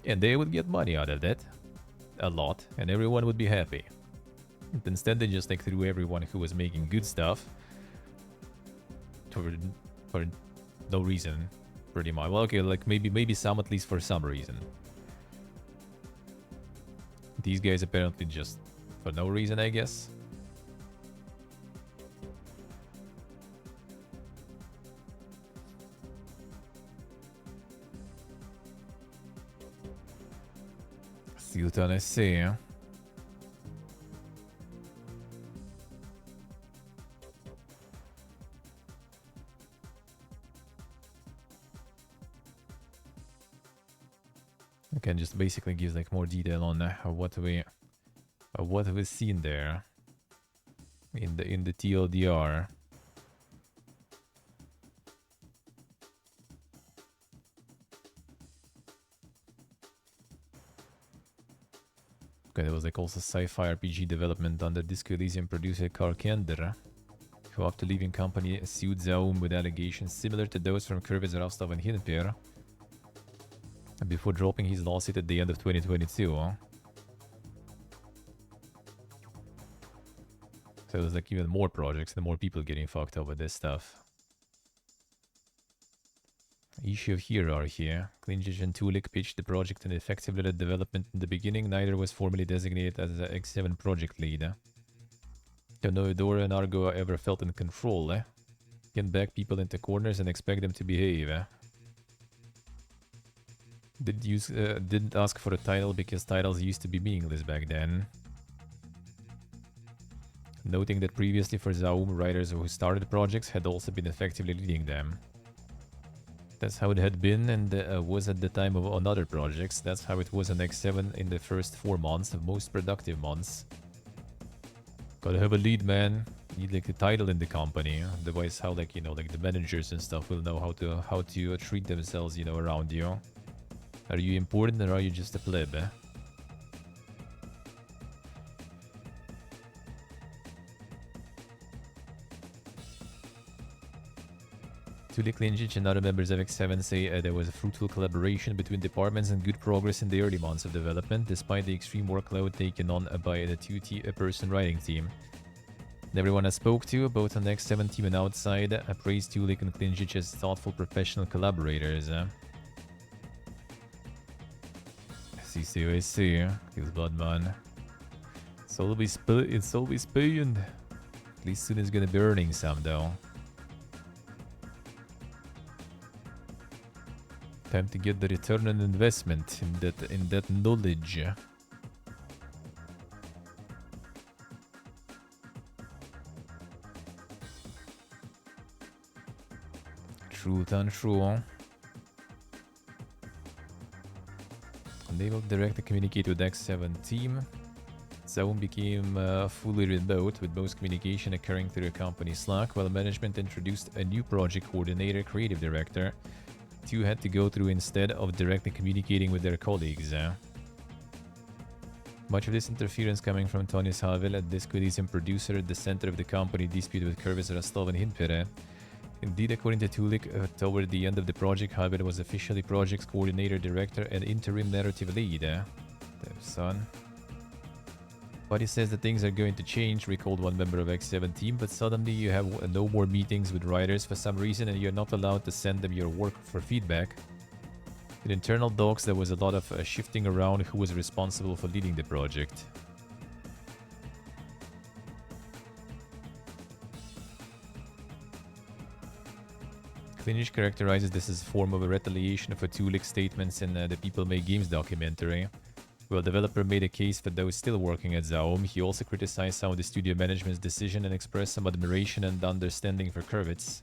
and they would get money out of that, a lot, and everyone would be happy. But instead they just like threw everyone who was making good stuff for no reason, pretty much. Well, okay, like maybe some, at least for some reason. These guys apparently just for no reason, I guess. Silton SC, huh? Can just basically gives like more detail on what we've seen there in the TLDR. Okay, there was like also sci-fi RPG development under Disco Elysium producer Carl Kender, who after leaving company sued Zaum with allegations similar to those from Kurvis, Rostov and Hinper, before dropping his lawsuit at the end of 2022. So it was like even more projects and more people getting fucked up with this stuff. Issue of hierarchy. Klinjic and Tulik pitched the project and effectively led development in the beginning. Neither was formally designated as the X7 project lead. No Dora and Argo ever felt in control. Can back people into corners and expect them to behave. Didn't ask for a title because titles used to be meaningless back then. noting that previously for Zaum, writers who started projects had also been effectively leading them. That's how it had been and was at the time of on other projects. That's how it was on X7 in the first 4 months, the most productive months. Gotta have a lead, man. Need like a title in the company. Otherwise, how like, you know, like the managers and stuff will know how to treat themselves, you know, around you. Are you important or are you just a pleb? Tuli Klinjic and other members of X7 say there was a fruitful collaboration between departments and good progress in the early months of development, despite the extreme workload taken on by the two-person writing team. Everyone I spoke to, both on the X7 team and outside, praised Tulik and Klinjic as thoughtful professional collaborators. I see. Kills Bloodman. It's always spooned. At least soon it's gonna be earning some though. Time to get the return on investment in that knowledge. Truth untrue. Unable to directly communicate with X7 team. Zaum became fully remote, with most communication occurring through the company Slack, while management introduced a new project coordinator, creative director. Two had to go through instead of directly communicating with their colleagues. Much of this interference coming from Tony Havel, a disc and producer at the center of the company dispute with Kurvis, Rostov and Hinpere. Indeed, according to Tulik, toward the end of the project, Havel was officially projects coordinator, director, and interim narrative lead. Son. Buddy says that things are going to change, recalled one member of X7 team, but suddenly you have no more meetings with writers for some reason and you're not allowed to send them your work for feedback. In internal docs, there was a lot of shifting around who was responsible for leading the project. Klinish characterizes this as a form of a retaliation for Tulik's statements in the People Make Games documentary. While developer made a case for those still working at Zaum, he also criticized some of the studio management's decision and expressed some admiration and understanding for Kurvitz.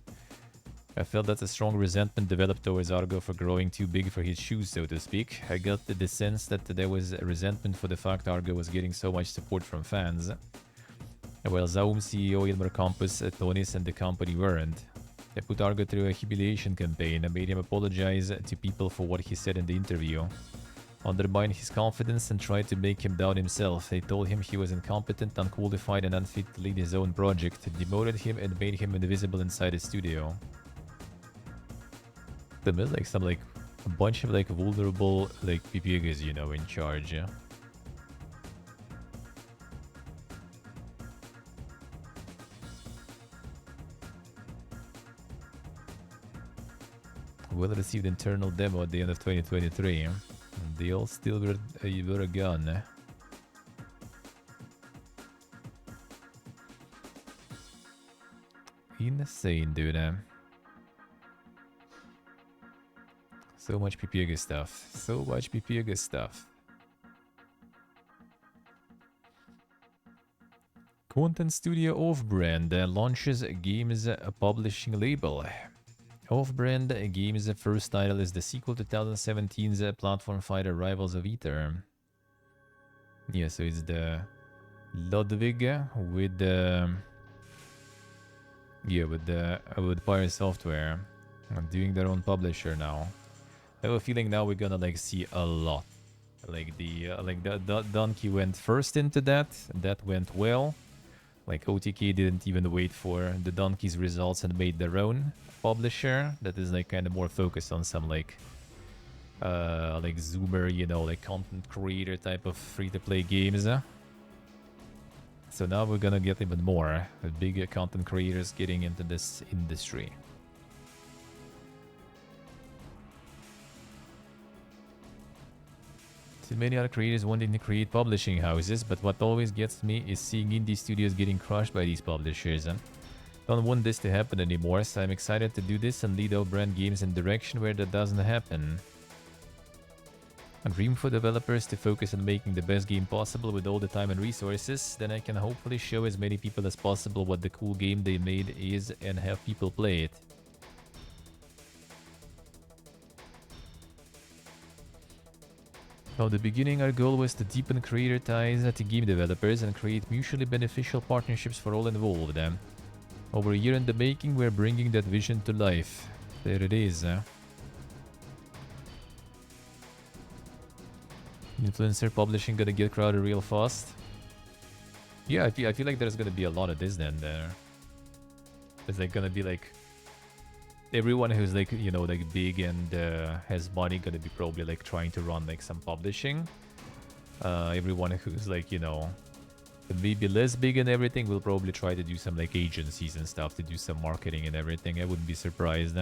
I felt that a strong resentment developed towards Argo for growing too big for his shoes, so to speak. I got the sense that there was a resentment for the fact Argo was getting so much support from fans, while Zaum CEO Ilmar Campus, Tonis and the company weren't. I put Argo through a humiliation campaign and made him apologize to people for what he said in the interview. Undermined his confidence and tried to make him doubt himself. They told him he was incompetent, unqualified, and unfit to lead his own project, demoted him and made him invisible inside the studio. There was like some like a bunch of like vulnerable like PPGs, you know, in charge. Yeah? Well-received internal demo at the end of 2023. They all still were gone. Insane, dude. So much PPG stuff. So much PPG stuff. Content Studio Off-Brand launches games publishing label. Off-Brand Games' first title is the sequel to 2017's platform fighter Rivals of Ether. Yeah, so it's the Ludwig with with Fire Software doing their own publisher now. I have a feeling now we're gonna like see a lot. Like the Donkey went first into that. That went well. Like OTK didn't even wait for the Donkey's results and made their own publisher that is like kind of more focused on some like Zoomer, you know, like content creator type of free-to-play games. So now we're gonna get even more big content creators getting into this industry. So many other creators wanting to create publishing houses, but what always gets me is seeing indie studios getting crushed by these publishers. Don't want this to happen anymore, so I'm excited to do this and lead Off-Brand Games in direction where that doesn't happen. a dream for developers to focus on making the best game possible with all the time and resources, then I can hopefully show as many people as possible what the cool game they made is and have people play it. From the beginning, our goal was to deepen creator ties to game developers and create mutually beneficial partnerships for all involved. Over a year in the making, we're bringing that vision to life. There it is. Influencer publishing gonna get crowded real fast. Yeah, I feel like there's gonna be a lot of this then there. It's like gonna be like everyone who's like, you know, like big and has money gonna be probably like trying to run like some publishing. Everyone who's like, you know, maybe less big and everything will probably try to do some like agencies and stuff to do some marketing and everything. I wouldn't be surprised.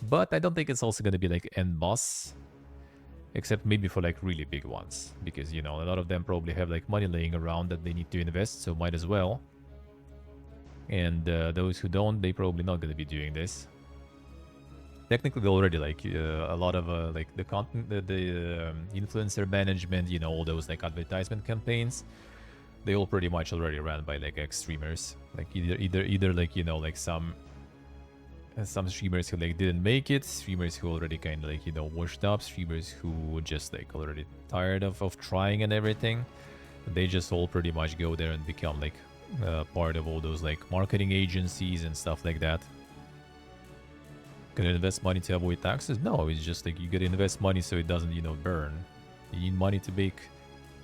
But I don't think it's also gonna be like en masse. Except maybe for like really big ones. Because, you know, a lot of them probably have like money laying around that they need to invest, so might as well. And those who don't, they probably not going to be doing this. Technically, already like a lot of like the content, the influencer management, you know, all those like advertisement campaigns, they all pretty much already ran by like ex-streamers. Like either like, you know, like some streamers who like didn't make it, streamers who already kind of like, you know, washed up, streamers who just like already tired of trying and everything. They just all pretty much go there and become like part of all those like marketing agencies and stuff like that. Gonna invest money to avoid taxes? No, it's just like you gotta invest money so it doesn't, you know, burn. You need money to make,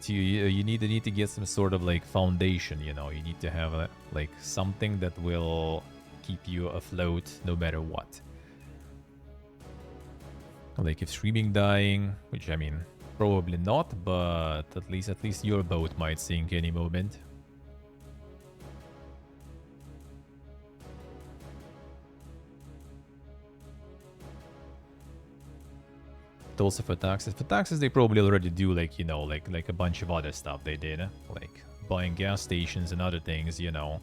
you need to get some sort of like foundation, you know. You need to have like something that will keep you afloat no matter what. Like if streaming dying, which I mean probably not, but at least your boat might sink any moment. But also for taxes they probably already do like, you know, like a bunch of other stuff they did, like buying gas stations and other things, you know.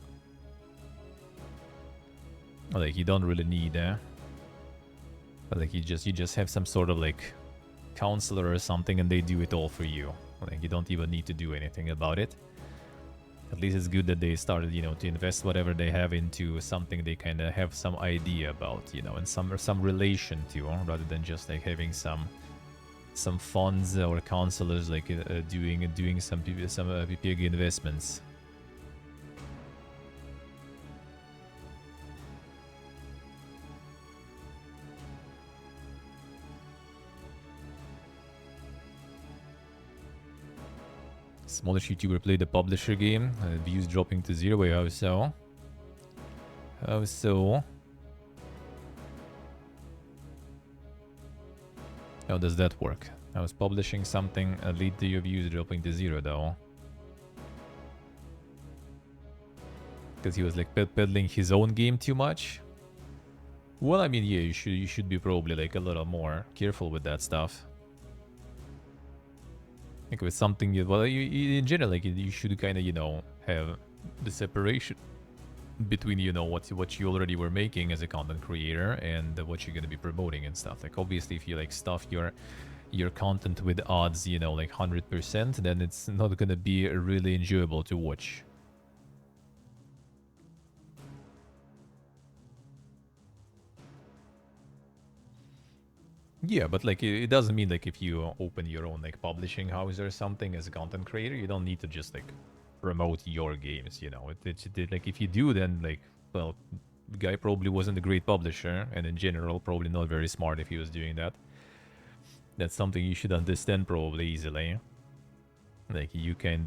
Like you don't really need but like you just have some sort of like counselor or something and they do it all for you. Like you don't even need to do anything about it. At least it's good that they started, you know, to invest whatever they have into something they kind of have some idea about, you know, and some relation to, rather than just like having some funds or counselors like doing some big investments. Smallish YouTuber played the publisher game. Views dropping to 0. Wait, how so? How so? How does that work? I was publishing something lead to your views dropping to 0 though. Because he was like peddling his own game too much? Well, I mean, yeah, you should be probably like a little more careful with that stuff. Like with something, well, you in general, like you should kind of, you know, have the separation between, you know, what you already were making as a content creator and what you're gonna be promoting and stuff. Like obviously, if you like stuff your content with odds, you know, like 100%, then it's not gonna be really enjoyable to watch. Yeah, but like it doesn't mean like if you open your own like publishing house or something as a content creator, you don't need to just like promote your games, you know. Like if you do, then like, well, the guy probably wasn't a great publisher, and in general probably not very smart if he was doing that. That's something you should understand probably easily. Like you can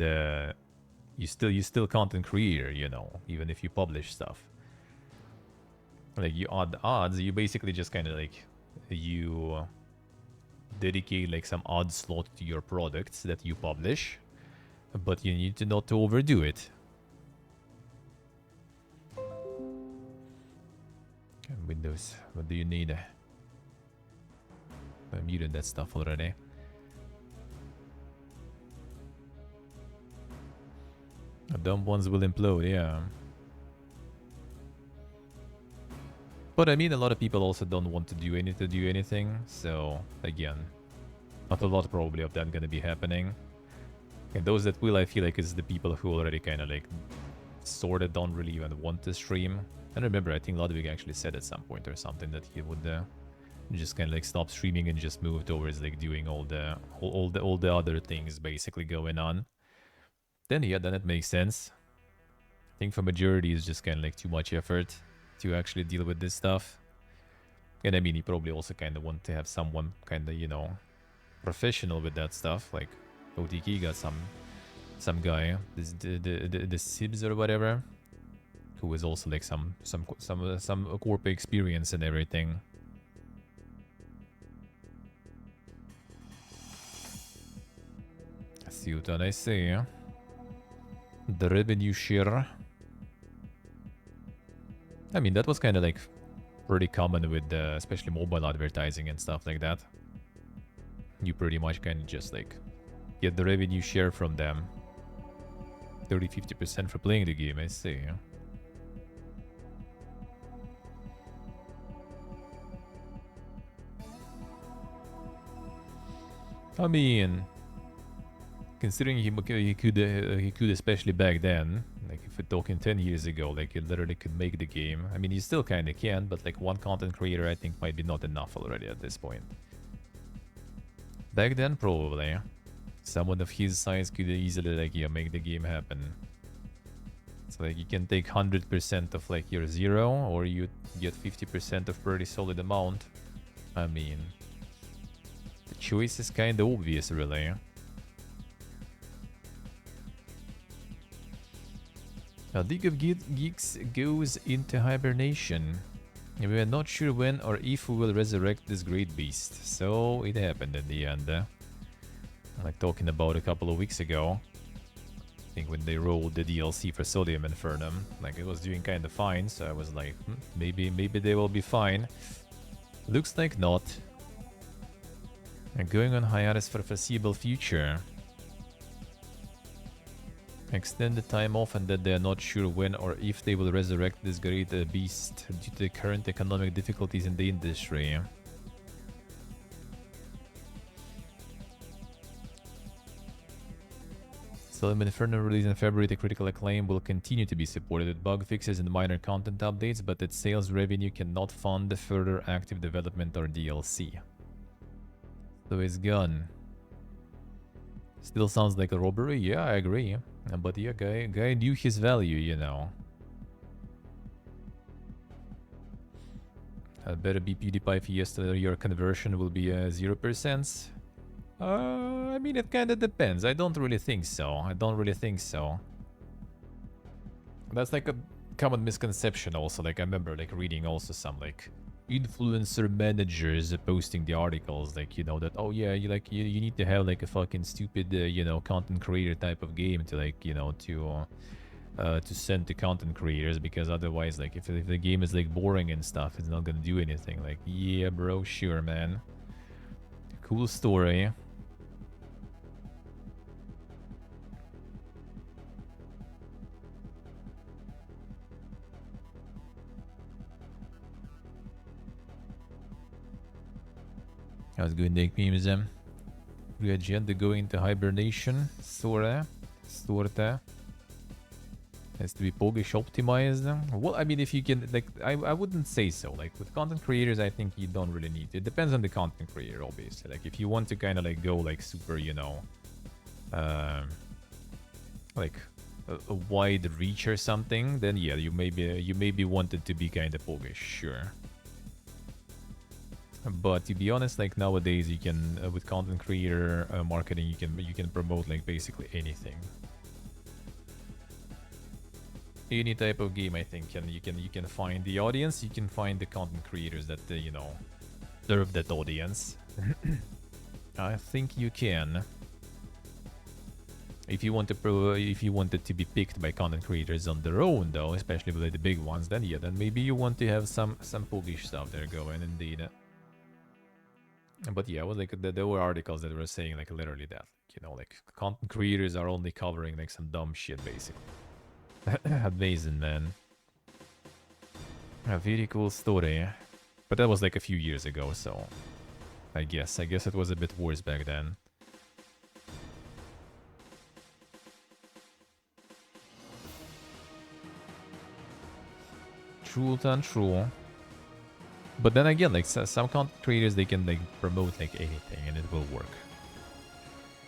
you still content creator, you know, even if you publish stuff. Like you add odds, you basically just kind of like you dedicate like some odd slot to your products that you publish, but you need to not to overdo it. Windows, what do you need? I muted that stuff already. The dumb ones will implode, yeah. But I mean, a lot of people also don't want to do anything, so again, Not a lot probably of that gonna be happening. And those that will, I feel like, is the people who already kind of like sort of don't really even want to stream. And remember, I think Ludwig actually said at some point or something that he would just kind of like stop streaming and just move towards like doing all the other things basically going on. Then yeah, then it makes sense. I think for majority is just kind of like too much effort to actually deal with this stuff. And I mean, you probably also kind of want to have someone kind of, you know, professional with that stuff. Like OTK got some guy, the Sibs or whatever, who is also like some corporate experience and everything. Let's see what I say. The revenue share. I mean, that was kind of like pretty common with especially mobile advertising and stuff like that. You pretty much kind of just like get the revenue share from them. 30-50% for playing the game, I see. I mean, considering he could especially back then, like if we're talking 10 years ago, like he literally could make the game. I mean, you still kind of can, but like one content creator I think might be not enough already at this point. Back then, probably. Someone of his size could easily like, yeah, make the game happen. So like you can take 100% of like your 0, or you get 50% of pretty solid amount. I mean, the choice is kind of obvious, really. League of Geeks goes into hibernation. We are not sure when or if we will resurrect this great beast. So it happened in the end. Like talking about a couple of weeks ago. I think when they rolled the DLC for Sodium Infernum. Like it was doing kind of fine, so I was like, maybe they will be fine. Looks like not. And going on hiatus for foreseeable future. Extend the time off and that they are not sure when or if they will resurrect this great beast due to the current economic difficulties in the industry. Sodium Inferno released in February, the critical acclaim will continue to be supported with bug fixes and minor content updates, but its sales revenue cannot fund further active development or DLC. So it's gone. Still sounds like a robbery? Yeah, I agree. But yeah, guy knew his value, you know. Better be PewDiePie Fiesta, your conversion will be 0%. I mean, it kind of depends. I don't really think so. That's like a common misconception also. Like I remember like reading also some like influencer managers posting the articles like, you know, that, oh yeah, you need to have like a fucking stupid you know, content creator type of game to like, you know, to send to content creators, because otherwise like if the game is like boring and stuff, it's not gonna do anything. Like, yeah bro, sure man, cool story. I was going to make memes then. Reagenda going into hibernation. Sorta. Has to be Polish optimized. Well, I mean, if you can, like, I wouldn't say so. Like, with content creators, I think you don't really need it. It depends on the content creator, obviously. Like, if you want to kind of, like, go, like, super, you know, like, a wide reach or something, then, yeah, you maybe want it to be kind of Polish, sure. But to be honest, like nowadays, you can with content creator marketing, you can promote like basically anything, any type of game. I think, and you can find the audience, you can find the content creators that you know, serve that audience. I think you can. If you want it to be picked by content creators on their own, though, especially with the big ones, then yeah, then maybe you want to have some Polish stuff there going, indeed. But yeah, well, like there were articles that were saying like literally that, you know, like content creators are only covering like some dumb shit basically. Amazing, man. A very cool story, but that was like a few years ago, so I guess. I guess it was a bit worse back then. True, untrue. But then again, like some content creators, they can like promote like anything and it will work.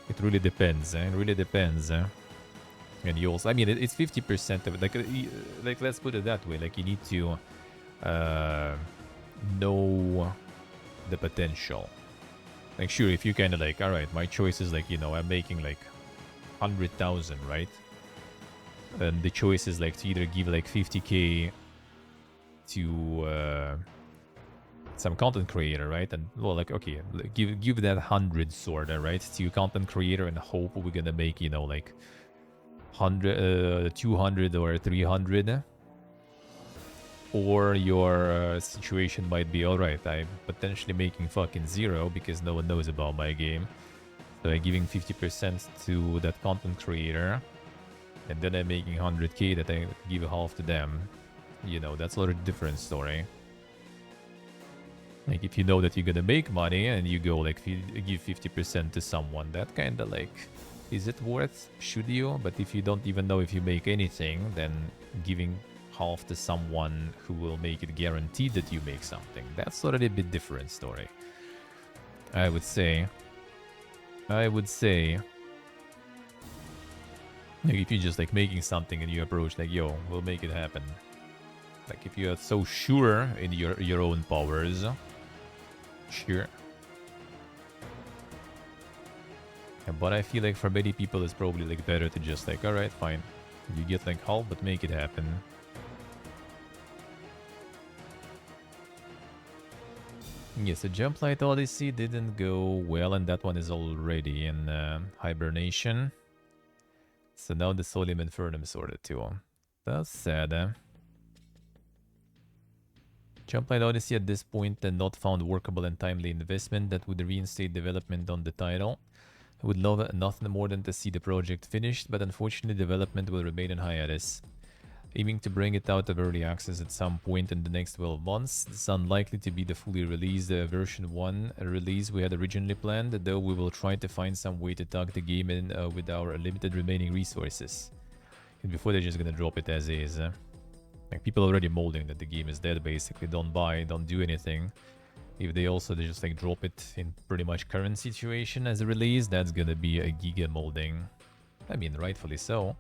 It really depends. It really depends. And you also, I mean, it's 50% of it. Like let's put it that way. Like you need to know the potential. Like sure, if you kind of like, all right, my choice is like, you know, I'm making like 100,000, right? And the choice is like to either give like 50k to some content creator, right? And well, like okay, give that 100 sorta, right, to a content creator and hope we're gonna make, you know, like 200 or 300. Or your situation might be, all right, I'm potentially making fucking zero because no one knows about my game. So I'm giving 50% to that content creator, and then I'm making 100k that I give half to them. You know, that's a little different story. Like, if you know that you're gonna make money and you go, like, give 50% to someone, that kind of, like, is it worth? Should you? But if you don't even know if you make anything, then giving half to someone who will make it guaranteed that you make something, that's already a bit different story. I would say, like, if you're just, like, making something and you approach, like, yo, we'll make it happen. Like, if you're so sure in your own powers, sure. Yeah, but I feel like for many people, it's probably, like, better to just, like, alright, fine. You get, like, half, but make it happen. Yes, the Jump Light Odyssey didn't go well, and that one is already in hibernation. So now the Solium Infernum sorted too. That's sad. Jump Light Odyssey at this point not found workable and timely investment that would reinstate development on the title. I would love nothing more than to see the project finished, but unfortunately development will remain on hiatus. Aiming to bring it out of early access at some point in the next 12 months. It's unlikely to be the fully released version 1 release we had originally planned, though we will try to find some way to tuck the game in with our limited remaining resources. And before they're just gonna drop it as is. Like, people already molding that the game is dead, basically. Don't buy, don't do anything. If they just like drop it in pretty much current situation as a release, that's gonna be a giga molding. I mean, rightfully so.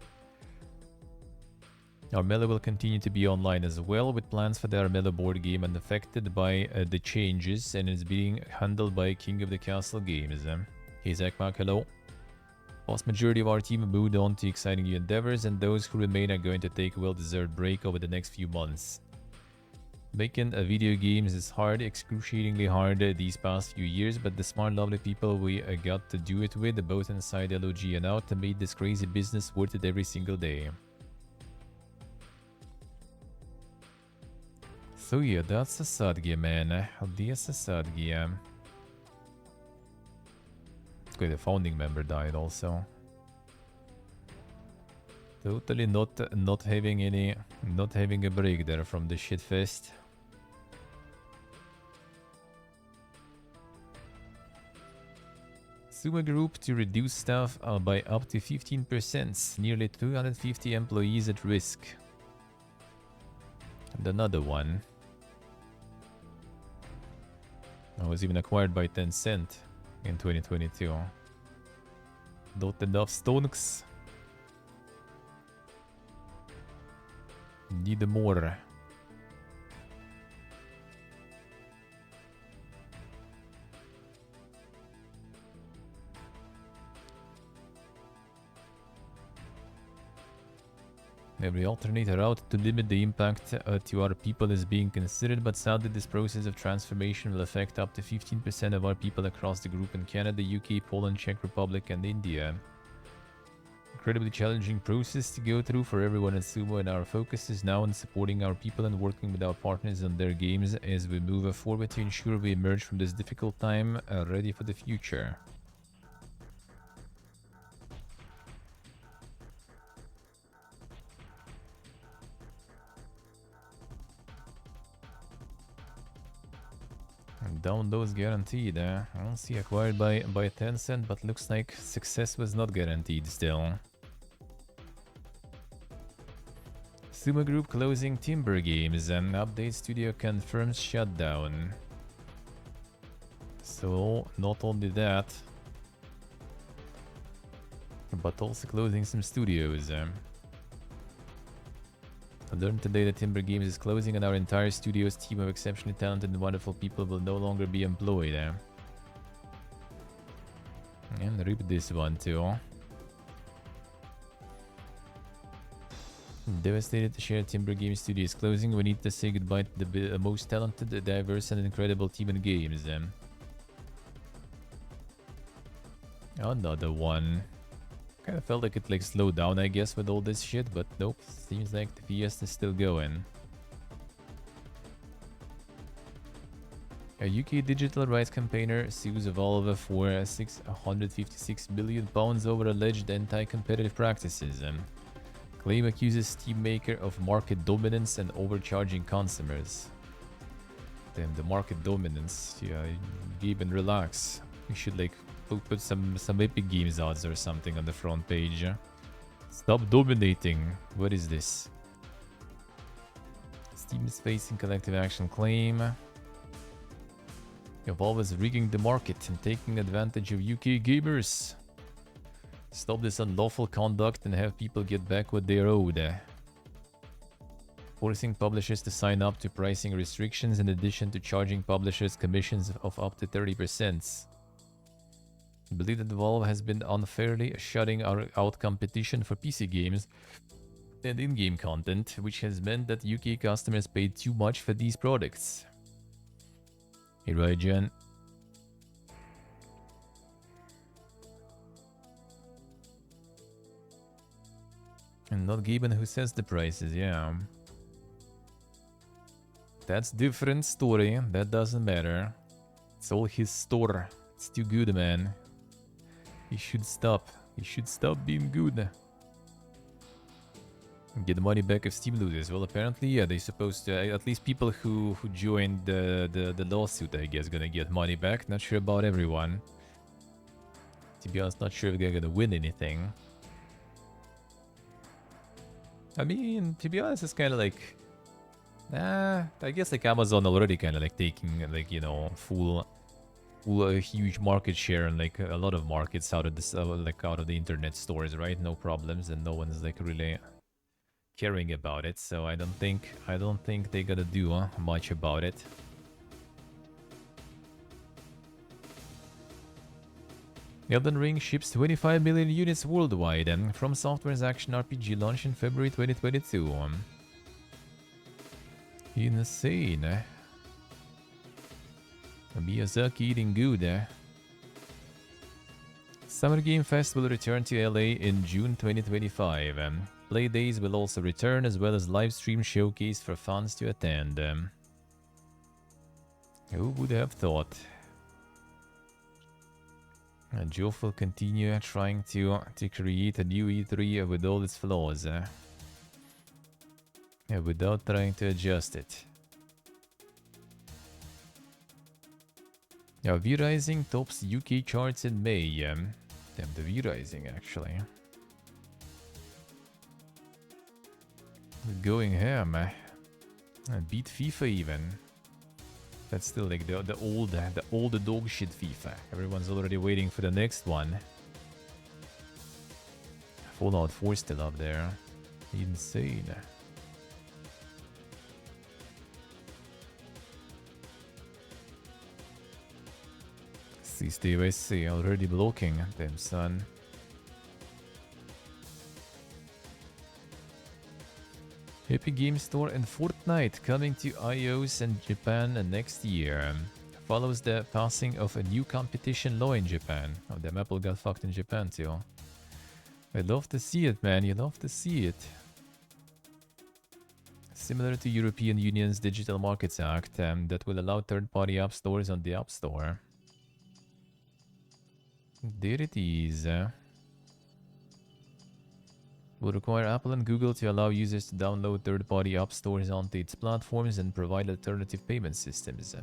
Armello will continue to be online as well, with plans for the Armello board game unaffected by the changes, and is being handled by King of the Castle Games. Hey Zakmak, hello. Vast majority of our team moved on to exciting new endeavors, and those who remain are going to take a well-deserved break over the next few months. Making video games is hard, excruciatingly hard these past few years, but the smart, lovely people we got to do it with, both inside LOG and out, made this crazy business worth it every single day. So yeah, that's a Sadgia, man. That's a Sadgia. Okay, the founding member died also. Totally not having a break there from the shitfest. Sumo Group to reduce staff by up to 15%. Nearly 250 employees at risk. And another one. I was even acquired by Tencent in 2022. Not enough stonks. Need more. Every alternate route to limit the impact to our people is being considered, but sadly this process of transformation will affect up to 15% of our people across the group in Canada, UK, Poland, Czech Republic and India. Incredibly challenging process to go through for everyone at Sumo, and our focus is now on supporting our people and working with our partners on their games as we move forward to ensure we emerge from this difficult time ready for the future. Downloads guaranteed. I don't see acquired by Tencent, but looks like success was not guaranteed still. Sumo Group closing Timber Games and Update Studio confirms shutdown. So, not only that, but also closing some studios. I learned today that Timber Games is closing and our entire studio's team of exceptionally talented and wonderful people will no longer be employed. And rip this one too. Devastated to share Timber Games Studio is closing. We need to say goodbye to the most talented, diverse and incredible team in games. Another one. Kind of felt like it like slowed down, I guess, with all this shit, but nope. Seems like the Fiesta's still going. A UK digital rights campaigner sues Valve for £156 million over alleged anti-competitive practices. Claim accuses Steam maker of market dominance and overcharging consumers. Damn, the market dominance. Yeah, Gaben, relax. You should like put some Epic Games odds or something on the front page. Stop dominating. What is this? Steam is facing collective action claim. Valve is rigging the market and taking advantage of UK gamers. Stop this unlawful conduct and have people get back what they are owed. Forcing publishers to sign up to pricing restrictions in addition to charging publishers commissions of up to 30%. I believe that Valve has been unfairly shutting out competition for PC games and in-game content, which has meant that UK customers paid too much for these products. Hey, Rajan. And not Gaben who sets the prices, yeah. That's different story. That doesn't matter. It's all his store. It's too good, man. He should stop. He should stop being good. Get the money back if Steam loses. Well, apparently, yeah, they're supposed to. At least people who joined the lawsuit, I guess, gonna get money back. Not sure about everyone. To be honest, not sure if they're gonna win anything. I mean, to be honest, it's kind of like, I guess like Amazon already kind of like taking like, you know, full huge market share and like a lot of markets out of this like out of the internet stores, right? No problems, and no one's like really caring about it. So I don't think they gotta do much about it. Elden Ring ships 25 million units worldwide, and From Software's action RPG launched in February 2022. Insane. Miyazaki eating good. Summer Game Fest will return to LA in June 2025. Play days will also return, as well as live stream showcase for fans to attend. Who would have thought? And Geoff will continue trying to create a new E3 with all its flaws. Without trying to adjust it. Now, V-Rising tops UK charts in May. Damn, the V-Rising actually. Going ham. And beat FIFA even. That's still like the old dog shit FIFA. Everyone's already waiting for the next one. Fallout 4 still up there. Insane. See, Steve, I see. Already blocking. Damn, son. Epic Games Store and Fortnite coming to iOS and Japan next year. Follows the passing of a new competition law in Japan. Oh, damn, Apple got fucked in Japan too. I love to see it, man. You love to see it. Similar to European Union's Digital Markets Act, that will allow third-party app stores on the App Store. There it is. Will require Apple and Google to allow users to download third-party app stores onto its platforms and provide alternative payment systems.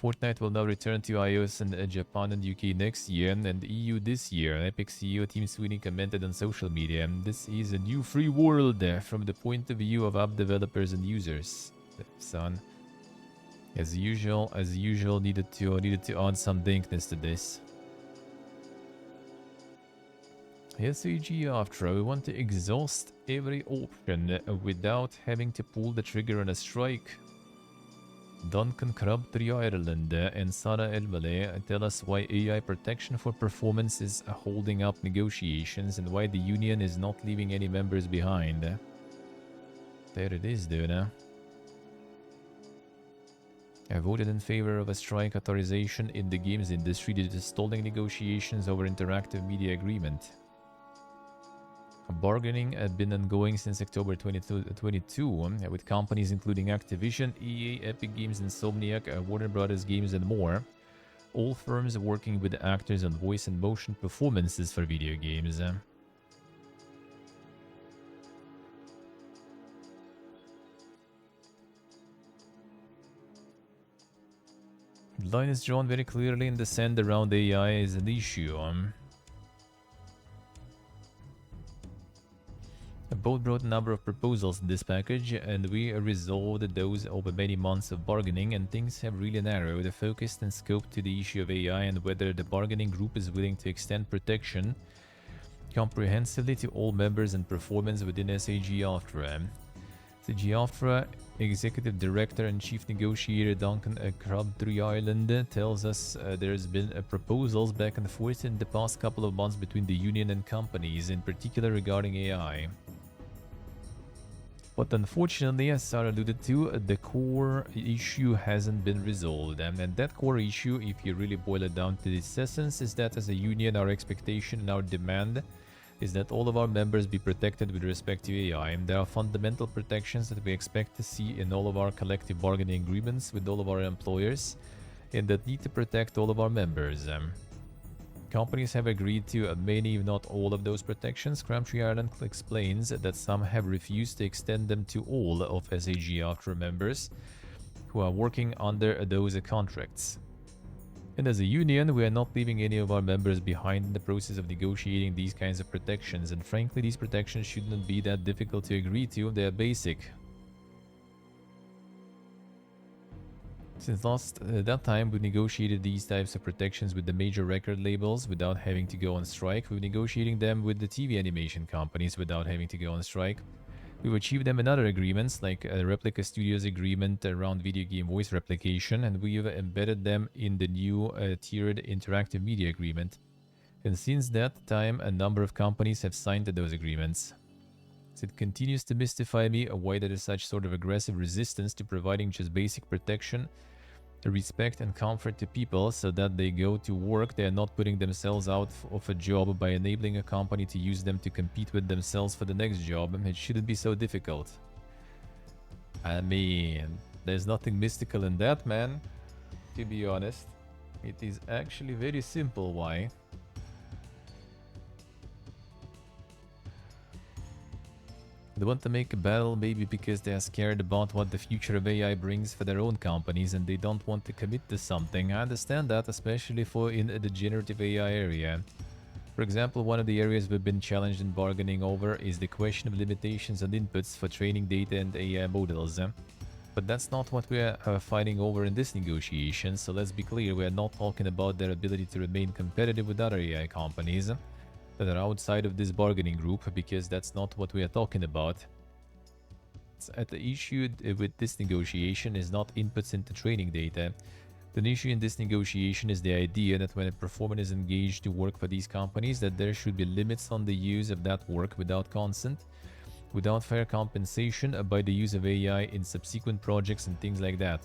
Fortnite will now return to iOS and Japan and UK next year and EU this year. Epic CEO Tim Sweeney commented on social media. This is a new free world from the point of view of app developers and users. Son, as usual, needed to add some dankness to this. SAG after we want to exhaust every option without having to pull the trigger on a strike. Duncan Crabtree Ireland and Sarah Elmale tell us why AI protection for performance is holding up negotiations and why the union is not leaving any members behind. There it is, Duna. I voted in favor of a strike authorization in the games industry due to stalling negotiations over interactive media agreement. Bargaining had been ongoing since October 2022 with companies including Activision, EA, Epic Games, Insomniac, Warner Brothers Games and more. All firms working with actors on voice and motion performances for video games. The line is drawn very clearly in the sand around AI is an issue. Both brought a number of proposals in this package, and we resolved those over many months of bargaining, and things have really narrowed the focus and scope to the issue of AI and whether the bargaining group is willing to extend protection comprehensively to all members and performance within SAG Aftra. SAG Aftra Executive Director and Chief Negotiator Duncan Crabtree Ireland tells us there's been proposals back and forth in the past couple of months between the union and companies, in particular regarding AI. But unfortunately, as Sarah alluded to, the core issue hasn't been resolved. And that core issue, if you really boil it down to its essence, is that as a union, our expectation and our demand is that all of our members be protected with respect to AI. And there are fundamental protections that we expect to see in all of our collective bargaining agreements with all of our employers, and that need to protect all of our members. Companies have agreed to many, if not all, of those protections. Crabtree Ireland explains that some have refused to extend them to all of SAG Aftra members who are working under those contracts. And as a union, we are not leaving any of our members behind in the process of negotiating these kinds of protections, and frankly, these protections shouldn't be that difficult to agree to. They are basic. Since that time, we've negotiated these types of protections with the major record labels without having to go on strike. We're negotiating them with the TV animation companies without having to go on strike. We've achieved them in other agreements, like a Replica Studios agreement around video game voice replication, and we've embedded them in the new tiered interactive media agreement. And since that time, a number of companies have signed those agreements. So it continues to mystify me why there is such sort of aggressive resistance to providing just basic protection, respect and comfort to people so that they go to work. They are not putting themselves out of a job by enabling a company to use them to compete with themselves for the next job. It shouldn't be so difficult. I mean, there's nothing mystical in that, man. To be honest, it is actually very simple. Why? They want to make a battle maybe because they are scared about what the future of AI brings for their own companies and they don't want to commit to something. I understand that, especially for in the generative AI area. For example, one of the areas we've been challenged in bargaining over is the question of limitations on inputs for training data and AI models. But that's not what we are fighting over in this negotiation, so let's be clear, we are not talking about their ability to remain competitive with other AI companies that are outside of this bargaining group, because that's not what we are talking about. The issue with this negotiation is not inputs into training data. The issue in this negotiation is the idea that when a performer is engaged to work for these companies, that there should be limits on the use of that work without consent, without fair compensation by the use of AI in subsequent projects and things like that.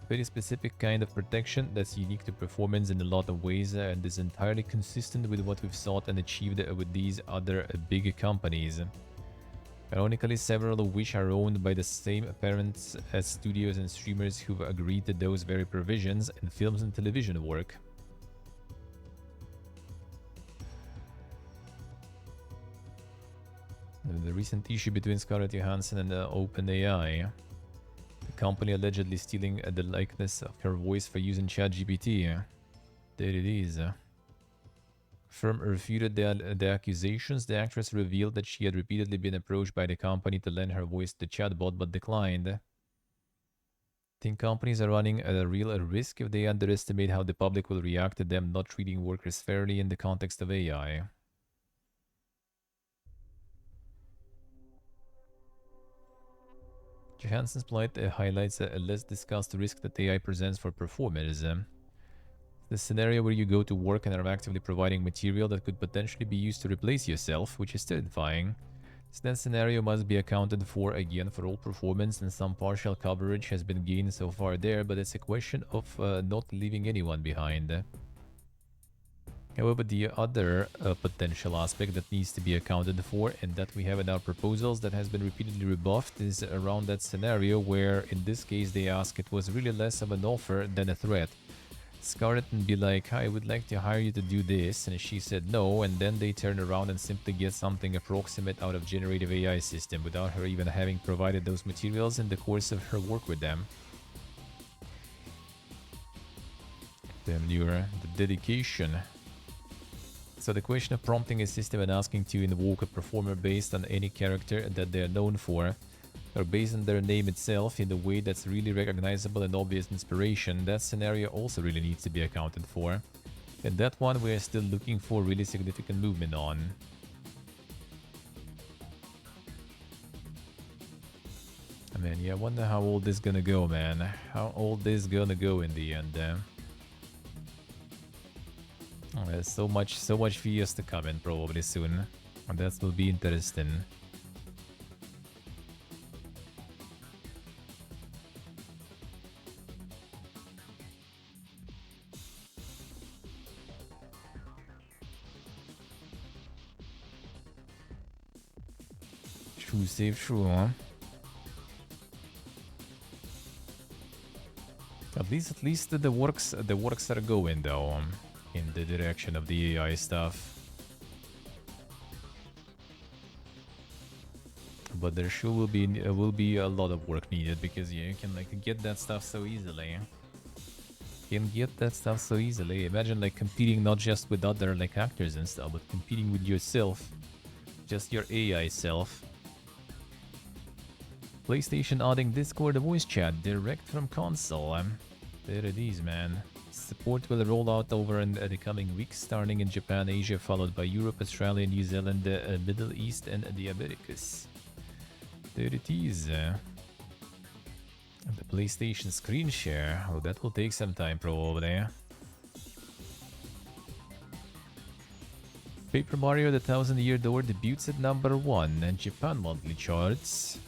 Very specific kind of protection that's unique to performance in a lot of ways and is entirely consistent with what we've sought and achieved with these other big companies. Ironically, several of which are owned by the same parents as studios and streamers who've agreed to those very provisions in films and television work. The recent issue between Scarlett Johansson and OpenAI. The company allegedly stealing the likeness of her voice for use in ChatGPT. There it is. Firm refuted the accusations. The actress revealed that she had repeatedly been approached by the company to lend her voice to the chatbot, but declined. Think companies are running a real risk if they underestimate how the public will react to them not treating workers fairly in the context of AI. Johansson's plight highlights a less discussed risk that AI presents for performers. The scenario where you go to work and are actively providing material that could potentially be used to replace yourself, which is terrifying. So that scenario must be accounted for again for all performance, and some partial coverage has been gained so far there, but it's a question of not leaving anyone behind. However, the other potential aspect that needs to be accounted for, and that we have in our proposals that has been repeatedly rebuffed, is around that scenario where in this case they ask it was really less of an offer than a threat. Scarlett and be like, I would like to hire you to do this, and she said no, and then they turn around and simply get something approximate out of generative AI system without her even having provided those materials in the course of her work with them. Damn newer, the dedication. So the question of prompting a system and asking to invoke a performer based on any character that they are known for, or based on their name itself in a way that's really recognizable and obvious inspiration, that scenario also really needs to be accounted for. And that one we're still looking for really significant movement on. I mean, yeah, I wonder how old this is gonna go, man. How old this is gonna go in the end. Oh, there's so much videos to come in probably soon. And that will be interesting. True, save true, huh? At least the works are going though, in the direction of the AI stuff. But there sure will be a lot of work needed, because yeah, you can like get that stuff so easily. You can get that stuff so easily. Imagine like competing not just with other like actors and stuff, but competing with yourself, just your AI self. PlayStation adding Discord voice chat direct from console. There it is, man. Support will roll out over in the coming weeks, starting in Japan, Asia, followed by Europe, Australia, New Zealand, the Middle East, and the Americas. There it is. The PlayStation screen share. Oh, that will take some time, probably. Paper Mario: The Thousand Year Door debuts at number 1 in Japan monthly charts.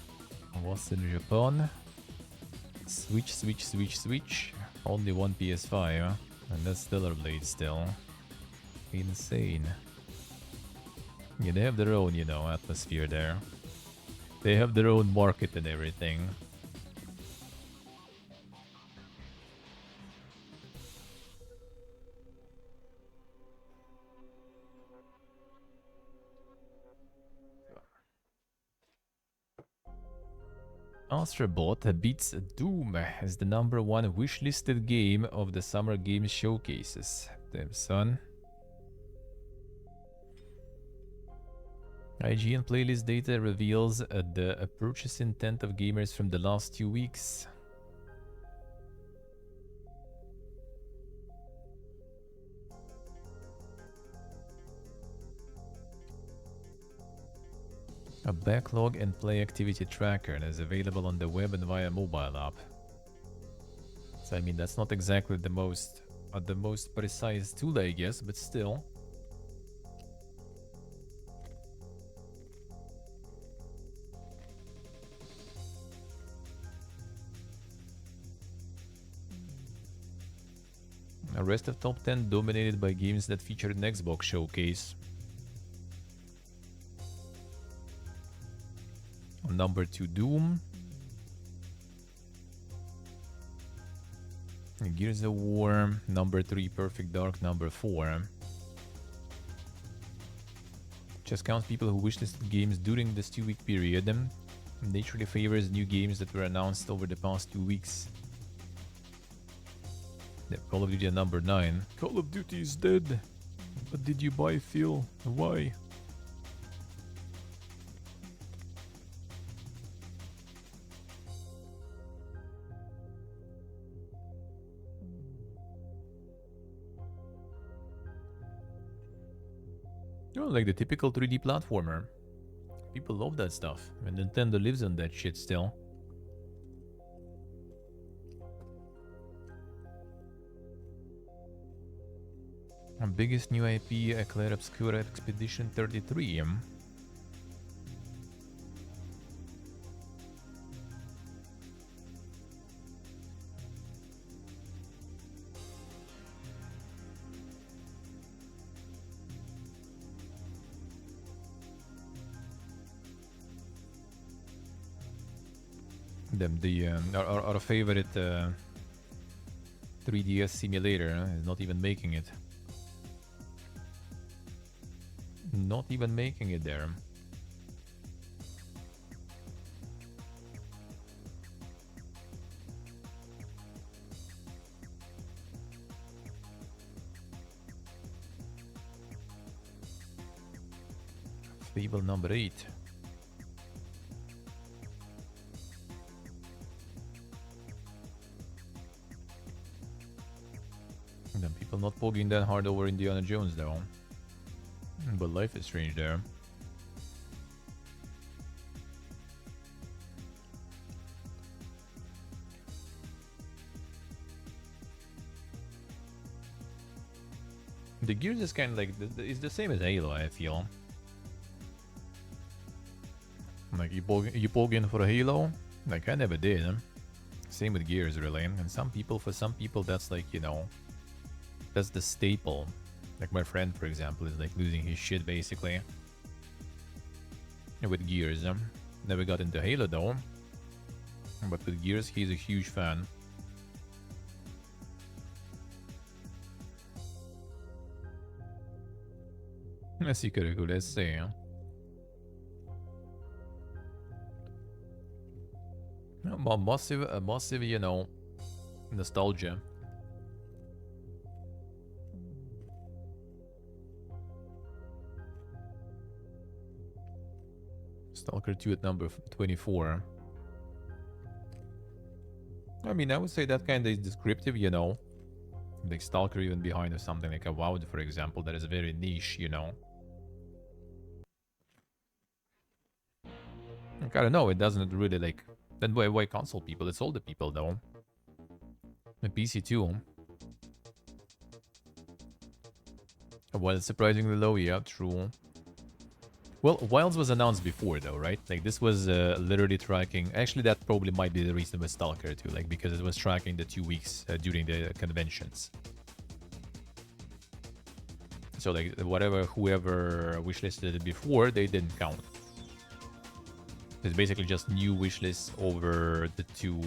What's in Japan? Switch. Only one PS5, huh? And that's Stellar Blade still. Insane. Yeah, they have their own, you know, atmosphere there. They have their own market and everything. Astrobot beats Doom as the number 1 wishlisted game of the Summer Games showcases. Damn, son. IGN playlist data reveals the purchase intent of gamers from the last 2 weeks. A backlog and play activity tracker is available on the web and via mobile app. So I mean, that's not exactly the most precise tool, I guess, but still. The rest of top 10 dominated by games that featured an Xbox showcase. Number 2, Doom. Gears of War. Number 3, Perfect Dark. Number 4. Just count people who wishlisted games during this 2-week period. naturally favors new games that were announced over the past 2 weeks. Yeah, Call of Duty at number 9. Call of Duty is dead. What did you buy, Phil? Why? Oh, like the typical 3D platformer. People love that stuff, and Nintendo lives on that shit still. Our biggest new IP, Eclair Obscura Expedition 33. Our favorite 3DS simulator is not even making it. Not even making it there. Fable number 8. And then people not pogging that hard over Indiana Jones though. But Life is Strange there. The Gears is kind of like, it's the same as Halo, I feel. Like, you poke in for a Halo? Like, I never did. Same with Gears, really. And for some people, that's like, you know, that's the staple. Like my friend, for example, is like losing his shit, basically. And with Gears, never got into Halo, though. But with Gears, he's a huge fan. Así que let's say, massive, you know, nostalgia. Stalker 2 at number 24. I mean, I would say that kind of is descriptive, you know. Like Stalker even behind or something like a VOD, for example, that is very niche, you know. Like, I don't know, it doesn't really like... Then why console people? It's all the people, though. And PC too. Well, it's surprisingly low, yeah, true. Well, Wilds was announced before, though, right? Like, this was literally tracking... Actually, that probably might be the reason with Stalker, too. Like, because it was tracking the 2 weeks during the conventions. So, like, whoever wishlisted it before, they didn't count. It's basically just new wishlists over the two...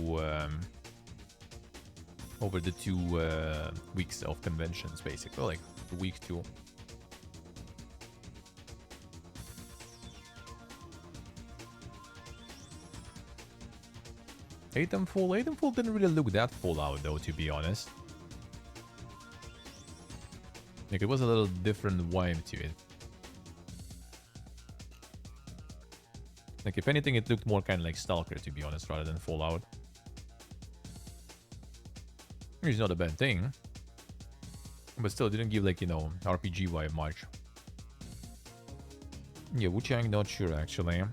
weeks of conventions, basically. Like, week 2. Titanfall didn't really look that full out, though, to be honest. Like, it was a little different vibe to it. Like, if anything, it looked more kind of like Stalker, to be honest, rather than Fallout. Which is not a bad thing. But still, it didn't give, like, you know, RPG vibe much. Yeah, Wuchang, not sure, actually.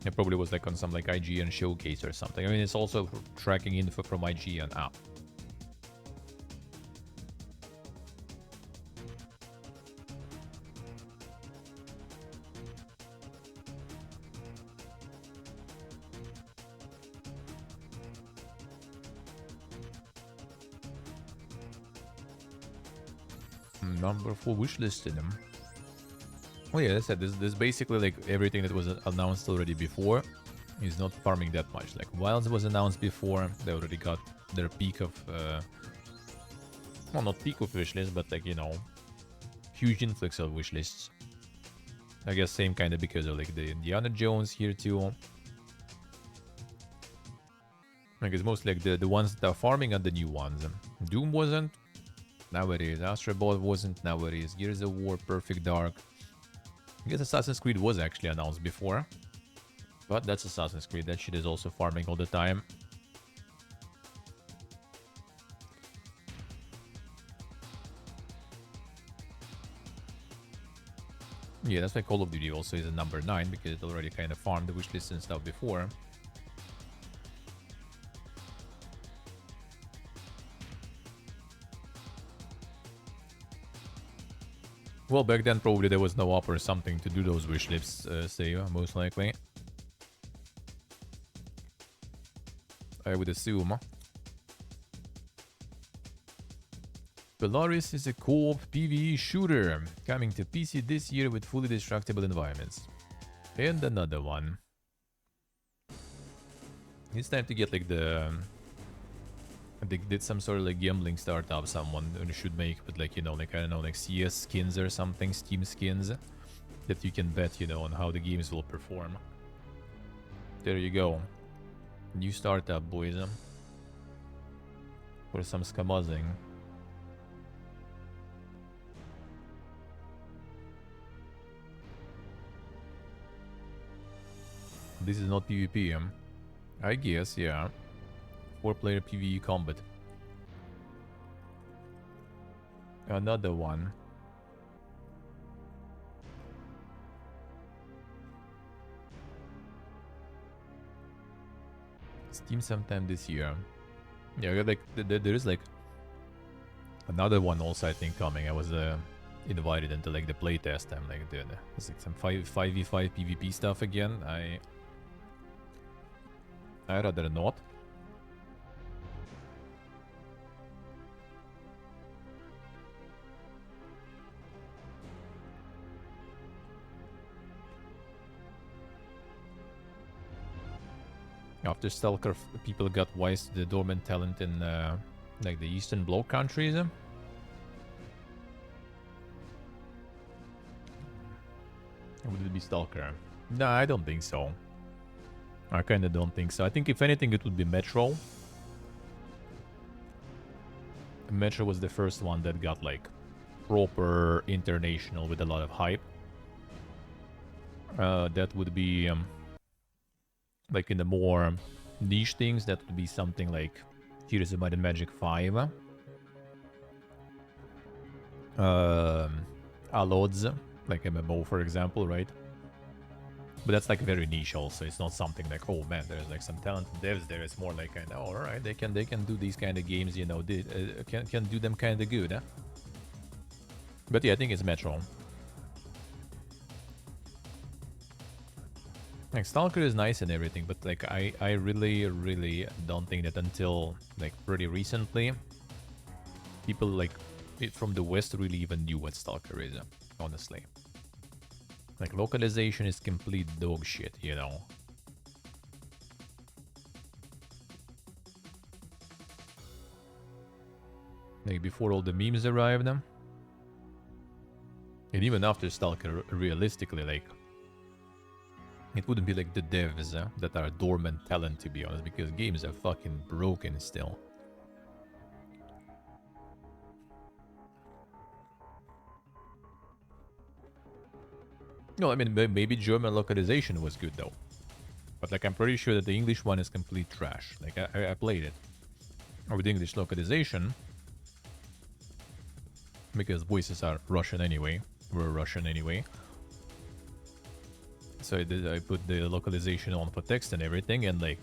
It probably was like on some like IGN showcase or something. I mean, it's also tracking info from IGN app. Number 4 wishlisted them. Oh yeah, that's it. This basically like everything that was announced already before is not farming that much. Like Wilds was announced before, they already got their peak of, well, not peak of wishlists, but like, you know, huge influx of wishlists. I guess same kind of because of like the Indiana Jones here too. Like it's mostly like the ones that are farming are the new ones. Doom wasn't, now it is. Astrobot wasn't, now it is. Gears of War, Perfect Dark. I guess Assassin's Creed was actually announced before. But that's Assassin's Creed, that shit is also farming all the time. Yeah, that's why Call of Duty also is a number 9, because it already kind of farmed the wishlist and stuff before. Well, back then probably there was no op or something to do those wish lists, say, most likely. I would assume. Polaris is a co-op PvE shooter, coming to PC this year with fully destructible environments. And another one. It's time to get like the... They did some sort of like gambling startup someone should make, but like, you know, like, I don't know, like CS skins or something, Steam skins, that you can bet, you know, on how the games will perform. There you go. New startup, boys. For some scamuzzing. This is not PvP, I guess, yeah. 4-player PvE combat. Another one. Steam sometime this year. Yeah, like there is like another one also I think coming. I was invited into like the playtest. I'm like, dude, it's like some 5v5 PvP stuff again. I rather not. After Stalker, people got wise to the dormant talent in like the Eastern Bloc countries. Would it be Stalker? No, I don't think so. I kinda don't think so. I think if anything it would be Metro. Metro was the first one that got like proper international with a lot of hype. That would be like in the more niche things, that would be something like Heroes of Might and Magic 5. Alods, like MMO for example, right? But that's like very niche also. It's not something like, oh man, there's like some talented devs there. It's more like kind of, oh, all right, they can do these kind of games, you know, can do them kind of good, huh? But yeah, I think it's Metro. Like Stalker is nice and everything, but like I really don't think that until like pretty recently, people like from the West really even knew what Stalker is, honestly. Like localization is complete dog shit, you know. Like before all the memes arrived, and even after Stalker, realistically, like it wouldn't be like the devs that are dormant talent, to be honest, because games are fucking broken still. No, I mean, maybe German localization was good though. But like, I'm pretty sure that the English one is complete trash. Like, I played it with English localization. Because voices are Russian anyway. Were Russian anyway. So I put the localization on for text and everything, and like,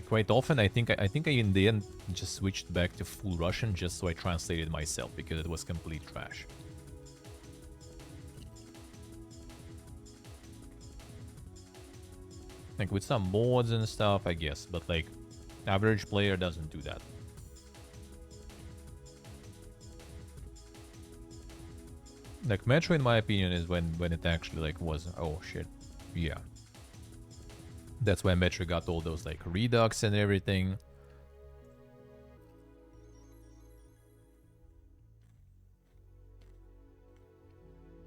quite often I think I in the end just switched back to full Russian just so I translated myself, because it was complete trash. Like with some mods and stuff, I guess, but like average player doesn't do that. Like Metro, in my opinion, is when it actually like was, oh shit, yeah. That's why Metro got all those like redux and everything.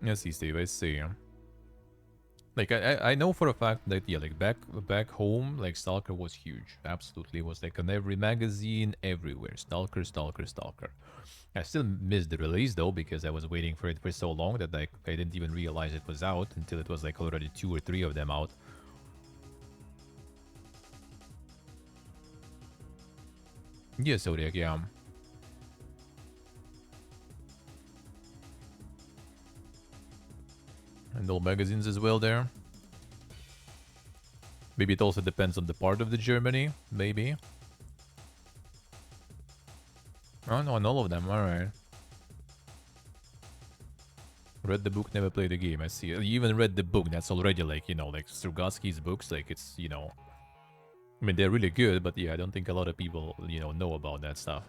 I see, Steve, I see. Like I know for a fact that yeah, like back home, like Stalker was huge. Absolutely, it was like on every magazine, everywhere. Stalker, Stalker, Stalker. I still missed the release though because I was waiting for it for so long that like I didn't even realize it was out until it was like already 2 or 3 of them out. Yeah, Zodiac, yeah. And all magazines as well there. Maybe it also depends on the part of the Germany, maybe. Oh no, on all of them, alright. Read the book, never played the game, I see. You even read the book, that's already like, you know, like Strugatsky's books, like it's, you know... I mean, they're really good, but yeah, I don't think a lot of people, you know about that stuff.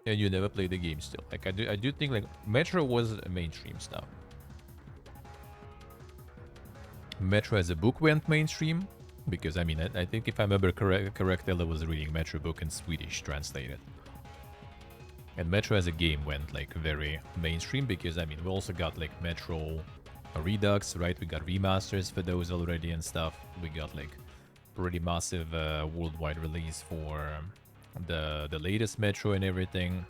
And you never played the game still. Like, I do think, like, Metro was mainstream stuff. Metro as a book went mainstream, because, I mean, I think if I remember correctly, I was reading Metro book in Swedish translated. And Metro as a game went, like, very mainstream, because, I mean, we also got, like, Metro Redux, right? We got remasters for those already and stuff. We got, like, pretty massive worldwide release for the latest Metro and everything.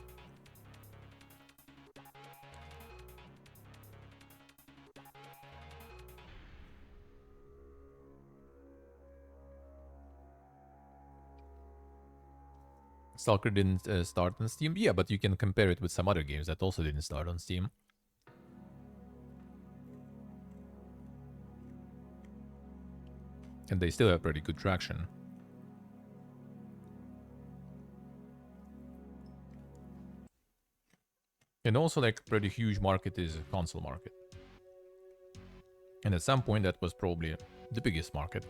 Stalker didn't start on Steam. Yeah, but you can compare it with some other games that also didn't start on Steam. And they still have pretty good traction. And also, like, pretty huge market is console market. And at some point, that was probably the biggest market,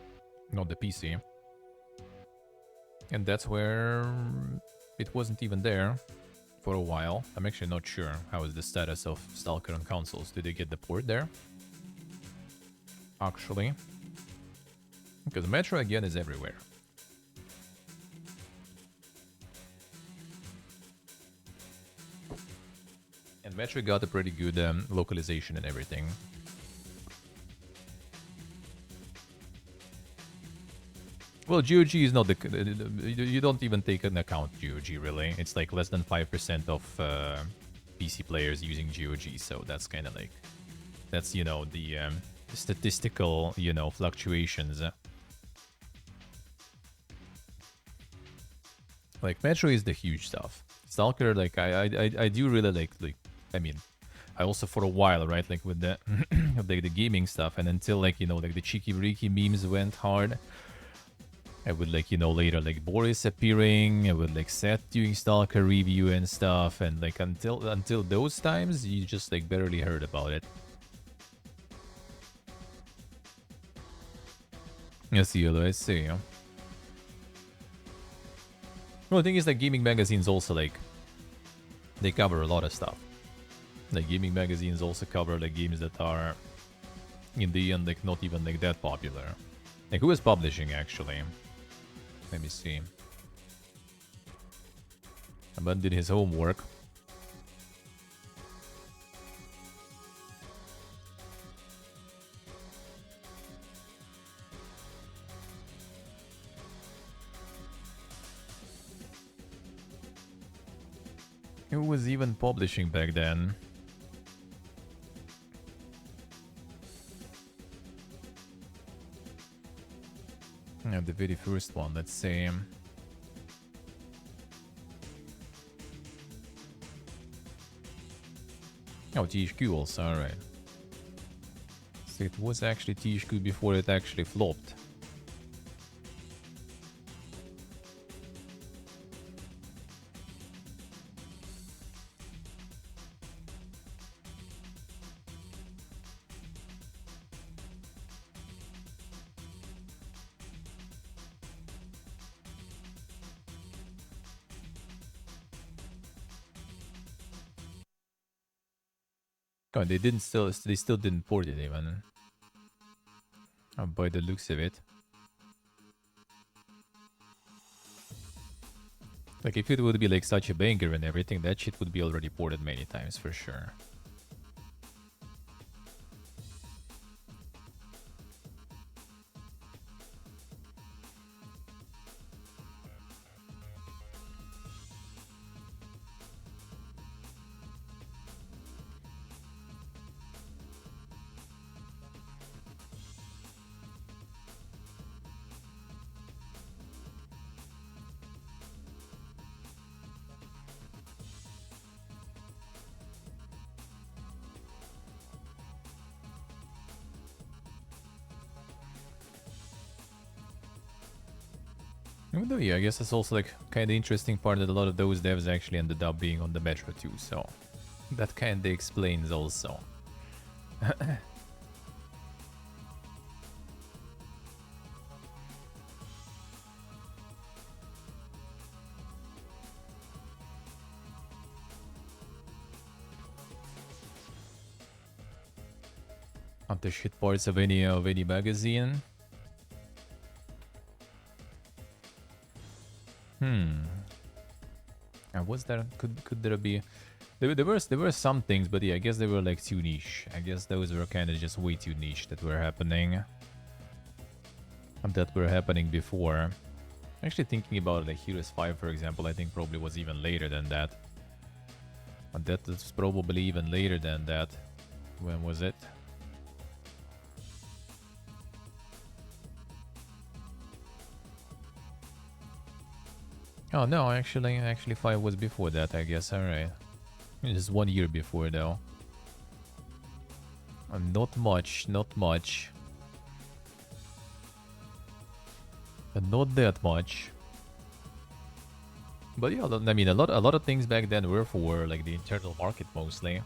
not the PC. And that's where it wasn't even there for a while. I'm actually not sure how is the status of Stalker on consoles. Did they get the port there? Actually. Because Metro, again, is everywhere. And Metro got a pretty good localization and everything. Well, GOG is not the... You don't even take into account GOG, really. It's like less than 5% of PC players using GOG, so that's kind of like... That's, you know, the statistical, you know, fluctuations. Like, Metro is the huge stuff. Stalker, like, I do really like, I mean, I also for a while, right, like with the, the gaming stuff, and until, like, you know, like the cheeky breaky memes went hard, I would, like, you know, later, like, Boris appearing, I would, like, Seth doing Stalker review and stuff, and, like, until those times, you just, like, barely heard about it. Yes, I see. Well, the thing is, like, gaming magazines also, like, they cover a lot of stuff. Like, gaming magazines also cover, like, games that are, in the end, like, not even, like, that popular. Like, who is publishing, actually? Let me see. Aman did his homework. Who was even publishing back then? Yeah, the very first one, let's say. Oh, THQ also, alright. So it was actually THQ before it actually flopped. Oh, they still didn't port it even. By the looks of it. Like, if it would be like such a banger and everything, that shit would be already ported many times for sure. Even though, yeah, I guess it's also like kind of interesting part that a lot of those devs actually ended up being on the Metro too, so that kind of explains also. Not the shit parts of any magazine. Was there could there be there were some things, but yeah, I guess they were like too niche. I guess those were kind of just way too niche that were happening. And that were happening before. Actually thinking about it, like Heroes 5 for example, I think probably was even later than that. And that was probably even later than that. When was it? Oh no, actually 5 was before that, I guess. Alright. Just 1 year before though. Not much, not much. Not that much. But yeah, I mean, a lot of things back then were for like the internal market mostly.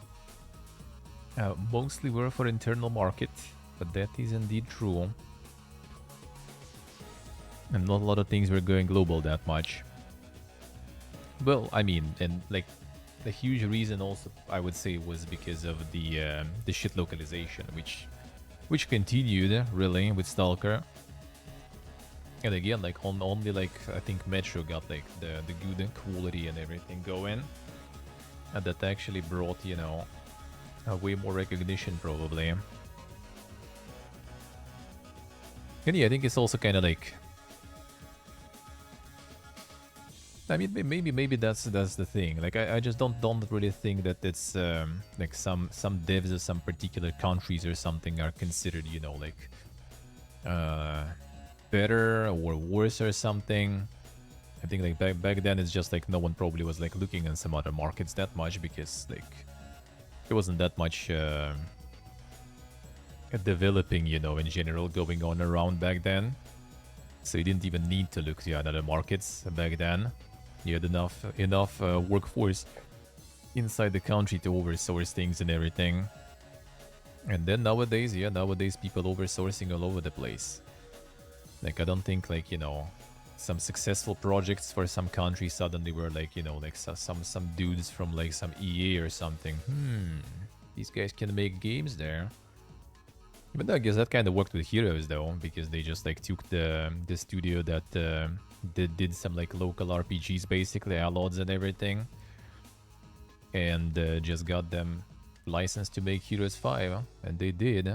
Mostly were for internal market, but that is indeed true. And not a lot of things were going global that much. Well, I mean, and like the huge reason also I would say was because of the shit localization, which continued really with Stalker. And again, like only like I think Metro got like the good quality and everything going, and that actually brought, you know, way more recognition probably. And yeah, I think it's also kind of like, I mean, maybe that's the thing. Like I just don't really think that it's like some devs of some particular countries or something are considered, you know, like better or worse or something. I think like back then it's just like no one probably was like looking in some other markets that much because like there wasn't that much developing, you know, in general going on around back then. So you didn't even need to look to other markets back then. You had enough workforce inside the country to oversource things and everything. And then nowadays, yeah, nowadays people oversourcing all over the place. Like I don't think like, you know, some successful projects for some countries suddenly were like, you know, like some dudes from like some EA or something. These guys can make games there. But I guess that kind of worked with Heroes though, because they just like took the studio that did some like local RPGs, basically Allods and everything, and just got them licensed to make Heroes 5, and they did,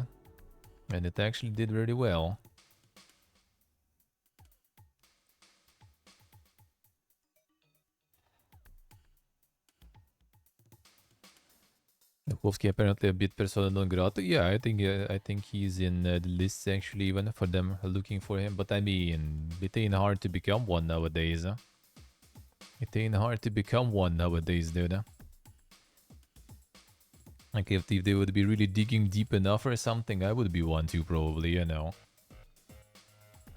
and it actually did really well. Wolfsky apparently a bit persona non grata. Yeah, I think he's in the list actually, even for them looking for him. But I mean, it ain't hard to become one nowadays. Huh? It ain't hard to become one nowadays, dude. Like if they would be really digging deep enough or something, I would be one too, probably. You know.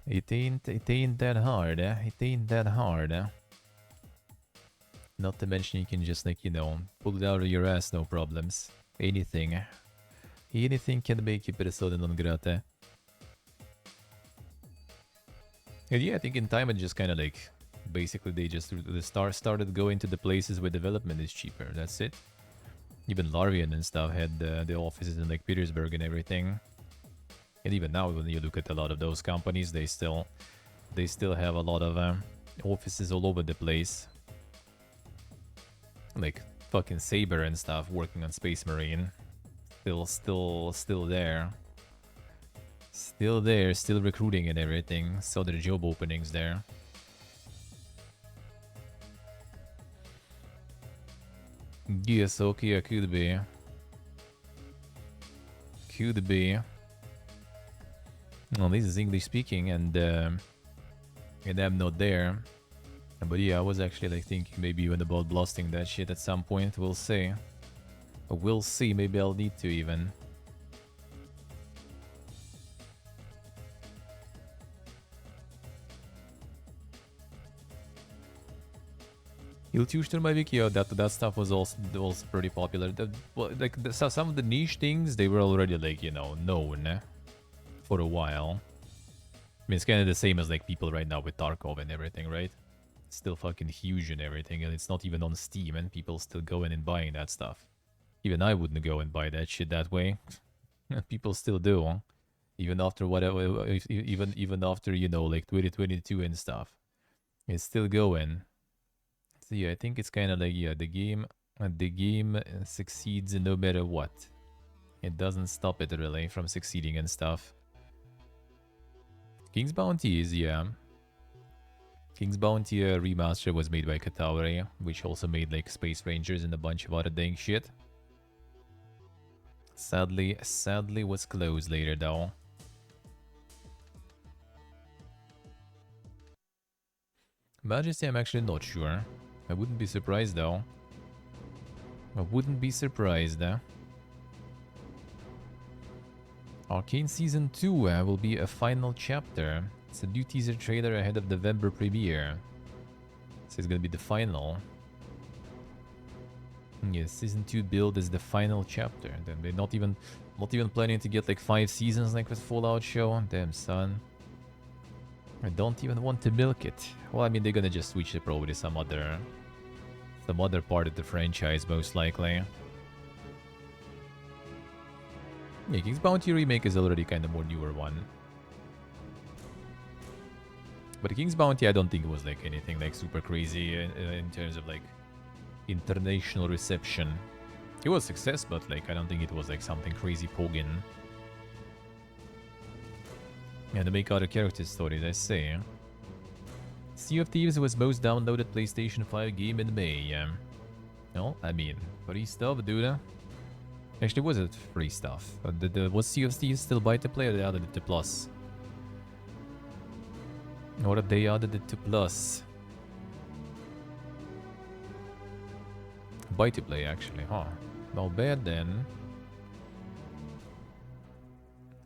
It ain't that hard. It ain't that hard. Not to mention you can just like, you know, pull it out of your ass, no problems. Anything. Anything can make you persona non grata. And yeah, I think in time it just kind of like, basically they just started going to the places where development is cheaper. That's it. Even Larian and stuff had the offices in like Petersburg and everything. And even now when you look at a lot of those companies, they still have a lot of offices all over the place. Like fucking Saber and stuff working on Space Marine. Still there. Still there, still recruiting and everything. Saw their job openings there. Yes, okay, could be. Could be. Well, this is English speaking and I'm not there. But yeah, I was actually like thinking maybe even about blasting that shit at some point. We'll see. We'll see. Maybe I'll need to even. Iltushter my wiki, yeah, that stuff was also pretty popular. Some of the niche things, they were already like, you know, known for a while. I mean, it's kind of the same as like people right now with Tarkov and everything, right? It's still fucking huge and everything, and it's not even on Steam, and people still going and buying that stuff. Even I wouldn't go and buy that shit that way. People still do, huh? Even after whatever, even after, you know, like 2022 and stuff, it's still going. So yeah, I think it's kind of like, yeah, the game succeeds no matter what. It doesn't stop it really from succeeding and stuff. King's Bounty is, yeah. King's Bounty remaster was made by Katauri, which also made like Space Rangers and a bunch of other dang shit. Sadly was closed later though. Majesty, I'm actually not sure. I wouldn't be surprised though. I wouldn't be surprised. Arcane Season 2 will be a final chapter. It's a new teaser trailer ahead of November premiere. So it's gonna be the final. Yes, Season 2 build is the final chapter. Then they're not even planning to get like 5 seasons like with Fallout show. Damn son. I don't even want to milk it. Well, I mean, they're gonna just switch to probably some other part of the franchise, most likely. Yeah, King's Bounty Remake is already kind of more newer one. But the King's Bounty, I don't think it was like anything like super crazy in terms of like international reception. It was a success, but like I don't think it was like something crazy poggin. Yeah, to make other character stories, I say. Sea of Thieves was most downloaded PlayStation 5 game in May, yeah. No, I mean, free stuff, dude. Actually, was it free stuff? Was Sea of Thieves still buy to play, or they added it to Plus? Or they added it to Plus? Buy to play, actually, huh? Not bad then.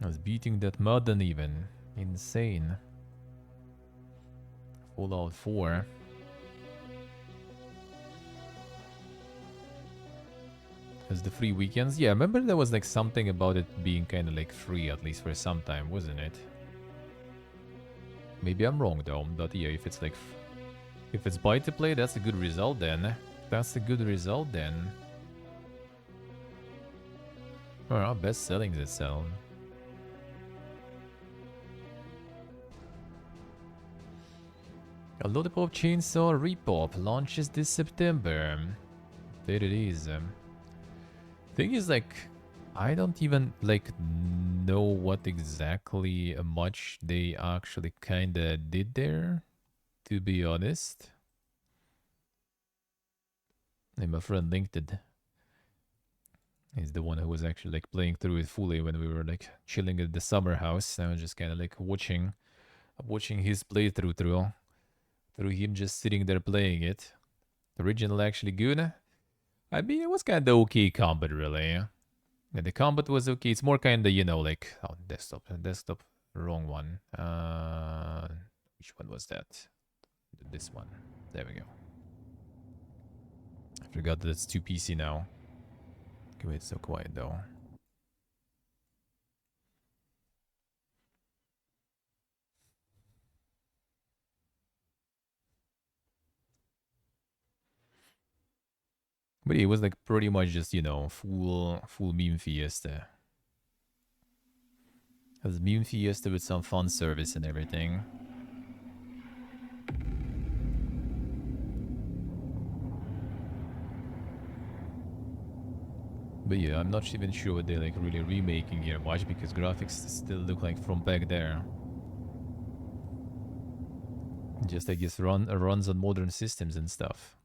I was beating that Modern even. Insane. Fallout 4. As the free weekends? Yeah, I remember there was like something about it being kind of like free, at least for some time, wasn't it? Maybe I'm wrong though, but yeah, if it's like... if it's buy to play, that's a good result then. That's a good result then. Well, best sellings itself. A Lollipop Chainsaw Repop launches this September. There it is. Thing is, like, I don't even like know what exactly much they actually kinda did there, to be honest. And my friend linked it. He's the one who was actually like playing through it fully when we were like chilling at the summer house. I was just kind of like watching his playthrough through him just sitting there playing it. The original actually good. I mean, it was kind of okay combat, really. Yeah, the combat was okay. It's more kind of, you know, like... oh, desktop, wrong one. Which one was that? This one. There we go. I forgot that it's 2 PC now. Okay, wait, it's so quiet though. But it was like pretty much just, you know, full meme fiesta. It was meme fiesta with some fun service and everything. But yeah, I'm not even sure what they're like really remaking here much, because graphics still look like from back there. Just I guess runs on modern systems and stuff.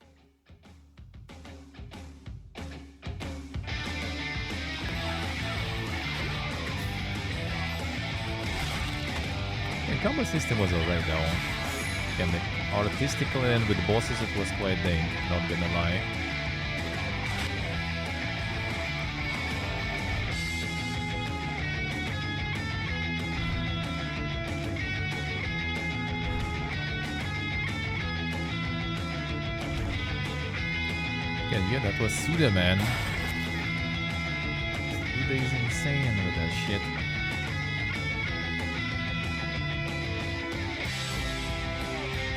The combat system was alright though. Yeah, but artistically and with bosses it was quite dang, not gonna lie. And yeah, that was Suda, man. Suda is insane with that shit.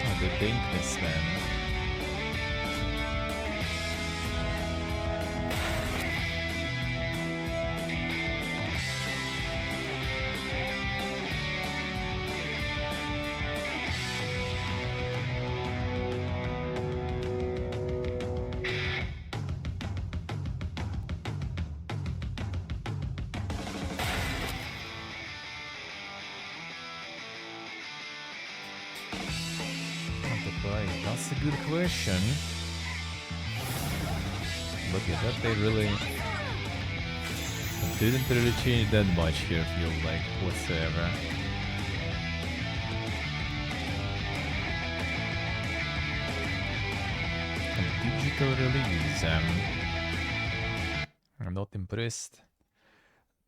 Oh, the dankness, man. That's a good question. But yeah, that they really didn't really change that much here, feels like, whatsoever. And digital release, I'm not impressed.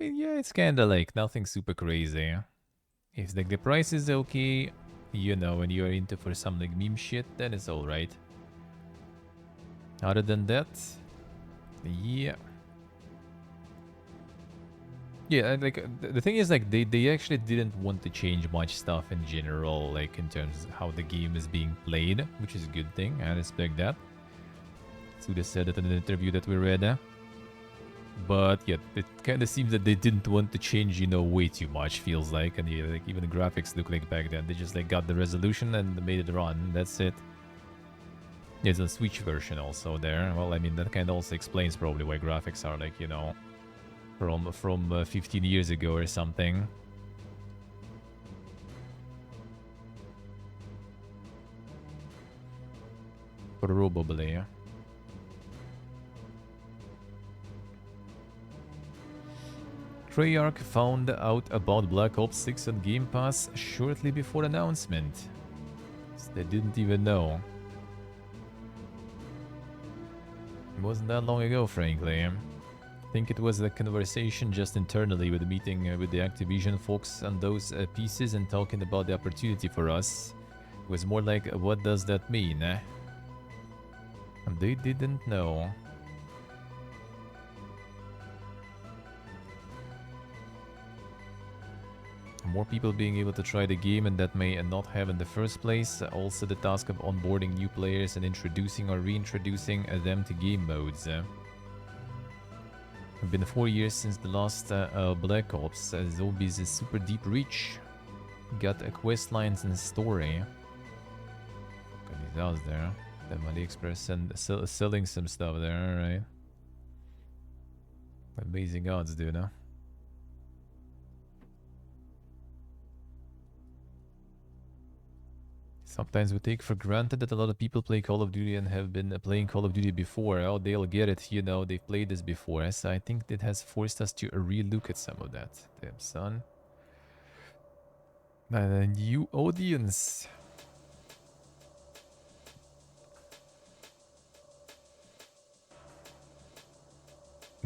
I mean, yeah, it's kinda like nothing super crazy. If like the price is okay, you know, when you're into for some like meme shit, then it's alright. Other than that, yeah. Yeah, like the thing is like they actually didn't want to change much stuff in general, like in terms of how the game is being played, which is a good thing. I respect that. Suda said it in an interview that we read. But yeah, it kind of seems that they didn't want to change, you know, way too much, feels like. And yeah, like even the graphics look like back then. They just like got the resolution and made it run. That's it. There's a Switch version also there. Well, I mean, that kind of also explains probably why graphics are like, you know, from 15 years ago or something. Probably. Treyarch found out about Black Ops 6 on Game Pass shortly before announcement. So they didn't even know. It wasn't that long ago, frankly. I think it was a conversation just internally with the meeting with the Activision folks on those pieces and talking about the opportunity for us. It was more like, what does that mean? And they didn't know. More people being able to try the game and that may not have in the first place. Also the task of onboarding new players and introducing or reintroducing them to game modes. It's been 4 years since the last Black Ops. Zombies is super deep reach. Got quest lines and story. Got these out there. Them AliExpress and selling some stuff there, alright. Amazing odds, dude, huh? Sometimes we take for granted that a lot of people play Call of Duty and have been playing Call of Duty before. Oh, they'll get it, you know, they've played this before. So I think it has forced us to re-look at some of that. Damn, son. And a new audience.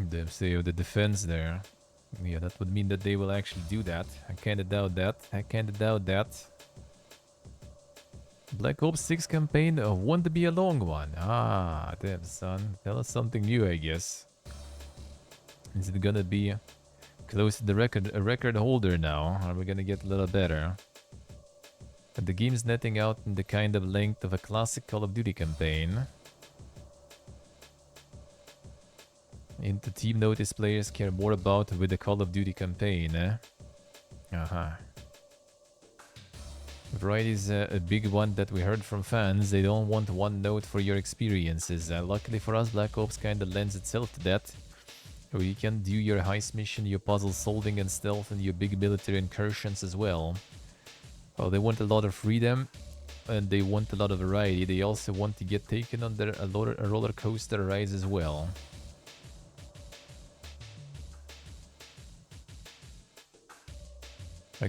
Damn, say the defense there. Yeah, that would mean that they will actually do that. I kinda doubt that. I kinda doubt that. Black Ops 6 campaign won't be a long one. Ah, damn, son. Tell us something new, I guess. Is it gonna be close to the record holder now? Are we gonna get a little better? And the game's netting out in the kind of length of a classic Call of Duty campaign. Into team notice players care more about with the Call of Duty campaign, eh? Variety is a big one that we heard from fans. They don't want one note for your experiences. Luckily for us, Black Ops kinda lends itself to that. Where you can do your heist mission, your puzzle solving and stealth, and your big military incursions as well. Well, they want a lot of freedom, and they want a lot of variety. They also want to get taken on a roller coaster rides as well.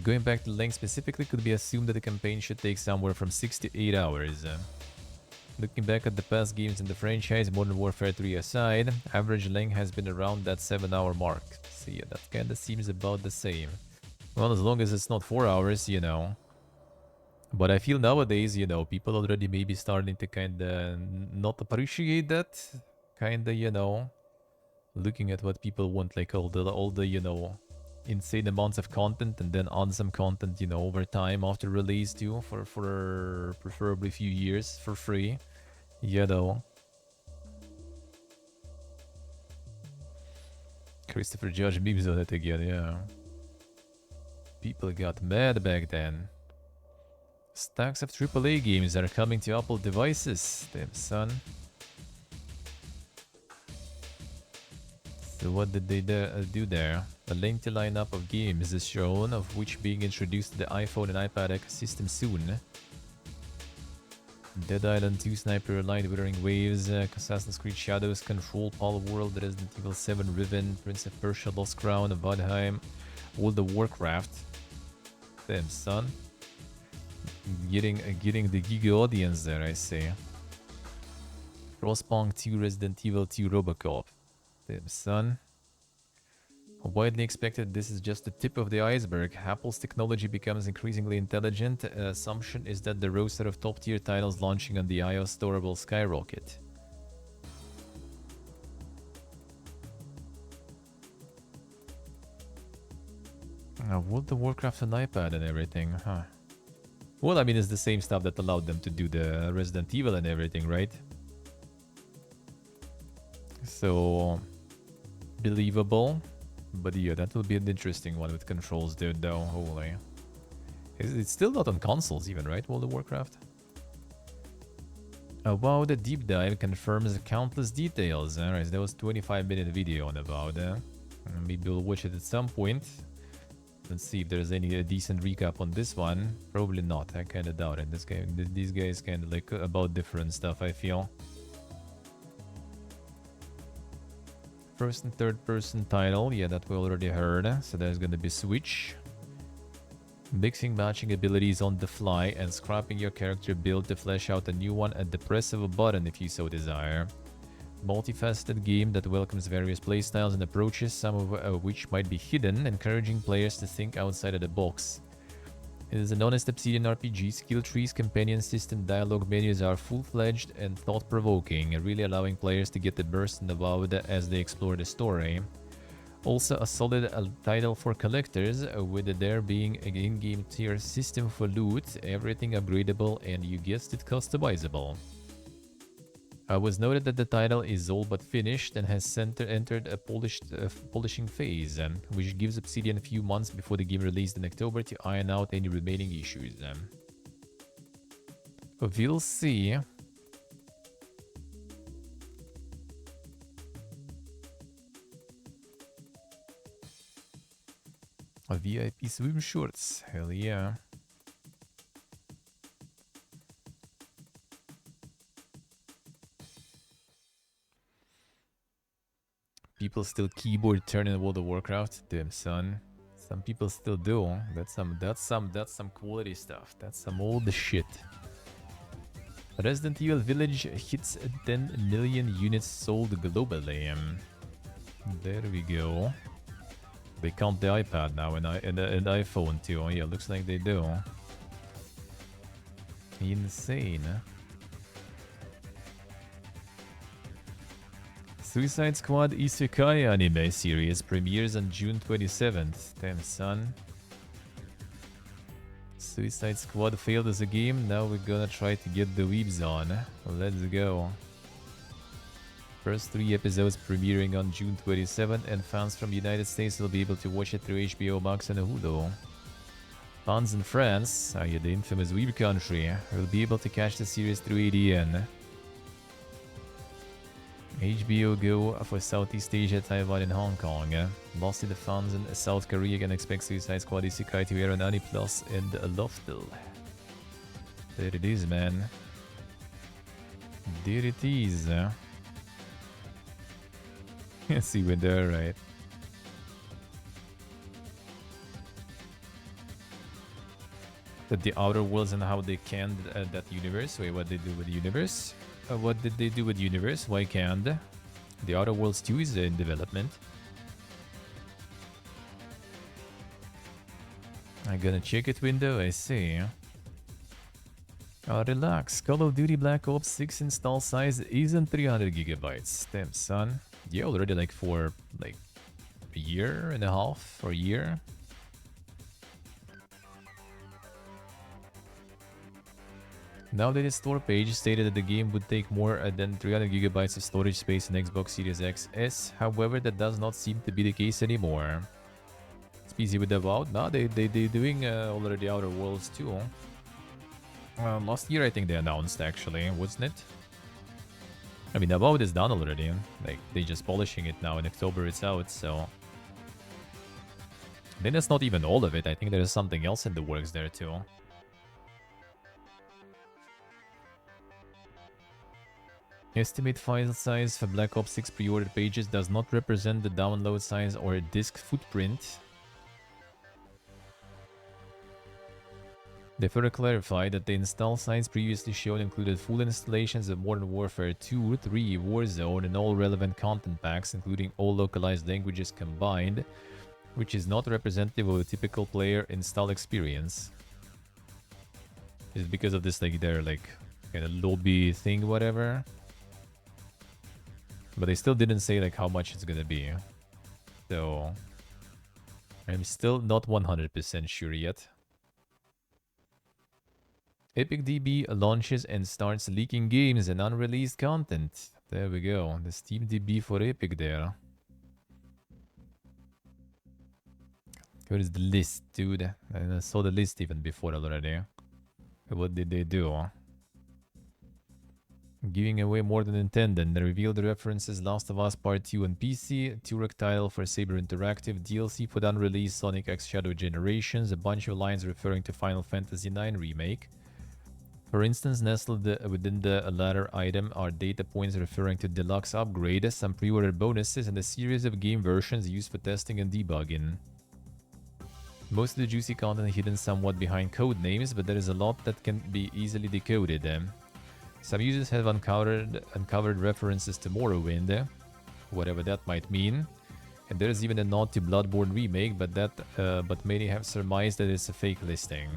Going back to length specifically, could be assumed that the campaign should take somewhere from 6 to 8 hours. Looking back at the past games in the franchise, Modern Warfare 3 aside, average length has been around that 7-hour mark. So yeah, that kinda seems about the same. Well, as long as it's not 4 hours, you know. But I feel nowadays, you know, people already maybe starting to kinda not appreciate that. Kinda, you know, looking at what people want, like all the you know, insane amounts of content, and then on some content, you know, over time after release too, for preferably a few years for free. You know. Christopher Judge memes on it again, yeah. People got mad back then. Stacks of AAA games are coming to Apple devices. Damn, son. So what did they do there? A lengthy lineup of games is shown, of which being introduced to the iPhone and iPad ecosystem soon. Dead Island 2, Sniper Elite, Withering Waves, Assassin's Creed Shadows, Control, Pal World, Resident Evil 7, Riven, Prince of Persia, Lost Crown, Valheim, World of Warcraft. Damn, son. Getting the giga audience there, I say. Frostpunk 2, Resident Evil 2, Robocop. Damn, son. Widely expected, this is just the tip of the iceberg. Apple's technology becomes increasingly intelligent. Assumption is that the roster of top-tier titles launching on the iOS store will skyrocket. World of Warcraft on iPad and everything, huh? Well, I mean, it's the same stuff that allowed them to do the Resident Evil and everything, right? So, believable. But yeah, that will be an interesting one with controls, dude, though. Holy. It's still not on consoles even, right, World of Warcraft? WoW, the deep dive confirms countless details. Alright, that was a 25-minute video on WoW. Maybe we'll watch it at some point. Let's see if there's any decent recap on this one. Probably not. I kind of doubt it. These guys kind of like about different stuff, I feel. First and third person title, yeah, that we already heard. So there's gonna be Switch. Mixing matching abilities on the fly and scrapping your character build to flesh out a new one at the press of a button if you so desire. Multifaceted game that welcomes various playstyles and approaches, some of which might be hidden, encouraging players to think outside of the box. It is an honest Obsidian RPG. Skill trees, companion system, dialogue menus are full-fledged and thought-provoking, really allowing players to get immersed in the WoW as they explore the story. Also a solid title for collectors, with there being an in-game tier system for loot, everything upgradable and, you guessed it, customizable. It was noted that the title is all but finished and has entered a polishing phase, which gives Obsidian a few months before the game released in October to iron out any remaining issues. We'll see. A VIP swim shorts, hell yeah. People still keyboard turn in World of Warcraft. Damn, son. Some people still do. That's some quality stuff. That's some old shit. Resident Evil Village hits 10 million units sold globally. There we go. They count the iPad now and the iPhone too. Oh, yeah, looks like they do. Insane. Suicide Squad Isekai anime series premieres on June 27th. Damn, son. Suicide Squad failed as a game. Now we're gonna try to get the weebs on. Let's go. First 3 episodes premiering on June 27th, and fans from the United States will be able to watch it through HBO Max and Hulu. Fans in France, the infamous weeb country, will be able to catch the series through ADN. HBO Go for Southeast Asia, Taiwan, and Hong Kong. Mostly the fans in South Korea can expect Suicide Squad Isekai to air on Ani Plus and Loftel. There it is, man. There it is. See when they're right. But the Outer Worlds and how they canned that universe. Wait, what they do with the universe? What did they do with Universe? Why can't the Outer Worlds 2 is in development? I'm gonna check it window, I see. Relax. Call of Duty Black Ops 6 install size isn't 300 gigabytes. Damn, son. Yeah, already like for like a year and a half or a year. Now that its store page stated that the game would take more than 300 gigabytes of storage space in Xbox Series X S. However, that does not seem to be the case anymore. It's busy with the VOD. No, they're doing already Outer Worlds too. Last year I think they announced actually, wasn't it? I mean, the VOD is done already. Like, they're just polishing it now. In October it's out, so... Then that's not even all of it. I think there's something else in the works there too. Estimate file size for Black Ops 6 pre-order pages does not represent the download size or disk footprint. They further clarified that the install sites previously shown included full installations of Modern Warfare 2, 3, Warzone, and all relevant content packs, including all localized languages combined, which is not representative of a typical player install experience. Is it because of this, like, their, like, kind of lobby thing, whatever? But they still didn't say, like, how much it's gonna be. So... I'm still not 100% sure yet. EpicDB launches and starts leaking games and unreleased content. There we go. The SteamDB for Epic there. Where is the list, dude? I saw the list even before already. What did they do? Giving away more than intended. They revealed the references Last of Us Part 2 on PC, Turok title for Saber Interactive, DLC for the unreleased Sonic X Shadow Generations, a bunch of lines referring to Final Fantasy IX Remake. For instance, nestled within the latter item are data points referring to deluxe upgrade, some pre-order bonuses, and a series of game versions used for testing and debugging. Most of the juicy content hidden somewhat behind code names, but there is a lot that can be easily decoded. Some users have uncovered references to Morrowind, whatever that might mean, and there is even a nod to Bloodborne Remake, but many have surmised that it's a fake listing.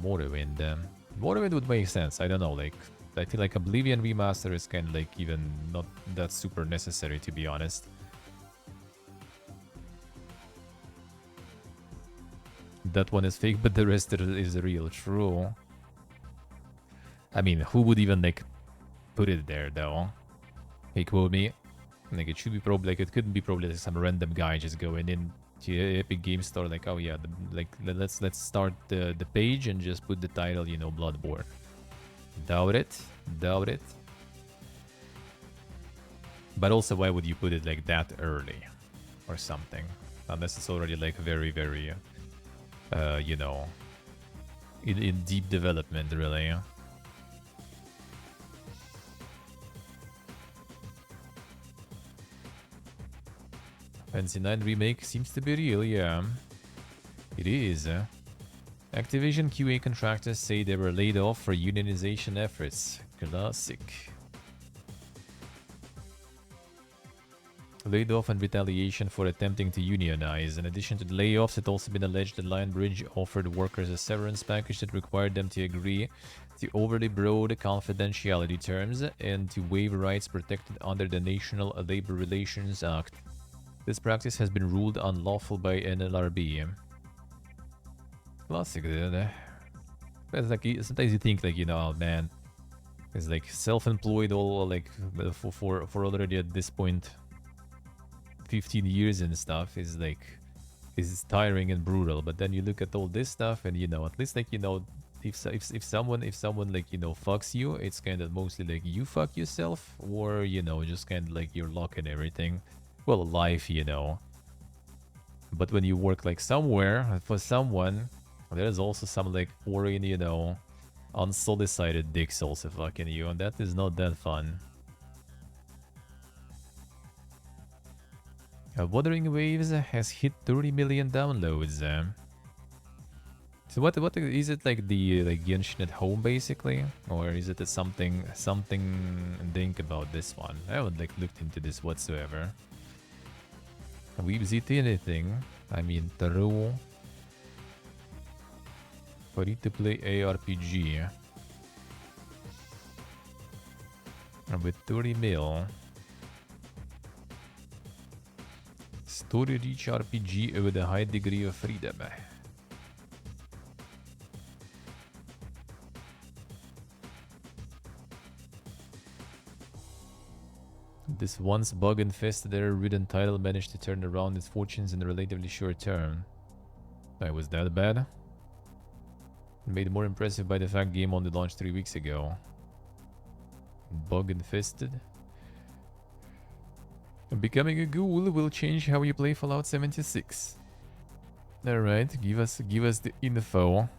Morrowind. Morrowind would make sense. I don't know. Like, I feel like Oblivion Remaster is kind of like even not that super necessary, to be honest. That one is fake, but the rest is real. True. I mean, who would even like put it there though? Hey, quote me. Like, it should be probably like, it couldn't be probably like some random guy just going in to Epic Game Store, like, oh yeah, let's start the page and just put the title, you know, Bloodborne. Doubt it. But also, why would you put it like that early or something? Unless it's already like very, very, you know, in deep development, really. Fantasy 9 Remake seems to be real, yeah. It is. Activision QA contractors say they were laid off for unionization efforts. Classic. Laid off in retaliation for attempting to unionize. In addition to the layoffs, it also been alleged that Lionbridge offered workers a severance package that required them to agree to overly broad confidentiality terms and to waive rights protected under the National Labor Relations Act. This practice has been ruled unlawful by NLRB. Classic, dude. But like, sometimes you think, like, you know, oh, man, it's like self-employed all like for already at this point 15 years and stuff is like is tiring and brutal. But then you look at all this stuff and, you know, at least, like, you know, if someone like, you know, fucks you, it's kind of mostly like you fuck yourself, or, you know, just kind of like your luck and everything. Well, life, you know. But when you work like somewhere for someone, there's also some like foreign, you know, unsolicited dicks also fucking you, and that is not that fun. Wuthering Waves has hit 30 million downloads. So what is it, like the Genshin at home basically, or is it something think about this one? I haven't like looked into this whatsoever. We've seen anything? I mean, Taru. Free-to-play ARPG. And with 30 mil. Story-rich RPG with a high degree of freedom. This once bug-infested error-ridden title managed to turn around its fortunes in a relatively short term. Was that bad? Made more impressive by the fact game only launched 3 weeks ago. Bug-infested. Becoming a ghoul will change how you play Fallout 76. Alright, give us the info.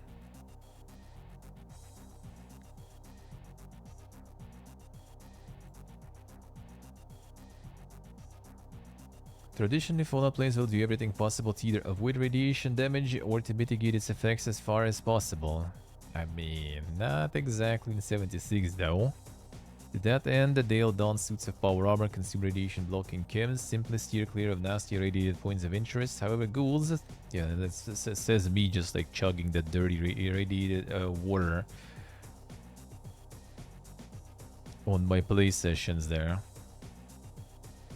Traditionally, Fallout players will do everything possible to either avoid radiation damage or to mitigate its effects as far as possible. I mean, not exactly in 76 though. To that end, they'll don suits of power armor, consume radiation blocking chems, simply steer clear of nasty irradiated points of interest. However, ghouls, yeah, that says me just like chugging the dirty irradiated water on my play sessions there.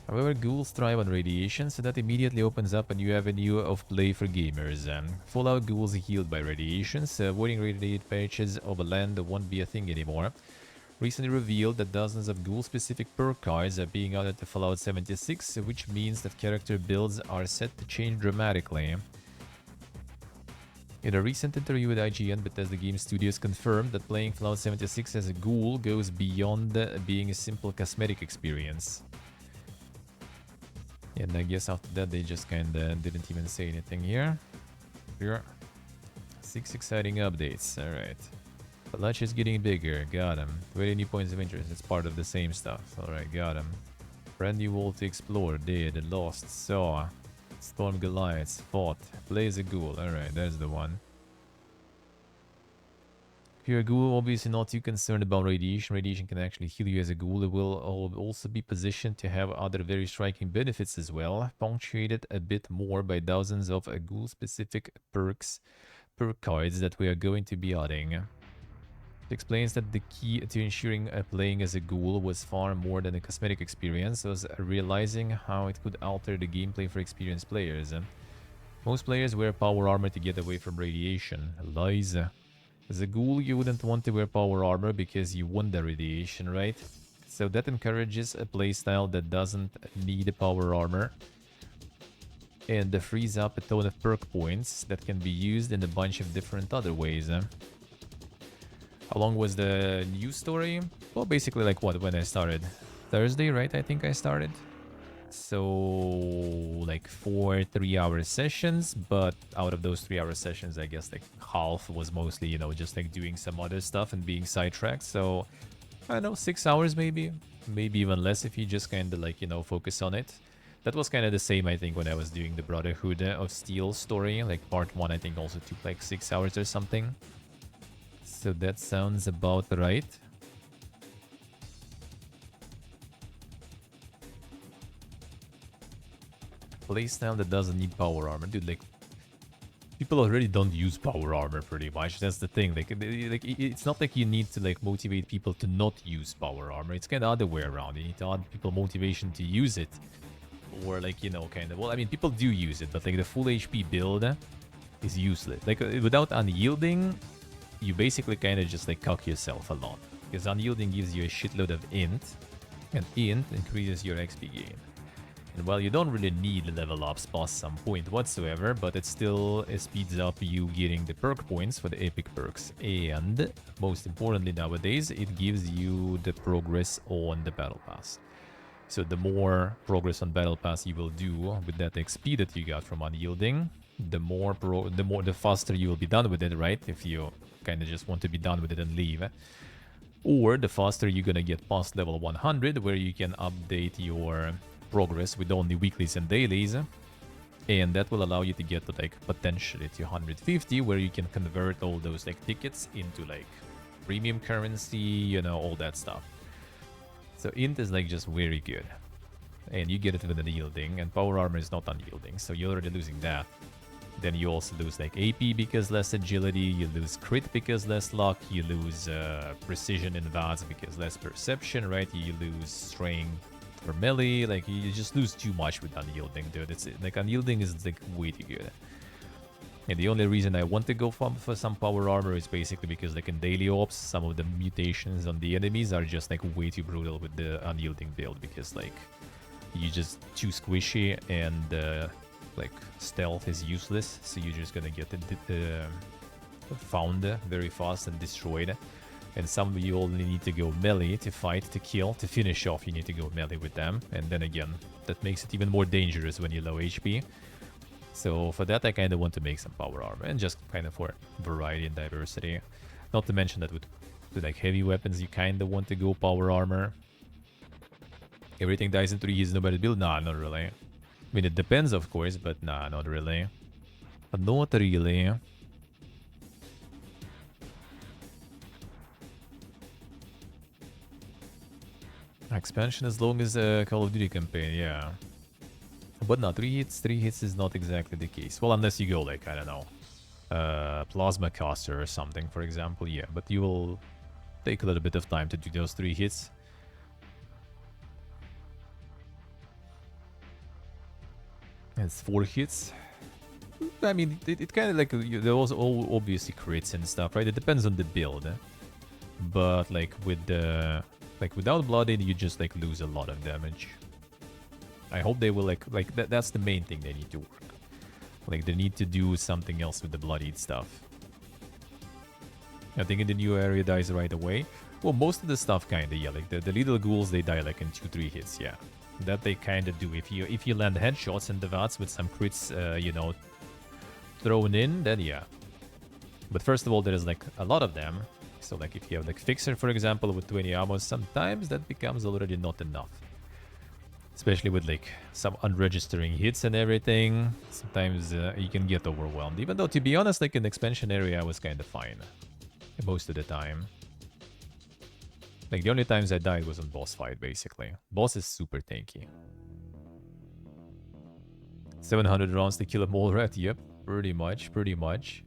However, ghouls thrive on radiation, so that immediately opens up a new avenue of play for gamers. Fallout ghouls healed by radiation, so avoiding radiated patches of a land won't be a thing anymore. Recently revealed that dozens of ghoul-specific perk cards are being added to Fallout 76, which means that character builds are set to change dramatically. In a recent interview with IGN, Bethesda Game Studios confirmed that playing Fallout 76 as a ghoul goes beyond being a simple cosmetic experience. And I guess after that they just kinda didn't even say anything here. Here. 6 exciting updates, alright. The lunch is getting bigger, got him. 20 new points of interest, it's part of the same stuff. Alright, got him. Brand new world to explore, did, lost, saw. Storm Goliaths, fought, play as a ghoul. Alright, there's the one. If you're a ghoul, obviously not too concerned about radiation. Radiation can actually heal you as a ghoul. It will also be positioned to have other very striking benefits as well, punctuated a bit more by dozens of ghoul-specific perk cards that we are going to be adding. It explains that the key to ensuring playing as a ghoul was far more than a cosmetic experience, was realizing how it could alter the gameplay for experienced players. Most players wear power armor to get away from radiation. Lies. As a ghoul, you wouldn't want to wear power armor because you want the radiation, right? So that encourages a playstyle that doesn't need power armor. And frees up a ton of perk points that can be used in a bunch of different other ways. How long was the news story? Well, basically like what, when I started? Thursday, right? I think I started. So like 4 3-hour sessions, but out of those 3-hour sessions, I guess like half was mostly, you know, just like doing some other stuff and being sidetracked. So I don't know, 6 hours maybe even less if you just kind of like, you know, focus on it. That was kind of the same, I think, when I was doing the Brotherhood of Steel story. Like part 1, I think, also took like 6 hours or something. So that sounds about right. Playstyle that doesn't need power armor. Dude, like, people already don't use power armor pretty much. That's the thing. Like it's not like you need to like motivate people to not use power armor. It's kind of other way around. You need to add people motivation to use it. Or like, you know, kind of... Well, I mean, people do use it, but like the full HP build is useless. Like without unyielding, you basically kind of just like cuck yourself a lot. Because unyielding gives you a shitload of int. And int increases your XP gain. And while you don't really need level ups past some point whatsoever, but it still speeds up you getting the perk points for the epic perks. And most importantly nowadays, it gives you the progress on the battle pass. So the more progress on battle pass you will do with that XP that you got from unyielding, the faster you will be done with it, right? If you kind of just want to be done with it and leave. Or the faster you're gonna get past level 100, where you can update your progress with only weeklies and dailies, and that will allow you to get to like potentially to 150, where you can convert all those like tickets into like premium currency, you know, all that stuff. So int is like just very good, and you get it with unyielding, and power armor is not unyielding, so you're already losing that. Then you also lose like AP because less agility, you lose crit because less luck, you lose precision in VODs because less perception, right? You lose strength for melee, like you just lose too much with unyielding, dude. It's like unyielding is like way too good. And the only reason I want to go for some power armor is basically because like in daily ops, some of the mutations on the enemies are just like way too brutal with the unyielding build because like you just too squishy and like stealth is useless, so you're just gonna get found very fast and destroyed. And some of you only need to go melee to fight, to kill, to finish off. You need to go melee with them, and then again, that makes it even more dangerous when you're low HP. So for that, I kind of want to make some power armor, and just kind of for variety and diversity. Not to mention that with like heavy weapons, you kind of want to go power armor. Everything dies in 3 hits no matter build? Nah, not really. I mean, it depends, of course, but nah, not really. Not really. Expansion as long as a Call of Duty campaign, yeah. But no, 3 hits is not exactly the case. Well, unless you go like, I don't know, Plasma Caster or something, for example, yeah. But you will take a little bit of time to do those 3 hits. It's 4 hits. I mean, it kind of like, there was all obviously crits and stuff, right? It depends on the build. But like with the, like without Blooded, you just like lose a lot of damage. I hope they will like that's the main thing they need to work. Like they need to do something else with the Bloodied stuff. I think in the new area dies right away. Well, most of the stuff kinda, yeah. Like the little ghouls, they die like in 2-3 hits, yeah. That they kinda do. If you land headshots in the VODs with some crits, you know, thrown in, then yeah. But first of all, there is like a lot of them. So like if you have like Fixer, for example, with 20 ammo, sometimes that becomes already not enough. Especially with like some unregistering hits and everything. Sometimes you can get overwhelmed. Even though, to be honest, like in the expansion area, I was kind of fine. Most of the time. Like the only times I died was on boss fight, basically. Boss is super tanky. 700 rounds to kill a mole rat, yep. Pretty much, pretty much.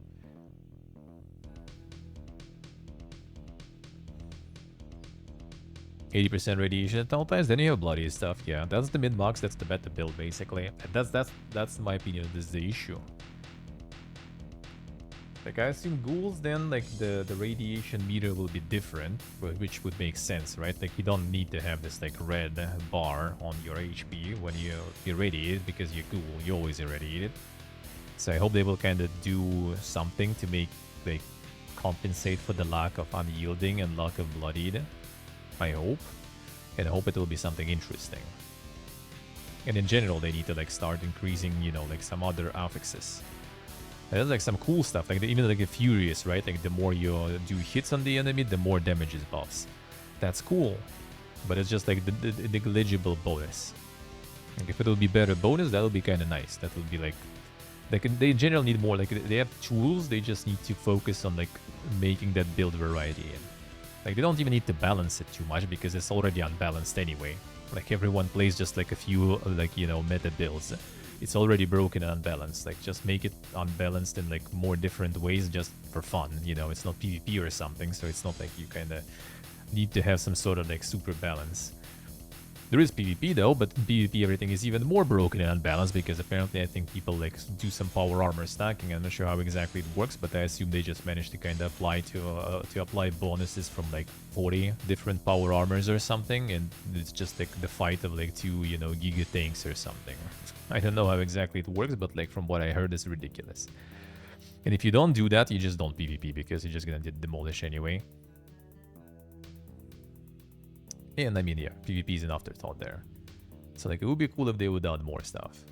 %80 radiation at all times, then you have bloody stuff, yeah. That's the mid-max, that's the better build, basically. And that's in my opinion, this is the issue. Like, I assume ghouls, then, like, the radiation meter will be different, which would make sense, right? Like, you don't need to have this, like, red bar on your HP when you irradiate, because you're ghoul, you're always irradiated. So I hope they will kind of do something to make, like, compensate for the lack of unyielding and lack of bloodied. I hope. And I hope it will be something interesting. And in general, they need to like start increasing, you know, like some other affixes. And there's like some cool stuff, like even like a Furious, right? Like the more you do hits on the enemy, the more damage it buffs. That's cool. But it's just like the negligible bonus. Like if it will be better bonus, that will be kind of nice. That will be like they in general need more, like they have tools, they just need to focus on like making that build variety. Like, they don't even need to balance it too much because it's already unbalanced anyway. Like, everyone plays just like a few, like, you know, meta builds. It's already broken and unbalanced. Like, just make it unbalanced in, like, more different ways just for fun. You know, it's not PvP or something, so it's not like you kind of need to have some sort of, like, super balance. There is PvP though, but in PvP everything is even more broken and unbalanced because apparently I think people like do some power armor stacking. I'm not sure how exactly it works, but I assume they just managed to kind of apply to apply bonuses from like 40 different power armors or something, and it's just like the fight of like 2, you know, giga tanks or something. I don't know how exactly it works, but like from what I heard, it's ridiculous. And if you don't do that, you just don't PvP because you're just gonna get demolished anyway. And I mean, yeah, PvP is an afterthought there. So like, it would be cool if they would add more stuff.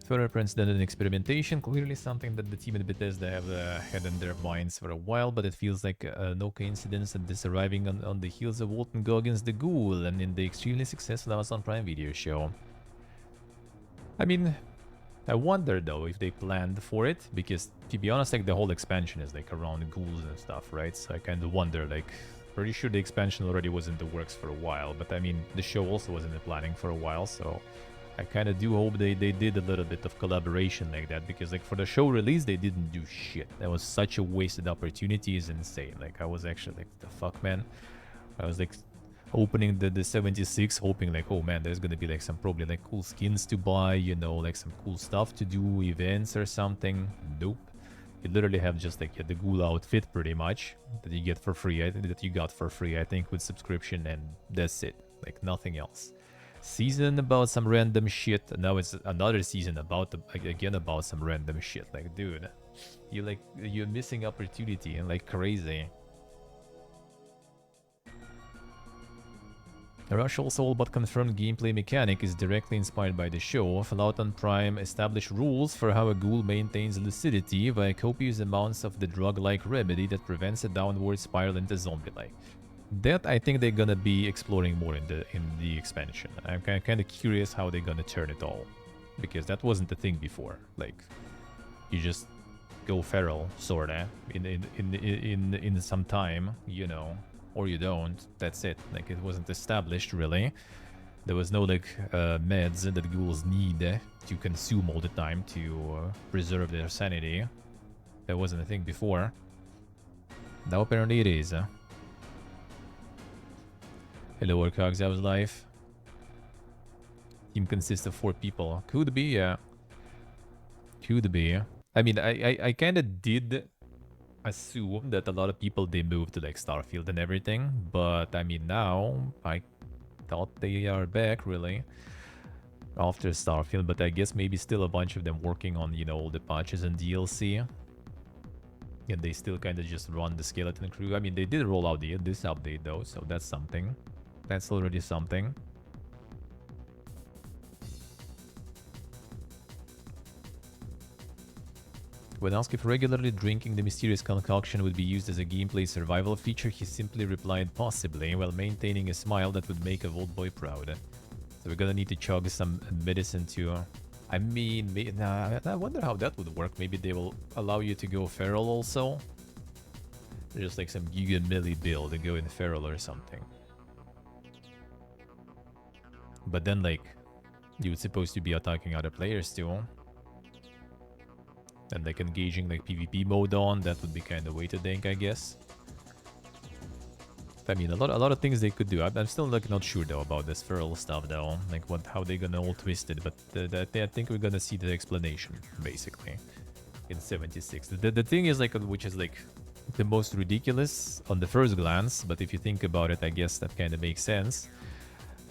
Further prints done in experimentation, clearly something that the team at Bethesda have had in their minds for a while, but it feels like no coincidence that this arriving on the heels of Walton Goggins the Ghoul and in the extremely successful Amazon Prime Video show. I mean, I wonder though if they planned for it, because to be honest, like the whole expansion is like around ghouls and stuff, right? So I kind of wonder, like, pretty sure the expansion already was in the works for a while, but I mean, the show also was in the planning for a while, so I kind of do hope they did a little bit of collaboration like that, because like for the show release they didn't do shit. That was such a wasted opportunity. Is insane. Like I was actually like, the fuck, man. I was like opening the 76 hoping like, oh man, there's gonna be like some probably like cool skins to buy, you know, like some cool stuff to do, events or something. Nope. You literally have just like the ghoul outfit pretty much that you get for free. That you got for free, I think, with subscription, and that's it. Like nothing else. Season about some random shit. Now it's another season about again about some random shit. Like, dude, you're missing opportunity and like crazy. Rush also but confirmed gameplay mechanic is directly inspired by the show. Fallout on Prime established rules for how a ghoul maintains lucidity via copious amounts of the drug-like remedy that prevents a downward spiral into zombie-like. That I think they're gonna be exploring more in the expansion. I'm kind of curious how they're gonna turn it all, because that wasn't the thing before. Like, you just go feral, sorta, in some time, you know, or you don't. That's it. Like, it wasn't established really. There was no like meds that ghouls need to consume all the time to preserve their sanity. That wasn't a thing before. Now apparently it is. Hello, Warcogs, how's life? Team consists of 4 people. Could be, yeah. Could be. I mean, I kind of did assume that a lot of people, they moved to like Starfield and everything. But I mean, now, I thought they are back, really. After Starfield, but I guess maybe still a bunch of them working on, you know, all the patches and DLC. And they still kind of just run the skeleton crew. I mean, they did roll out this update, though, so that's something. That's already something. When asked if regularly drinking the mysterious concoction would be used as a gameplay survival feature, he simply replied possibly, while maintaining a smile that would make a old boy proud. So we're gonna need to chug some medicine too. I mean, I wonder how that would work. Maybe they will allow you to go feral also. Just like some Giga Melee build and go in feral or something. But then, like, you're supposed to be attacking other players too. And like engaging like PvP mode on, that would be kind of way to think, I guess. I mean, a lot of things they could do. I'm still like not sure though about this feral stuff though, like how they gonna all twist it. But I think we're gonna see the explanation basically in 76. The thing is like, which is like the most ridiculous on the first glance, but if you think about it, I guess that kind of makes sense.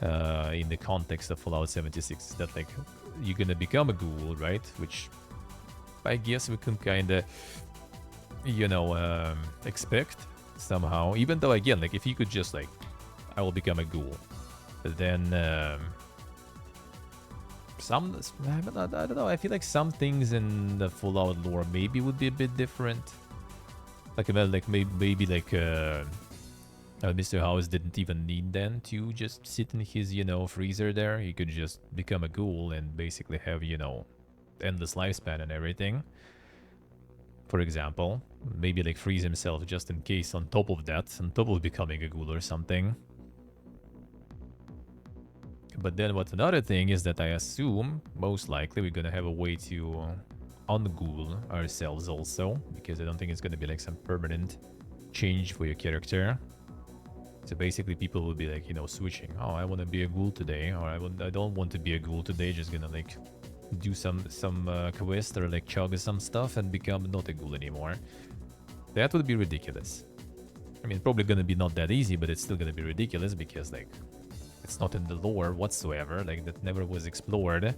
In the context of Fallout 76, that like you're gonna become a ghoul, right? Which I guess we can kind of, you know, expect somehow. Even though, again, like if you could just like, I will become a ghoul, then I don't know. I feel like some things in the Fallout lore maybe would be a bit different. Like maybe like. Mr. House didn't even need then to just sit in his, you know, freezer there. He could just become a ghoul and basically have, you know, endless lifespan and everything. For example, maybe like freeze himself just in case on top of that, on top of becoming a ghoul or something. But then what's another thing is that I assume, most likely, we're gonna have a way to unghoul ourselves also, because I don't think it's gonna be like some permanent change for your character. So basically people will be like, you know, switching. Oh, I want to be a ghoul today, or I don't want to be a ghoul today, just gonna like do some quest or like chug some stuff and become not a ghoul anymore. That would be ridiculous. I mean, probably gonna be not that easy, but it's still gonna be ridiculous because like it's not in the lore whatsoever, like that never was explored.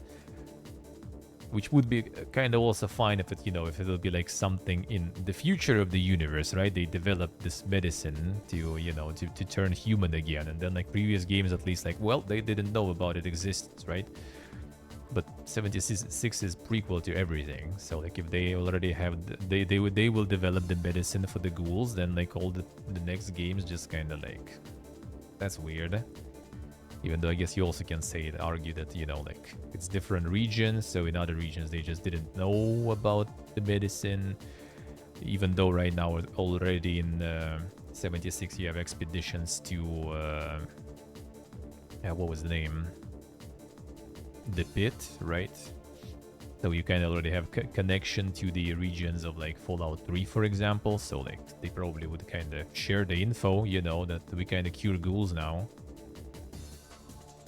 Which would be kind of also fine if it, you know, if it'll be like something in the future of the universe, right? They developed this medicine to, you know, to turn human again. And then like previous games, at least like, well, they didn't know about it exists, right? But 76 is prequel to everything. So like if they already have, they will develop the medicine for the ghouls, then like all the next games just kind of like, that's weird. Even though I guess you also can say, argue that, you know, like it's different regions. So in other regions, they just didn't know about the medicine. Even though right now already in 76, you have expeditions to, what was the name? the pit, right? So you kind of already have connection to the regions of like Fallout 3, for example. So like they probably would kind of share the info, you know, that we kind of cure ghouls now.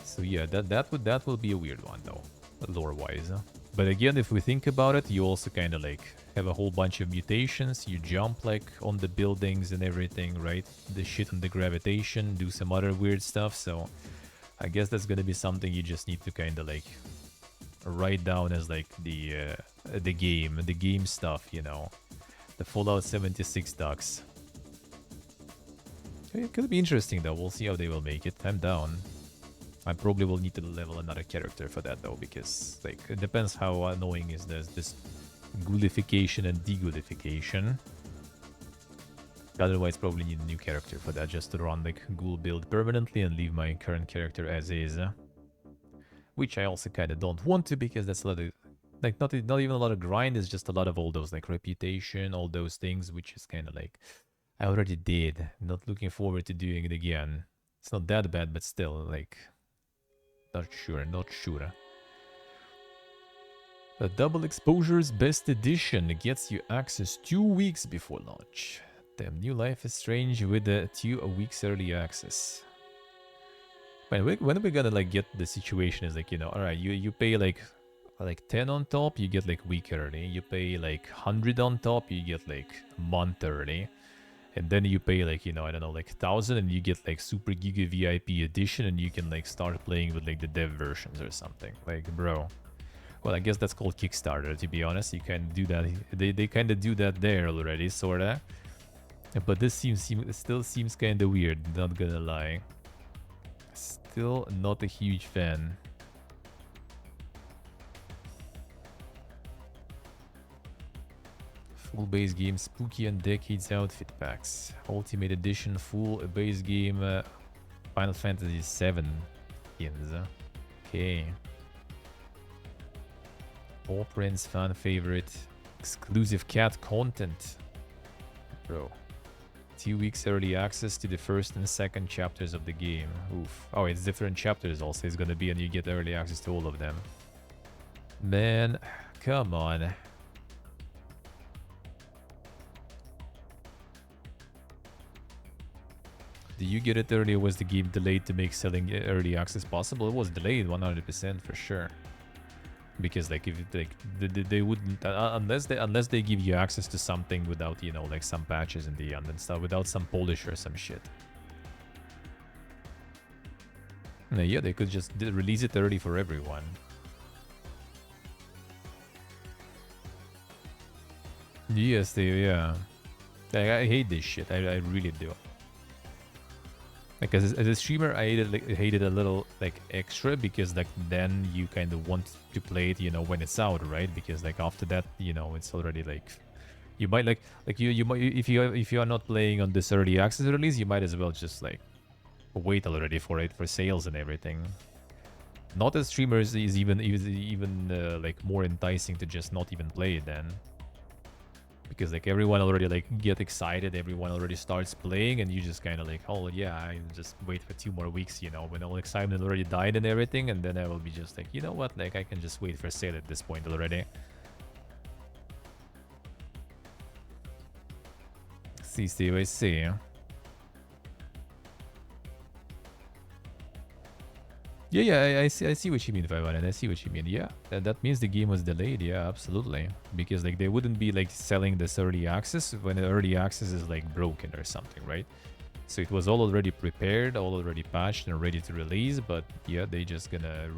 So yeah, that will be a weird one though, lore-wise. But again, if we think about it, you also kind of like have a whole bunch of mutations. You jump like on the buildings and everything, right? The shit on the gravitation, do some other weird stuff. So I guess that's gonna be something you just need to kind of like write down as like the game stuff, you know, the Fallout 76 ducks. It could be interesting though. We'll see how they will make it. I'm down. I probably will need to level another character for that though, because like it depends how annoying is this ghoulification and deghoulification. Otherwise, probably need a new character for that, just to run like ghoul build permanently and leave my current character as is. Which I also kind of don't want to, because that's a lot of, like, not even a lot of grind, it's just a lot of all those, like, reputation, all those things, which is kind of like, I already did. Not looking forward to doing it again. It's not that bad, but still, like, not sure. The Double Exposure's Best Edition gets you access 2 weeks before launch. Damn, New Life is Strange with the 2 weeks early access. When are we gonna like get the situation is like, you know, alright, you pay like 10 on top, you get like week early. You pay like 100 on top, you get like month early. And then you pay like, you know, I don't know, like 1,000 and you get like Super Giga VIP edition and you can like start playing with like the dev versions or something. Like, bro. Well, I guess that's called Kickstarter, to be honest. You can do that. They kind of do that there already, sorta. But this still seems kind of weird, not gonna lie. Still not a huge fan. Full base game Spooky and Decades outfit packs. Ultimate Edition full base game Final Fantasy VII skins. Okay. Paw Prince fan favorite. Exclusive cat content. Bro. 2 weeks early access to the first and second chapters of the game. Oof. Oh, it's different chapters also. It's gonna be, and you get early access to all of them. Man, come on. Did you get it early, or was the game delayed to make selling early access possible? It was delayed 100% for sure. Because like if like they wouldn't unless they give you access to something without, you know, like some patches in the end and stuff, without some polish or some shit. Yeah, they could just release it early for everyone. Yes, yeah. I hate this shit. I really do. Like as a streamer, I hated a little like extra, because like then you kind of want to play it, you know, when it's out, right? Because like after that, you know, it's already like you might like you might, if you are not playing on this early access release, you might as well just like wait already for it for sales and everything. Not as streamers is even like more enticing to just not even play it then. Because like everyone already like get excited, everyone already starts playing, and you just kind of like, oh yeah, I just wait for 2 more weeks, you know, when all excitement already died and everything, and then I will be just like, you know what, like I can just wait for sale at this point already. See, Steve, I see. Yeah, I see what you mean, Vivan, I see what you mean. Yeah, that means the game was delayed. Yeah, absolutely. Because like they wouldn't be like selling this early access when the early access is like broken or something, right? So it was all already prepared, all already patched and ready to release. But yeah, they just gonna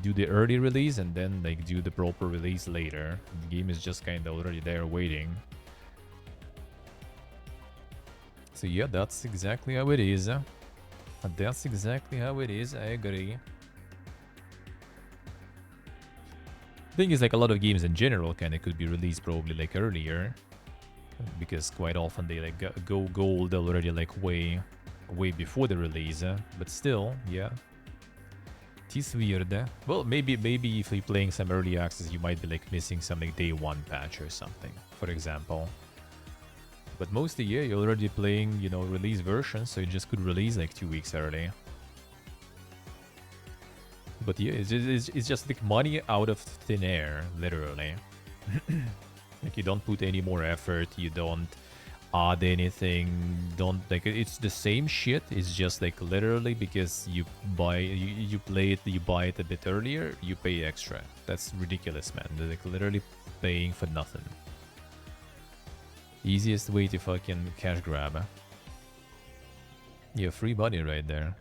do the early release and then like do the proper release later. The game is just kind of already there waiting. So yeah, that's exactly how it is. That's exactly how it is. I agree. Thing is, like a lot of games in general kind of could be released probably like earlier, because quite often they like go gold already like way before the release. But still, yeah, it is weird. Well, maybe if you're playing some early access, you might be like missing some like day 1 patch or something, for example. But mostly, yeah, you're already playing, you know, release versions, so you just could release like 2 weeks early. But yeah, it's just like money out of thin air, literally. Like you don't put any more effort, you don't add anything, don't like it's the same shit. It's just like literally because you play it, you buy it a bit earlier, you pay extra. That's ridiculous, man. They're like literally paying for nothing. Easiest way to fucking cash grab. Huh? Yeah, free money right there.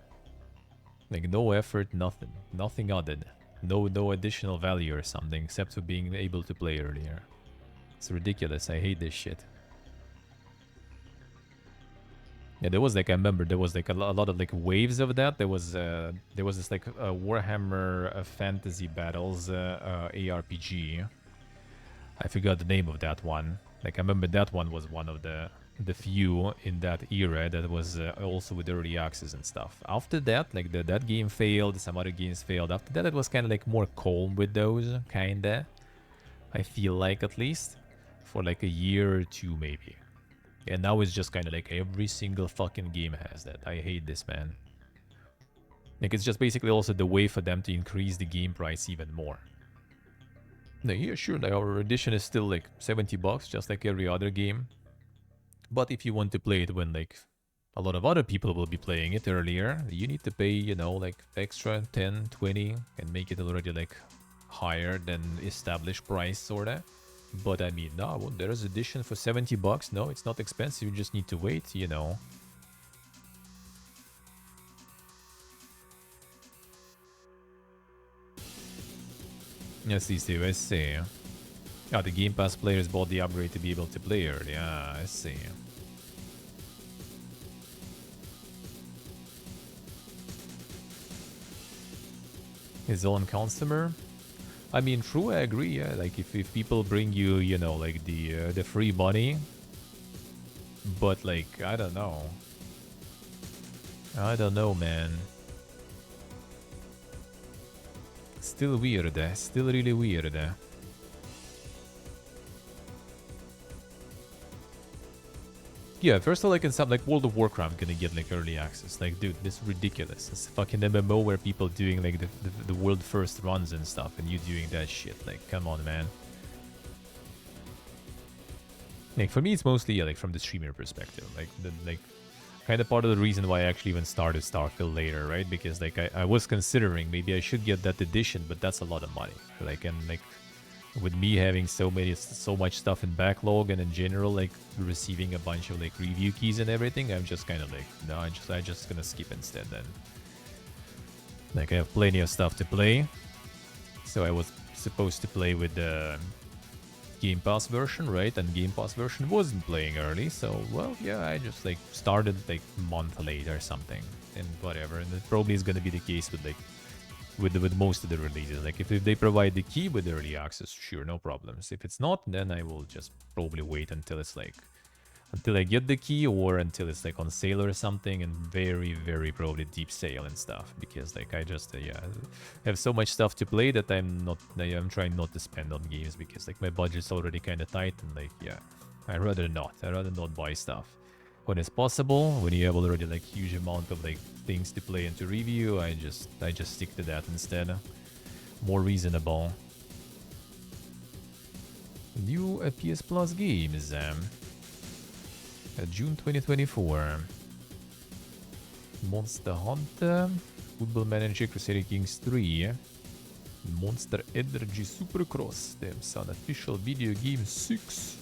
Like no effort, nothing added. No additional value or something except for being able to play earlier. It's ridiculous. I hate this shit. Yeah, there was like I remember there was like a lot of like waves of that. There was this like Warhammer Fantasy Battles ARPG. I forgot the name of that one. Like I remember that one was one of the few in that era that was also with early access and stuff. After that, like that game failed, some other games failed. After that, it was kind of like more calm with those, kinda. I feel like at least for like a year or two maybe. And now it's just kind of like every single fucking game has that. I hate this, man. Like it's just basically also the way for them to increase the game price even more. Now, yeah, sure, our edition is still like $70, just like every other game. But if you want to play it when like a lot of other people will be playing it earlier, you need to pay, you know, like extra 10, 20 and make it already like higher than established price sorta. But I mean, no, there's edition for $70. No, it's not expensive. You just need to wait, you know. Let's see, let's see. Ah, the Game Pass players bought the upgrade to be able to play early. Ah, I see. His own consumer? I mean, true, I agree, yeah. Like, if people bring you, you know, like, the free money, but, like, I don't know. I don't know, man. Still weird, still really weird. Yeah, first of all, like in some like World of Warcraft gonna get like early access. Like, dude, this is ridiculous. It's fucking MMO where people doing like the world first runs and stuff, and you doing that shit. Like, come on, man. Like for me, it's mostly yeah, like from the streamer perspective. Like the kind of part of the reason why I actually even started Starfield later, right? Because like I was considering maybe I should get that edition, but that's a lot of money. Like and like with me having so much stuff in backlog and in general like receiving a bunch of like review keys and everything, I'm just kind of like no, I just gonna skip instead then. Like I have plenty of stuff to play, so I was supposed to play with the Game Pass version, right? And Game Pass version wasn't playing early, so well, yeah, I just like started like a month late or something and whatever. And it probably is gonna be the case with like with most of the releases. Like if they provide the key with early access, sure, no problems. If it's not, then I will just probably wait until it's like until I get the key or until it's like on sale or something, and very probably deep sale and stuff, because like I just yeah have so much stuff to play that I'm trying not to spend on games because like my budget's already kind of tight, and like yeah, I'd rather not buy stuff when it's possible. When you have already like huge amount of like things to play and to review, I just stick to that instead. More reasonable. New PS Plus games. June 2024. Monster Hunter, Football Manager, Crusader Kings 3, Monster Energy Supercross, dem son official video game 6.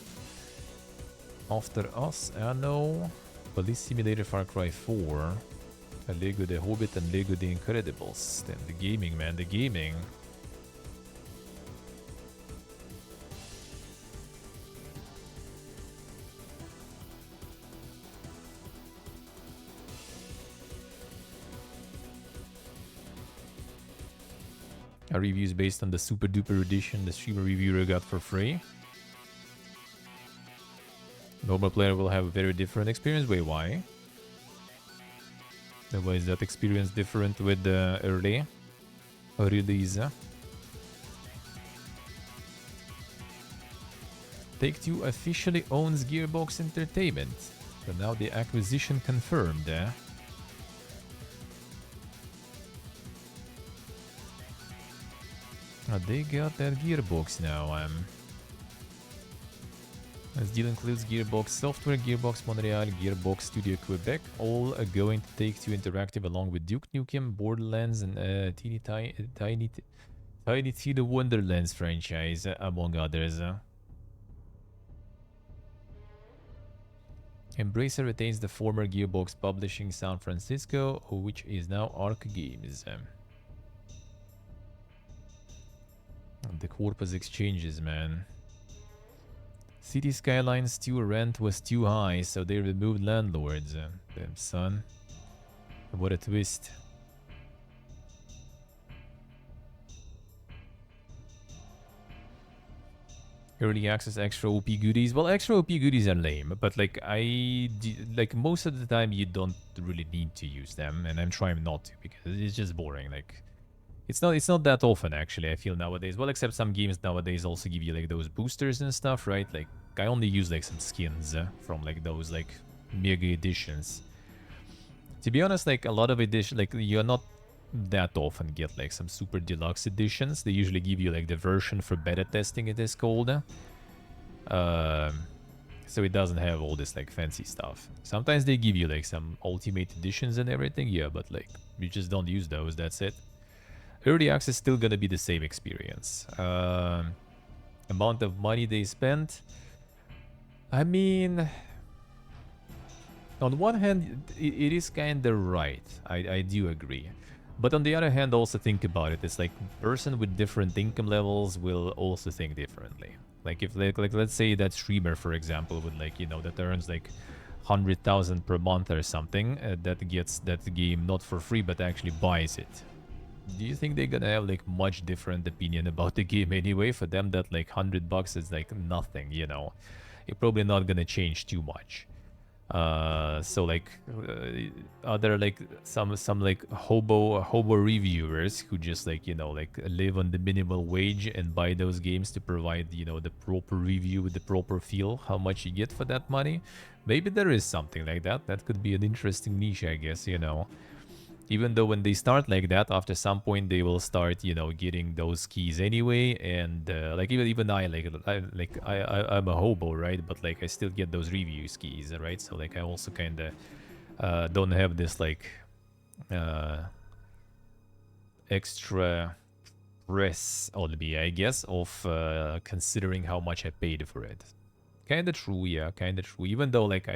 After Us, Anno, Police Simulator Far Cry 4, Lego The Hobbit and Lego The Incredibles. Then the gaming, man, the gaming. Our reviews based on the super duper edition the streamer reviewer got for free. Normal player will have a very different experience. Wait, why? Why is that experience different with the early release? Take-Two officially owns Gearbox Entertainment. So now the acquisition confirmed. They got that gearbox now. This deal includes Gearbox Software, Gearbox Montreal, Gearbox Studio Quebec, all going to Take-Two Interactive along with Duke Nukem, Borderlands, and Tiny Tina Wonderlands franchise, among others. Embracer retains the former Gearbox Publishing San Francisco, which is now Arc Games. The Corpus exchanges, man. City Skylines 2 rent was too high, so they removed landlords. Damn, son. What a twist. Early access extra OP goodies. Well, extra OP goodies are lame, but like like most of the time you don't really need to use them, and I'm trying not to because it's just boring. Like it's not that often actually. I feel nowadays. Well, except some games nowadays also give you like those boosters and stuff, right? Like I only use like some skins from like those like mega editions. To be honest, like a lot of editions, like you're not that often get like some super deluxe editions. They usually give you like the version for beta testing, it is called. So it doesn't have all this like fancy stuff. Sometimes they give you like some ultimate editions and everything, yeah, but like you just don't use those, that's it. Early access still gonna be the same experience. Amount of money they spent, I mean, on one hand it is kinda right, I do agree. But on the other hand, also think about it. It's like person with different income levels will also think differently. Like if like let's say that streamer, for example, with like, you know, that earns like 100,000 per month or something, that gets that game not for free but actually buys it. Do you think they're gonna have like much different opinion about the game anyway? For them, that like $100 is like nothing, you know. You're probably not gonna change too much. So like other like some like hobo reviewers who just like, you know, like live on the minimal wage and buy those games to provide, you know, the proper review with the proper feel, how much you get for that money. Maybe there is something like that. That could be an interesting niche, I guess, you know. Even though when they start like that, after some point they will start, you know, getting those keys anyway. And like even I'm a hobo, right? But like I still get those review keys, right? So like I also kind of don't have this like extra press on me, I guess, of considering how much I paid for it. Kinda true, yeah, kinda true. Even though like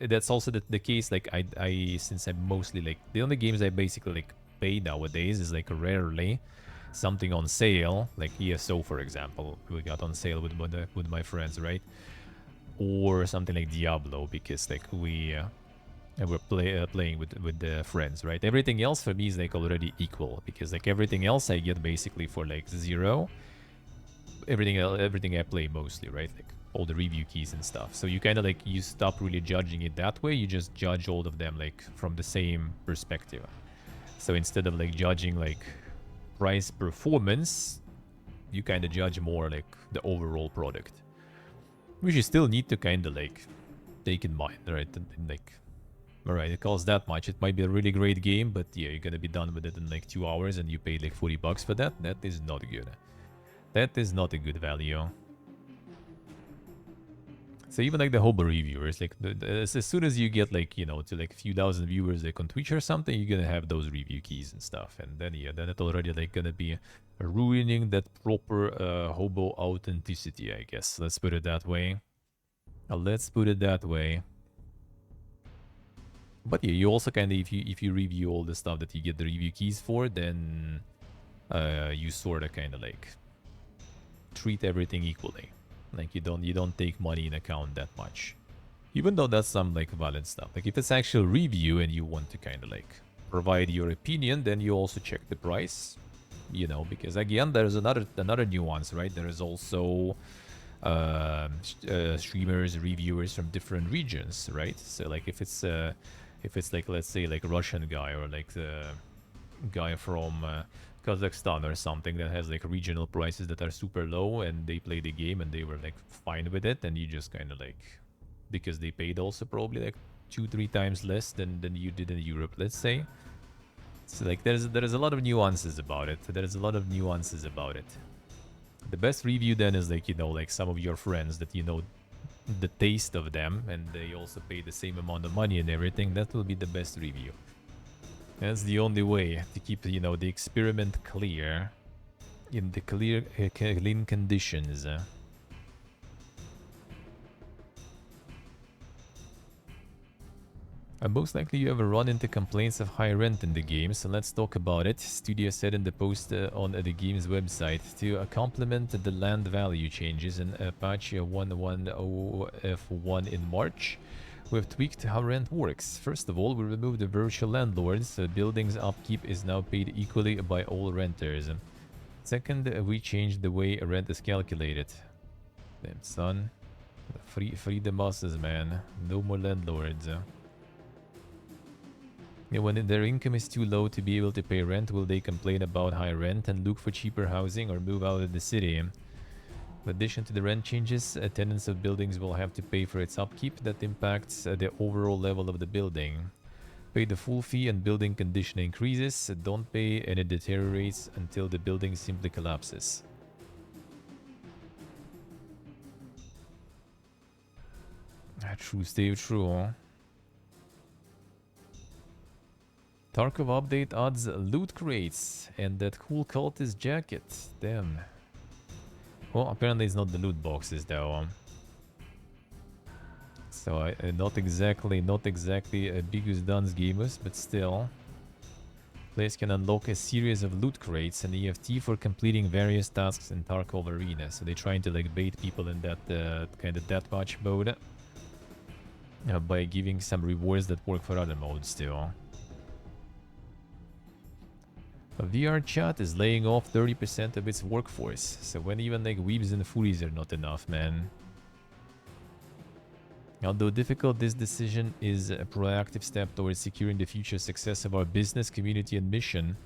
that's also the case. Like I since I'm mostly like the only games I basically like pay nowadays is like rarely something on sale, like ESO for example, we got on sale with my friends, right? Or something like Diablo, because like we were playing with the friends, right? Everything else for me is like already equal, because like everything else I get basically for like zero. Everything I play mostly, right? Like all the review keys and stuff. So you kind of like, you stop really judging it that way. You just judge all of them like from the same perspective. So instead of like judging like price performance, you kind of judge more like the overall product, which you still need to kind of like take in mind, right? And like, all right, it costs that much. It might be a really great game, but yeah, you're gonna be done with it in like 2 hours, and you paid like $40 for that. That is not good. That is not a good value. So even like the hobo reviewers, like as soon as you get like, you know, to like a few thousand viewers like on Twitch or something, you're gonna have those review keys and stuff, and then yeah, then it's already like gonna be ruining that proper hobo authenticity, I guess. Let's put it that way. Let's put it that way. But yeah, you also kind of, if you review all the stuff that you get the review keys for, then you sort of kind of like treat everything equally. Like you don't take money in account that much, even though that's some like valid stuff. Like if it's actual review and you want to kind of like provide your opinion, then you also check the price, you know, because again, there's another nuance, right? There is also streamers, reviewers from different regions, right? So like if it's like, let's say like a Russian guy, or like the guy from Kazakhstan or something, that has like regional prices that are super low, and they play the game and they were like fine with it, and you just kind of like, because they paid also probably like 2-3 times less than you did in Europe, let's say. So like there's a lot of nuances about it. The best review then is like, like some of your friends that the taste of them and they also pay the same amount of money and everything. That will be the best review. That's the only way to keep, the experiment clear in the clean conditions. Most likely you ever run into complaints of high rent in the game, so let's talk about it. Studio said in the post on the game's website to complement the land value changes in patch 110F1 in March. We've tweaked how rent works. First of all, we removed the virtual landlords, so buildings upkeep is now paid equally by all renters. Second, we changed the way rent is calculated. Damn son. Free the bosses, man. No more landlords. When their income is too low to be able to pay rent, will they complain about high rent and look for cheaper housing or move out of the city? In addition to the rent changes, tenants of buildings will have to pay for its upkeep that impacts the overall level of the building. Pay the full fee and building condition increases. Don't pay and it deteriorates until the building simply collapses. True, stay true. Tarkov update adds loot crates and that cool cultist jacket. Damn. Well, apparently it's not the loot boxes though. So not exactly a Bigus Duns Gamus, but still. Players can unlock a series of loot crates and EFT for completing various tasks in Tarkov Arena. So they're trying to like bait people in that kind of deathmatch mode by giving some rewards that work for other modes too. VR chat is laying off 30% of its workforce, so when even like weebs and foodies are not enough, man. Although difficult, this decision is a proactive step towards securing the future success of our business, community, and mission.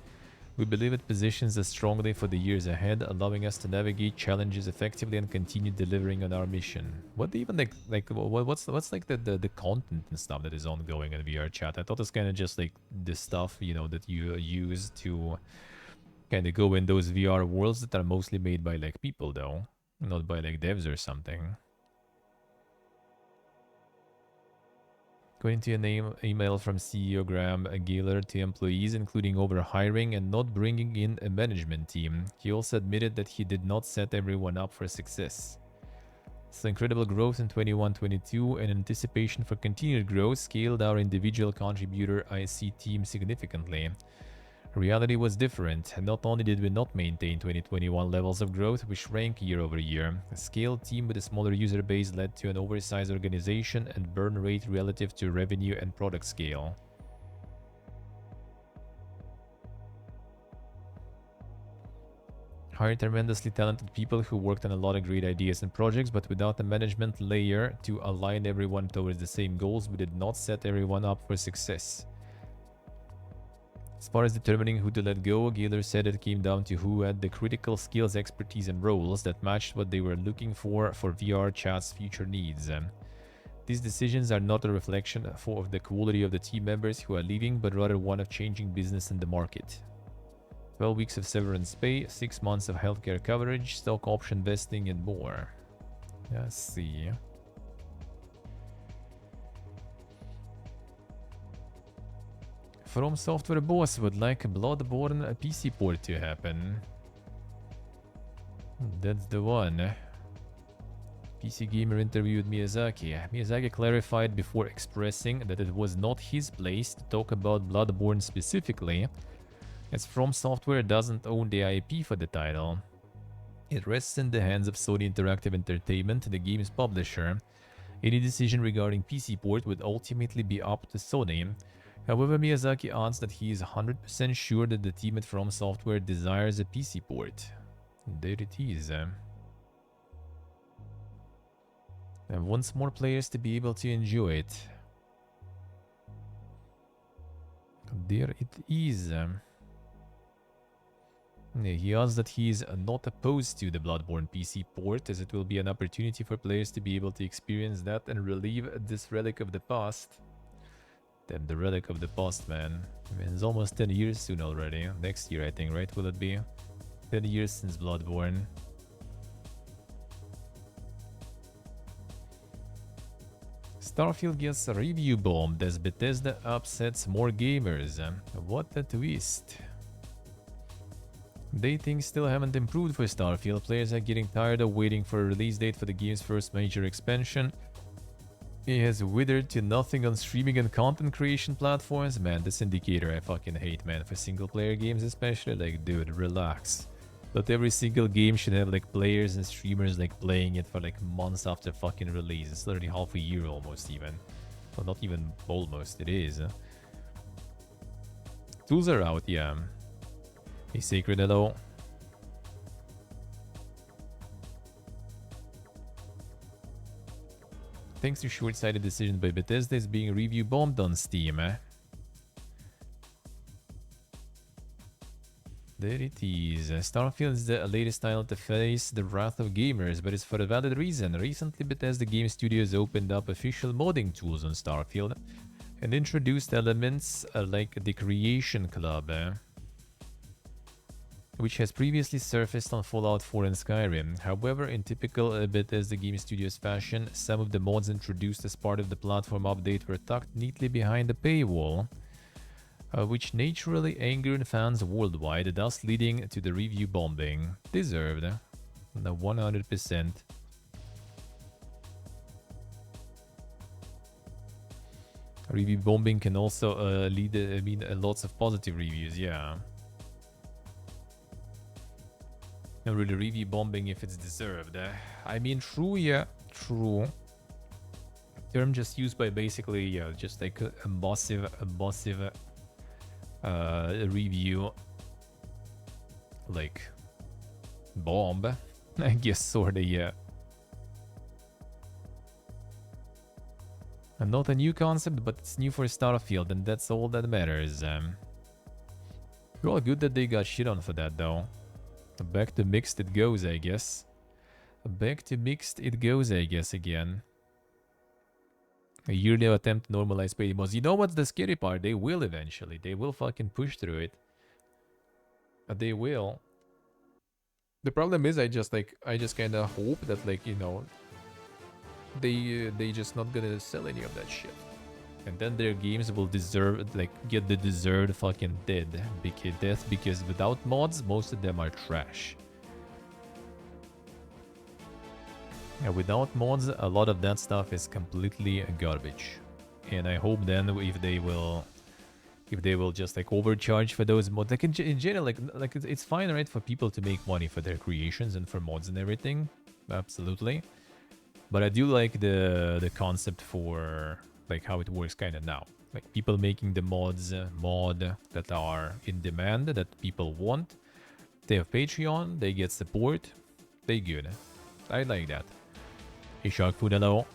We believe it positions us strongly for the years ahead, allowing us to navigate challenges effectively and continue delivering on our mission. What even what's like the content and stuff that is ongoing in VR chat? I thought it's kind of just like the stuff that you use to kind of go in those VR worlds that are mostly made by like people though, not by like devs or something. According to an email from CEO Graham Gaylor to employees, including overhiring and not bringing in a management team, he also admitted that he did not set everyone up for success. So incredible growth in 21-22 and anticipation for continued growth scaled our individual contributor IC team significantly. Reality was different. Not only did we not maintain 2021 levels of growth, we shrank year over year. A scaled team with a smaller user base led to an oversized organization and burn rate relative to revenue and product scale. Hired tremendously talented people who worked on a lot of great ideas and projects, but without a management layer to align everyone towards the same goals, we did not set everyone up for success. As far as determining who to let go, Gaylor said it came down to who had the critical skills, expertise, and roles that matched what they were looking for VR chat's future needs. These decisions are not a reflection of the quality of the team members who are leaving, but rather one of changing business in the market. 12 weeks of severance pay, 6 months of healthcare coverage, stock option vesting, and more. Let's see. From Software boss would like a Bloodborne PC port to happen. That's the one. PC Gamer interviewed Miyazaki. Miyazaki clarified before expressing that it was not his place to talk about Bloodborne specifically, as From Software doesn't own the IP for the title. It rests in the hands of Sony Interactive Entertainment, the game's publisher. Any decision regarding PC port would ultimately be up to Sony. However, Miyazaki adds that he is 100% sure that the team at From Software desires a PC port. There it is. And wants more players to be able to enjoy it. There it is. He adds that he is not opposed to the Bloodborne PC port, as it will be an opportunity for players to be able to experience that and relive this relic of the past. Damn, the relic of the past, man. I mean, it's almost 10 years soon already. Next year, I think, right? Will it be? 10 years since Bloodborne. Starfield gets review bombed as Bethesda upsets more gamers. What a twist. They things still haven't improved for Starfield. Players are getting tired of waiting for a release date for the game's first major expansion. It has withered to nothing on streaming and content creation platforms. Man, this indicator I fucking hate, man. For single player games especially. Like, dude, relax. Not every single game should have like players and streamers like playing it for like months after fucking release. It's literally half a year almost even. Well, not even almost, it is. Tools are out, yeah. Hey, Sacred, hello. Thanks to short-sighted decision by Bethesda, is being review bombed on Steam. There it is. Starfield is the latest title to face the wrath of gamers, but it's for a valid reason. Recently, Bethesda Game Studios opened up official modding tools on Starfield and introduced elements like the Creation Club, which has previously surfaced on Fallout 4 and Skyrim. However, in typical Bethesda Game Studios fashion, some of the mods introduced as part of the platform update were tucked neatly behind the paywall, which naturally angered fans worldwide, thus leading to the review bombing. Deserved. The 100%. Review bombing can also lead, lots of positive reviews, yeah. Not really review bombing if it's deserved. I mean, true, yeah, true. Term just used by basically, yeah, just like a massive review, like, bomb. I guess sorta, yeah. And not a new concept, but it's new for Starfield, and that's all that matters. Well, good that they got shit on for that, though. Back to mixed it goes, I guess. Back to mixed it goes, I guess, again. A yearly attempt to normalize paid mods. You know what's the scary part? They will eventually. They will fucking push through it. They will. The problem is, I just kind of hope that, like, you know, they just not gonna sell any of that shit. And then their games will deserve, like, get the deserved fucking death, because without mods, most of them are trash. Yeah, without mods, a lot of that stuff is completely garbage. And I hope then if they will just like overcharge for those mods, like in general, like it's fine, right, for people to make money for their creations and for mods and everything, absolutely. But I do like the concept for like how it works kind of now. Like people making the mods that are in demand, that people want. They have Patreon, they get support, they good. I like that. Hey Shark Food, hello.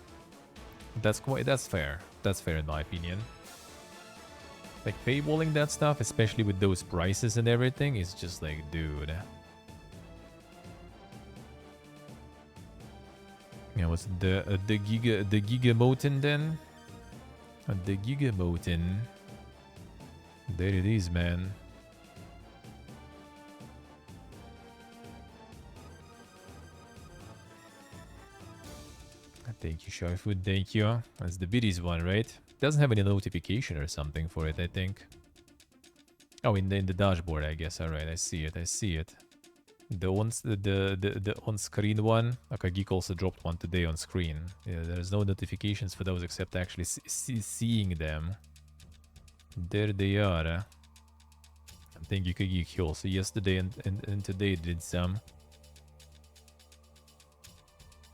That's fair. That's fair in my opinion. Like paywalling that stuff, especially with those prices and everything, is just like, dude. Yeah, what's the Gigamoten then? The Gigamoten. There it is, man. Thank you, Sharfood. Thank you. That's the biddies one, right? Doesn't have any notification or something for it, I think. Oh, in the dashboard, I guess. All right, I see it. I see it. The on-screen one. Geek also dropped one today on screen. Yeah, there's no notifications for those except actually seeing them. There they are. Thank you, Geek also. Yesterday and today did some.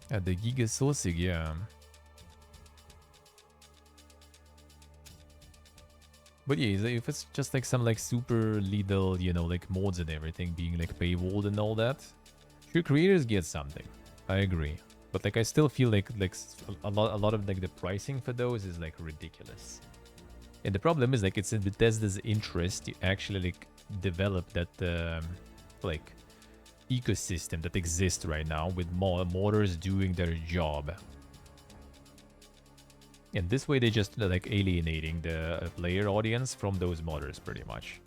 The Giga Sausig, yeah. But yeah, if it's just like some like super little, you know, like mods and everything being like paywalled and all that, sure, creators get something. I agree. But like I still feel like a lot of like the pricing for those is like ridiculous. And the problem is like it's in Bethesda's interest to actually like develop that like ecosystem that exists right now with modders doing their job. And this way they just like alienating the player audience from those modders pretty much.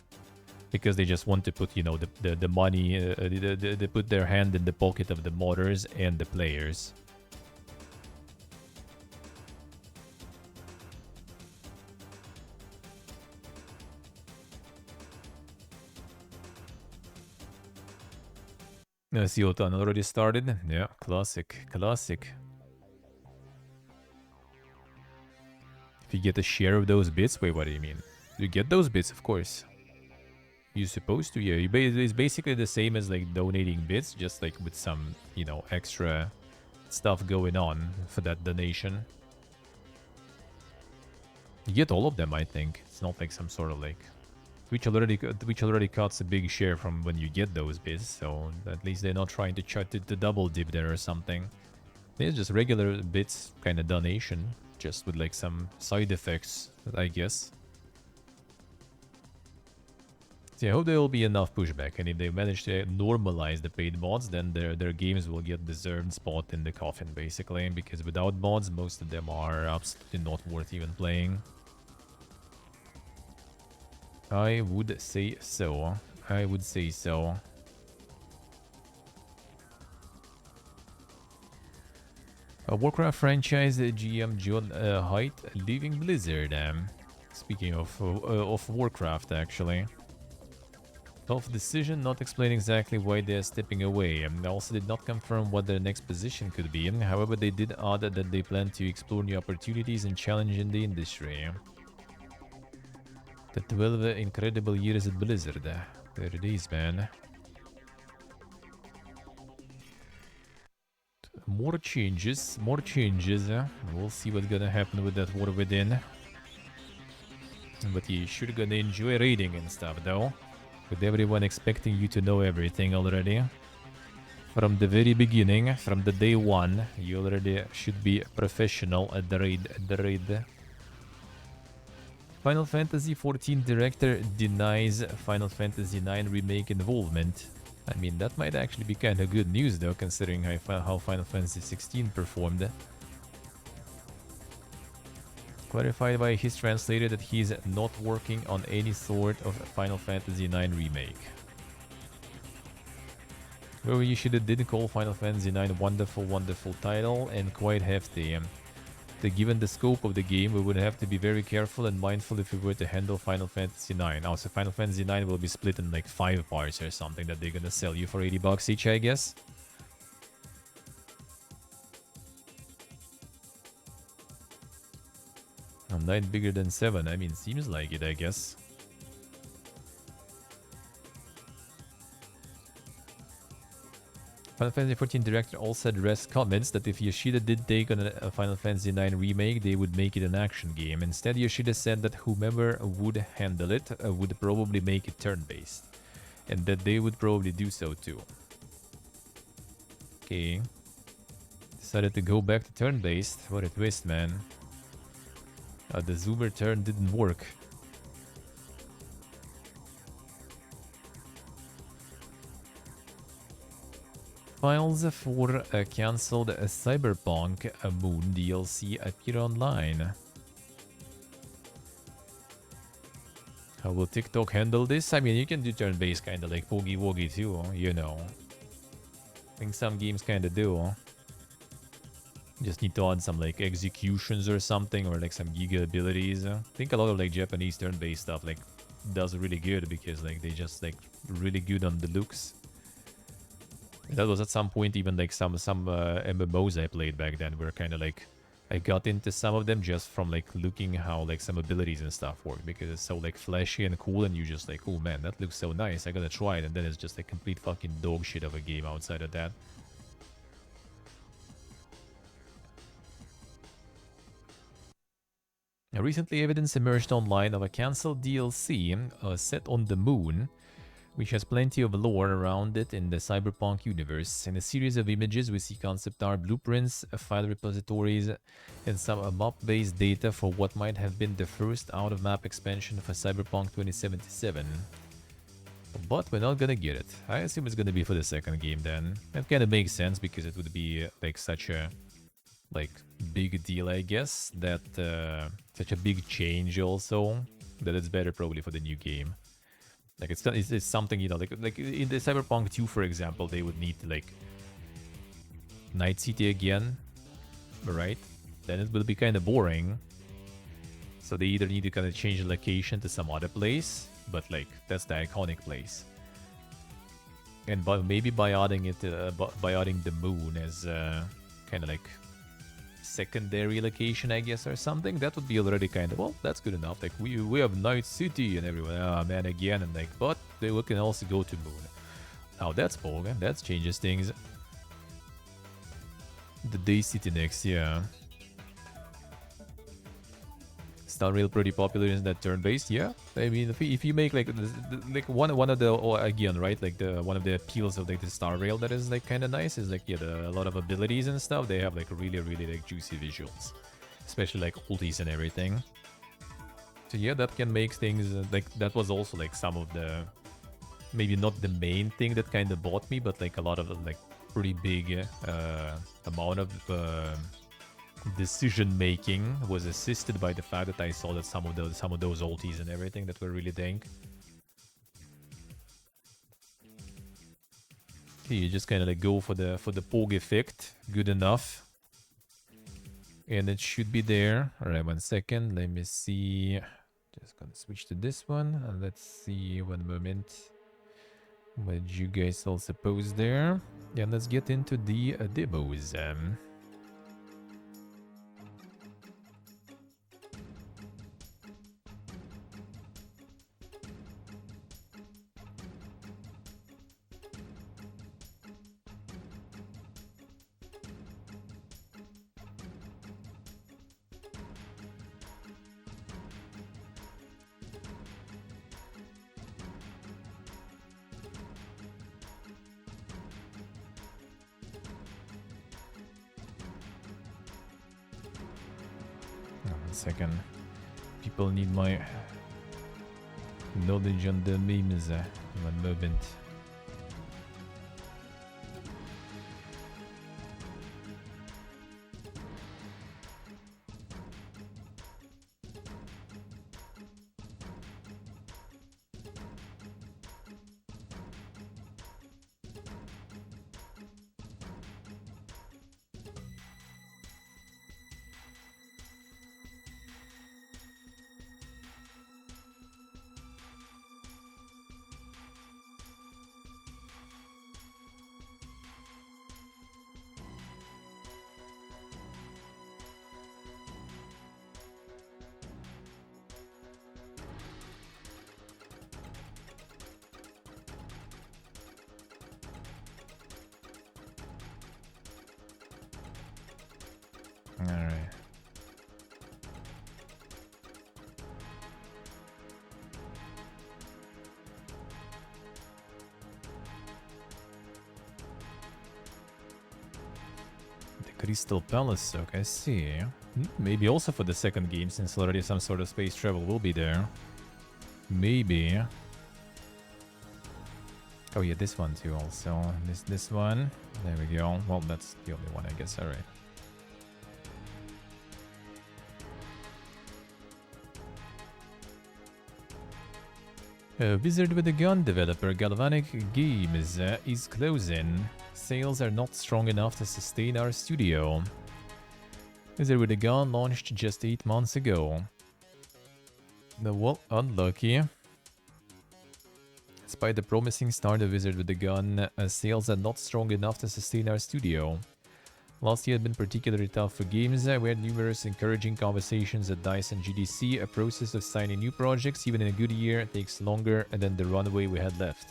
Because they just want to put, you know, the money, they put their hand in the pocket of the modders and the players. CO tunnel already started. Yeah, classic, classic. If you get a share of those bits, wait, what do you mean? You get those bits, of course. You're supposed to, yeah. It's basically the same as like donating bits, just like with some, you know, extra stuff going on for that donation. You get all of them, I think. It's not like some sort of like which already cuts a big share from when you get those bits, so at least they're not trying to try to double dip there or something. It's just regular bits kind of donation, just with like some side effects, I guess. So I hope there will be enough pushback, and if they manage to normalize the paid mods, then their games will get deserved spot in the coffin, basically, because without mods, most of them are absolutely not worth even playing. I would say so. I would say so. A Warcraft franchise GM John Haidt leaving Blizzard. Speaking of Warcraft, actually. Tough decision, not explaining exactly why they're stepping away. They also did not confirm what their next position could be. However, they did add that they plan to explore new opportunities and challenge in the industry. The 12 incredible years at Blizzard. There it is, man. More changes, more changes. We'll see what's gonna happen with that War Within. But you sure gonna enjoy raiding and stuff, though. With everyone expecting you to know everything already. From the very beginning, from the day one, you already should be professional at the raid. Final Fantasy XIV director denies Final Fantasy IX remake involvement. I mean, that might actually be kind of good news, though, considering how Final Fantasy XVI performed. Clarified by his translator that he's not working on any sort of Final Fantasy IX remake. Well, Yoshida did call Final Fantasy IX wonderful, wonderful title and quite hefty. Given the scope of the game, we would have to be very careful and mindful if we were to handle Final Fantasy IX. Also, Final Fantasy IX will be split in like 5 parts or something that they're gonna sell you for $80 each, I guess. A 9 bigger than 7. I mean, seems like it, I guess. Final Fantasy XIV director also addressed comments that if Yoshida did take on a Final Fantasy IX remake, they would make it an action game. Instead, Yoshida said that whomever would handle it would probably make it turn-based. And that they would probably do so too. Okay. Decided to go back to turn-based. What a twist, man. The zoomer turn didn't work. Files for a cancelled Cyberpunk Moon DLC appear online. How will TikTok handle this? I mean, you can do turn-based kind of like Poogie Woogie too, you know. I think some games kind of do. Just need to add some like executions or something, or like some giga abilities. I think a lot of like Japanese turn-based stuff like does really good because like they just like really good on the looks. That was at some point even like some MMOs I played back then were kind of like I got into some of them just from like looking how like some abilities and stuff work because it's so like flashy and cool and you just like, oh man, that looks so nice, I gotta try it, and then it's just a complete fucking dog shit of a game outside of that. Recently, evidence emerged online of a cancelled DLC set on the moon, which has plenty of lore around it in the Cyberpunk universe. In a series of images, we see concept art blueprints, file repositories, and some map-based data for what might have been the first out-of-map expansion for Cyberpunk 2077. But we're not gonna get it. I assume it's gonna be for the second game then. That kind of makes sense because it would be like such a big deal, I guess, that such a big change also, that it's better probably for the new game. Like it's something, you know, like in the Cyberpunk 2, for example, they would need like Night City again, right? Then it will be kind of boring. So they either need to kind of change the location to some other place, but like that's the iconic place. And maybe by adding it, by adding the moon as kind of like secondary location, I guess, or something, that would be already kind of, well, that's good enough. Like we have Night City and everyone, oh man, again, and like, but we can also go to moon. Now that's bold, that changes things. The Day City next, yeah. Star Rail pretty popular in that turn-based, yeah. I mean, if you make like one of the again, right, like the one of the appeals of like the Star Rail that is like kind of nice is like, yeah, a lot of abilities and stuff. They have like really like juicy visuals, especially like ultis and everything. So yeah, that can make things like that was also like some of the, maybe not the main thing that kind of bought me, but like a lot of like pretty big amount of decision making was assisted by the fact that I saw that some of those ultis and everything that were really dank. Okay, you just kind of like go for the Pog effect, good enough, and it should be there. All right, 1 second. Let me see. Just gonna switch to this one, and let's see. 1 moment. What did you guys all suppose there? Yeah, let's get into the demos. 1 second. People need my knowledge on the memes. 1 moment. Alright. The Crystal Palace, okay, I see. Maybe also for the second game, since already some sort of space travel will be there. Maybe. Oh yeah, this one too also. This one. There we go. Well, that's the only one, I guess. Alright. Wizard with a Gun developer Galvanic Games is closing. Sales are not strong enough to sustain our studio. Wizard with a Gun launched just 8 months ago. Well, unlucky. Despite the promising start of Wizard with a Gun, sales are not strong enough to sustain our studio. Last year had been particularly tough for games. We had numerous encouraging conversations at DICE and GDC. A process of signing new projects, even in a good year, takes longer than the runway we had left.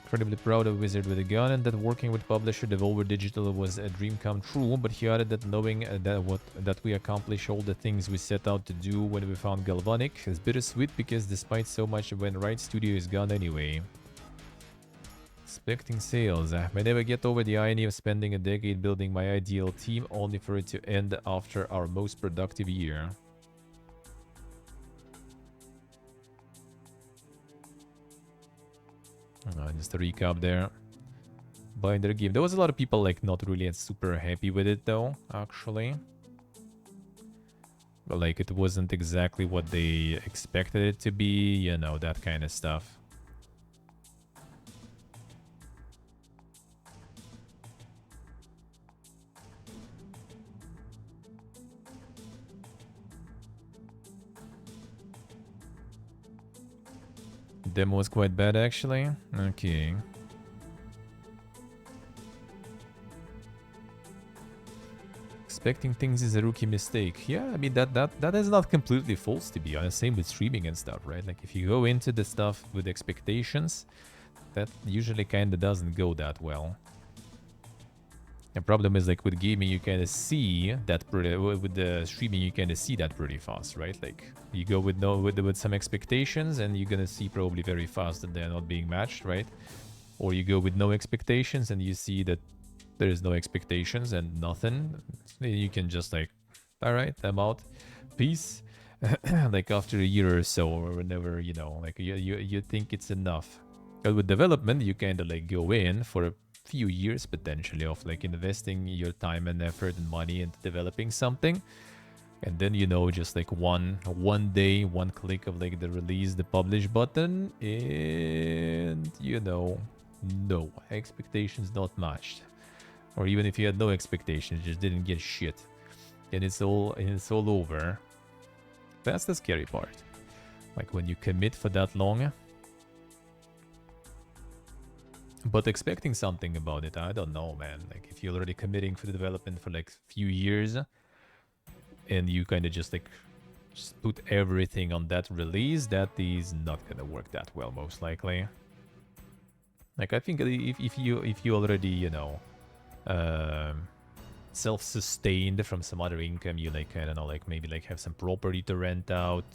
Incredibly proud of Wizard with a Gun and that working with publisher Devolver Digital was a dream come true, but he added that knowing that we accomplish all the things we set out to do when we found Galvanic is bittersweet because despite so much when Right Studio is gone anyway. Expecting sales. I never get over the irony of spending a decade building my ideal team only for it to end after our most productive year. Just a recap there. Binder game. There was a lot of people like not really super happy with it though, actually. But like it wasn't exactly what they expected it to be, you know, that kind of stuff. demo was quite bad, actually. Okay. Expecting things is a rookie mistake. Yeah, I mean, that is not completely false, to be honest. Same with streaming and stuff, right? Like, if you go into the stuff with expectations, that usually kind of doesn't go that well. The problem is, like, with gaming, you kind of see that with the streaming, you kind of see that pretty fast, right? Like, you go with some expectations, and you're gonna see probably very fast that they're not being matched, right? Or you go with no expectations, and you see that there is no expectations and nothing. You can just like, all right, I'm out, peace. Like after a year or so, or whenever, you know, like you think it's enough. But with development, you kind of like go in for a few years potentially of like investing your time and effort and money into developing something, and then, you know, just like one day, one click of like the release, the publish button, and you know, no expectations not matched. Or even if you had no expectations, just didn't get shit, and it's all over. That's the scary part. Like when you commit for that long, but expecting something about it, I don't know, man. Like if you're already committing for the development for like few years, and you kind of just like put everything on that release, that is not gonna work that well, most likely. Like I think if you already, you know, self-sustained from some other income, you like, I don't know, like maybe like have some property to rent out,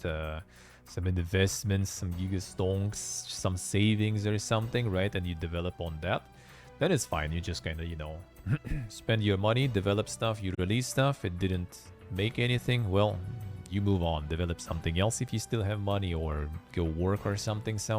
some investments, some gigastonks, some savings or something, right? And you develop on that, then it's fine. You just kind of, you know, spend your money, develop stuff, you release stuff. It didn't make anything, well, you move on, develop something else if you still have money, or go work or something somewhere.